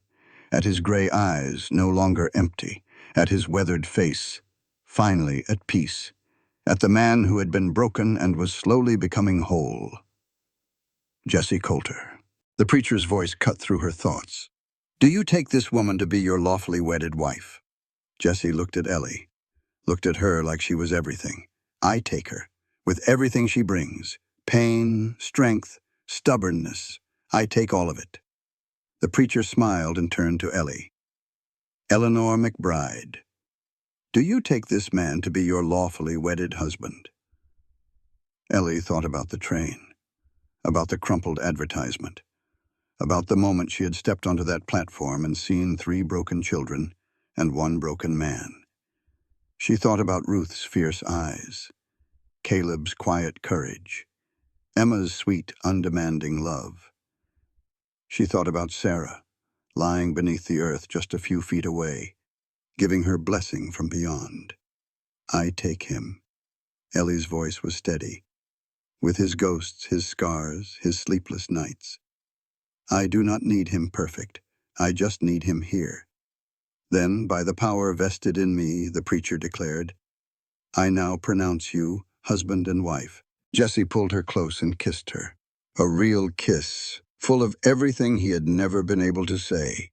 at his gray eyes no longer empty, at his weathered face, finally at peace, at the man who had been broken and was slowly becoming whole. Jessie Coulter. The preacher's voice cut through her thoughts. Do you take this woman to be your lawfully wedded wife? Jessie looked at Ellie, looked at her like she was everything. I take her, with everything she brings. Pain, strength, stubbornness. I take all of it. The preacher smiled and turned to Ellie. Eleanor McBride. Do you take this man to be your lawfully wedded husband? Ellie thought about the train, about the crumpled advertisement, about the moment she had stepped onto that platform and seen 3 broken children and 1 broken man. She thought about Ruth's fierce eyes, Caleb's quiet courage, Emma's sweet, undemanding love. She thought about Sarah, lying beneath the earth just a few feet away, giving her blessing from beyond. I take him. Ellie's voice was steady, with his ghosts, his scars, his sleepless nights. I do not need him perfect. I just need him here. Then, by the power vested in me, the preacher declared, I now pronounce you husband and wife. Jessie pulled her close and kissed her. A real kiss, full of everything he had never been able to say.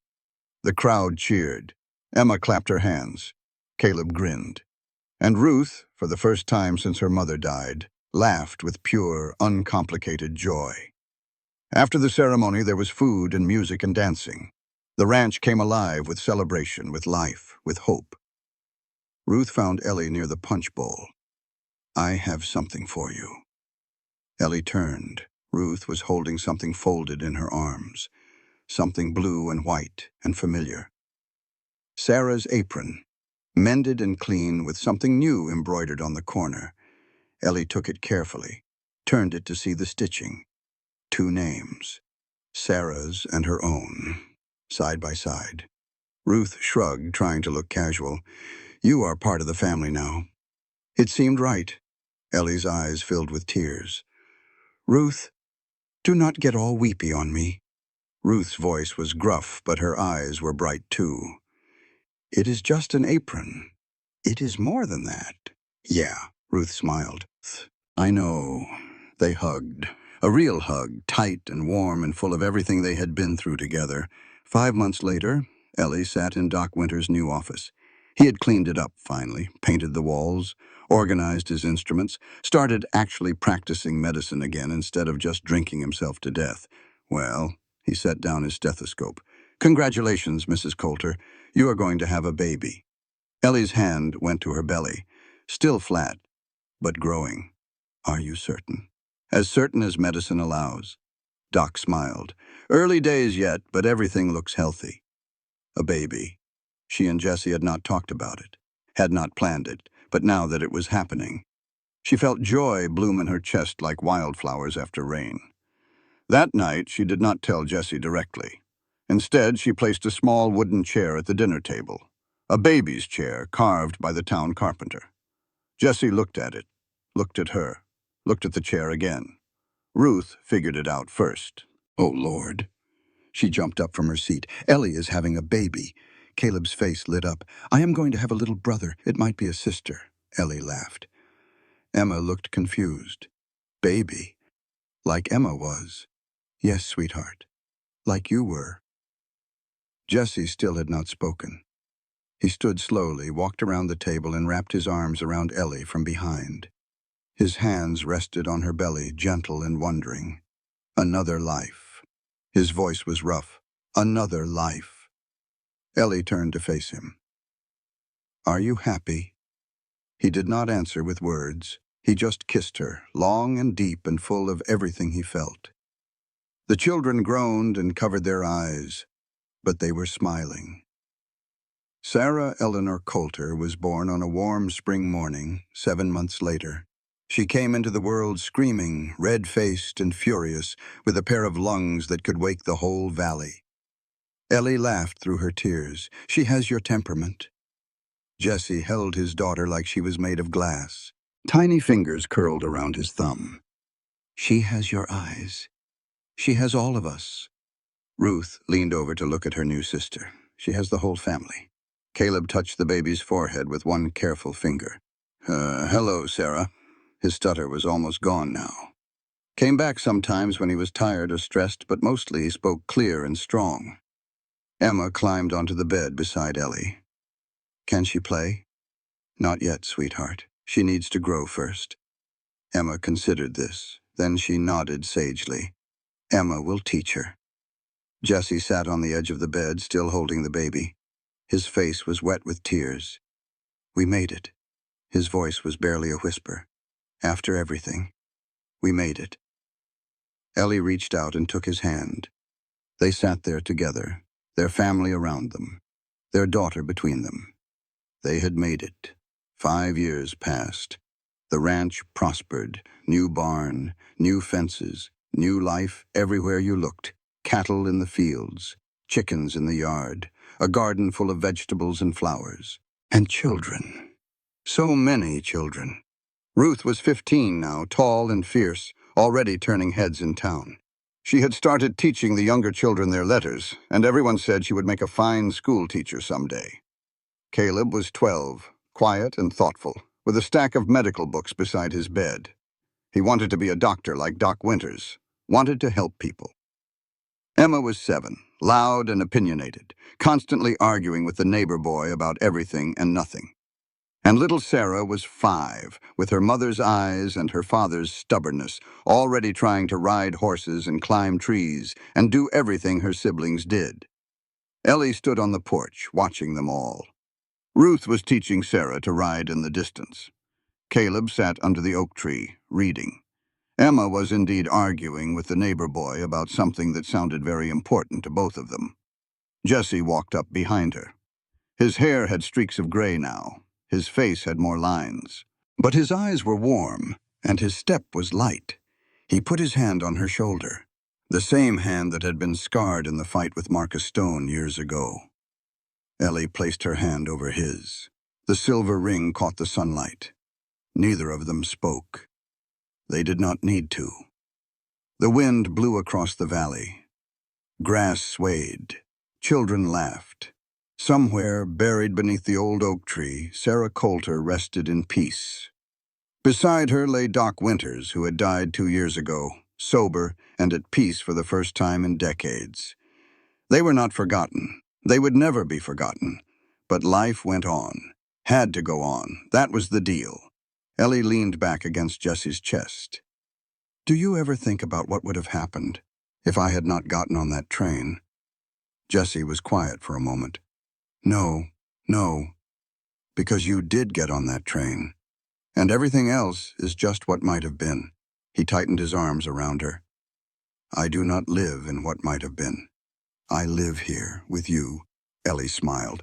The crowd cheered. Emma clapped her hands. Caleb grinned. And Ruth, for the first time since her mother died, laughed with pure, uncomplicated joy. After the ceremony, there was food and music and dancing. The ranch came alive with celebration, with life, with hope. Ruth found Ellie near the punch bowl. I have something for you. Ellie turned. Ruth was holding something folded in her arms, something blue and white and familiar. Sarah's apron, mended and clean with something new embroidered on the corner. Ellie took it carefully, turned it to see the stitching. 2 names, Sarah's and her own, side by side. Ruth shrugged, trying to look casual. You are part of the family now. It seemed right. Ellie's eyes filled with tears. Ruth, do not get all weepy on me. Ruth's voice was gruff, but her eyes were bright too. It is just an apron. It is more than that. Yeah, Ruth smiled. I know. They hugged. A real hug, tight and warm and full of everything they had been through together. 5 months later, Ellie sat in Doc Winter's new office. He had cleaned it up, finally, painted the walls, organized his instruments, started actually practicing medicine again instead of just drinking himself to death. Well, he set down his stethoscope. Congratulations, Mrs. Coulter. You are going to have a baby. Ellie's hand went to her belly, still flat, but growing. Are you certain? As certain as medicine allows. Doc smiled. Early days yet, but everything looks healthy. A baby. She and Jessie had not talked about it, had not planned it, but now that it was happening, she felt joy bloom in her chest like wildflowers after rain. That night, she did not tell Jessie directly. Instead, she placed a small wooden chair at the dinner table, a baby's chair carved by the town carpenter. Jessie looked at it, looked at her, looked at the chair again. Ruth figured it out first. Oh, Lord. She jumped up from her seat. Ellie is having a baby. Caleb's face lit up. I am going to have a little brother. It might be a sister. Ellie laughed. Emma looked confused. Baby? Like Emma was. Yes, sweetheart. Like you were. Jessie still had not spoken. He stood slowly, walked around the table, and wrapped his arms around Ellie from behind. His hands rested on her belly, gentle and wondering. Another life. His voice was rough. Another life. Ellie turned to face him. Are you happy? He did not answer with words. He just kissed her, long and deep and full of everything he felt. The children groaned and covered their eyes, but they were smiling. Sarah Eleanor Coulter was born on a warm spring morning, 7 months later. She came into the world screaming, red-faced and furious, with a pair of lungs that could wake the whole valley. Ellie laughed through her tears. She has your temperament. Jessie held his daughter like she was made of glass. Tiny fingers curled around his thumb. She has your eyes. She has all of us. Ruth leaned over to look at her new sister. She has the whole family. Caleb touched the baby's forehead with one careful finger. Hello, Sarah. His stutter was almost gone now. Came back sometimes when he was tired or stressed, but mostly he spoke clear and strong. Emma climbed onto the bed beside Ellie. Can she play? Not yet, sweetheart. She needs to grow first. Emma considered this. Then she nodded sagely. Emma will teach her. Jesse sat on the edge of the bed, still holding the baby. His face was wet with tears. We made it. His voice was barely a whisper. After everything, we made it. Ellie reached out and took his hand. They sat there together, their family around them, their daughter between them. They had made it. 5 years passed. The ranch prospered. New barn, new fences, new life everywhere you looked. Cattle in the fields, chickens in the yard, a garden full of vegetables and flowers. And children. So many children. Ruth was 15 now, tall and fierce, already turning heads in town. She had started teaching the younger children their letters, and everyone said she would make a fine school teacher someday. Caleb was 12, quiet and thoughtful, with a stack of medical books beside his bed. He wanted to be a doctor like Doc Winters, wanted to help people. Emma was 7, loud and opinionated, constantly arguing with the neighbor boy about everything and nothing. And little Sarah was 5, with her mother's eyes and her father's stubbornness, already trying to ride horses and climb trees and do everything her siblings did. Ellie stood on the porch, watching them all. Ruth was teaching Sarah to ride in the distance. Caleb sat under the oak tree, reading. Emma was indeed arguing with the neighbor boy about something that sounded very important to both of them. Jesse walked up behind her. His hair had streaks of gray now. His face had more lines. But his eyes were warm, and his step was light. He put his hand on her shoulder, the same hand that had been scarred in the fight with Marcus Stone years ago. Ellie placed her hand over his. The silver ring caught the sunlight. Neither of them spoke. They did not need to. The wind blew across the valley. Grass swayed. Children laughed. Somewhere, buried beneath the old oak tree, Sarah Coulter rested in peace. Beside her lay Doc Winters, who had died 2 years ago, sober and at peace for the first time in decades. They were not forgotten. They would never be forgotten. But life went on. Had to go on. That was the deal. Ellie leaned back against Jesse's chest. Do you ever think about what would have happened if I had not gotten on that train? Jesse was quiet for a moment. No, because you did get on that train. And everything else is just what might have been. He tightened his arms around her. I do not live in what might have been. I live here with you, Ellie smiled.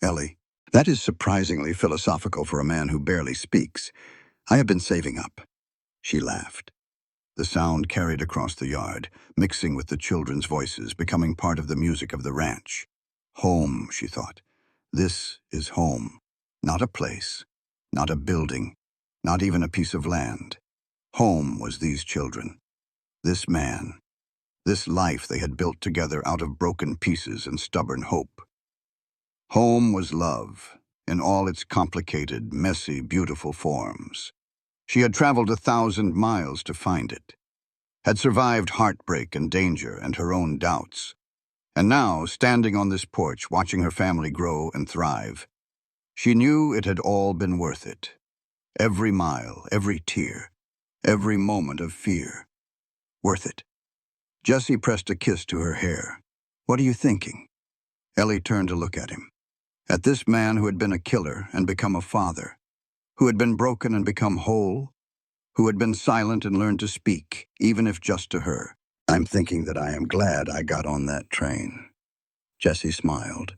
Ellie, that is surprisingly philosophical for a man who barely speaks. I have been saving up. She laughed. The sound carried across the yard, mixing with the children's voices, becoming part of the music of the ranch. Home, she thought. This is home. Not a place, not a building, not even a piece of land. Home was these children. This man. This life they had built together out of broken pieces and stubborn hope. Home was love, in all its complicated, messy, beautiful forms. She had traveled 1,000 miles to find it, had survived heartbreak and danger and her own doubts. And now, standing on this porch, watching her family grow and thrive, she knew it had all been worth it. Every mile, every tear, every moment of fear. Worth it. Jessie pressed a kiss to her hair. What are you thinking? Ellie turned to look at him. At this man who had been a killer and become a father, who had been broken and become whole, who had been silent and learned to speak, even if just to her. I'm thinking that I am glad I got on that train. Jessie smiled.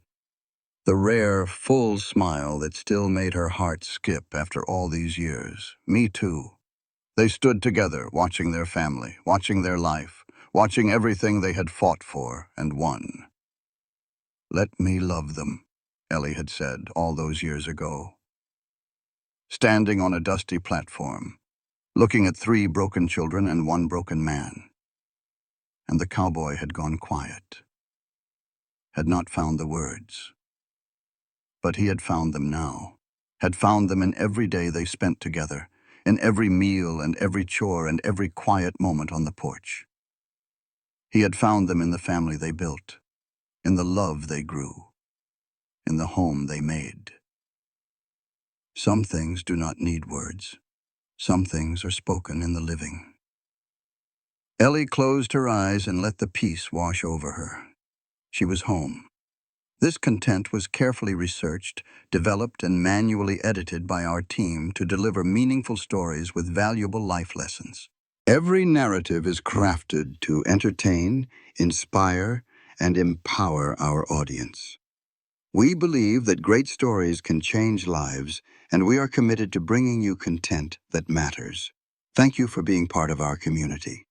The rare, full smile that still made her heart skip after all these years. Me too. They stood together, watching their family, watching their life, watching everything they had fought for and won. Let me love them, Ellie had said all those years ago. Standing on a dusty platform, looking at 3 broken children and 1 broken man. And the cowboy had gone quiet. had not found the words. But he had found them now, had found them in every day they spent together, in every meal and every chore and every quiet moment on the porch. He had found them in the family they built, in the love they grew, in the home they made. Some things do not need words. Some things are spoken in the living. Ellie closed her eyes and let the peace wash over her. She was home. This content was carefully researched, developed, and manually edited by our team to deliver meaningful stories with valuable life lessons. Every narrative is crafted to entertain, inspire, and empower our audience. We believe that great stories can change lives, and we are committed to bringing you content that matters. Thank you for being part of our community.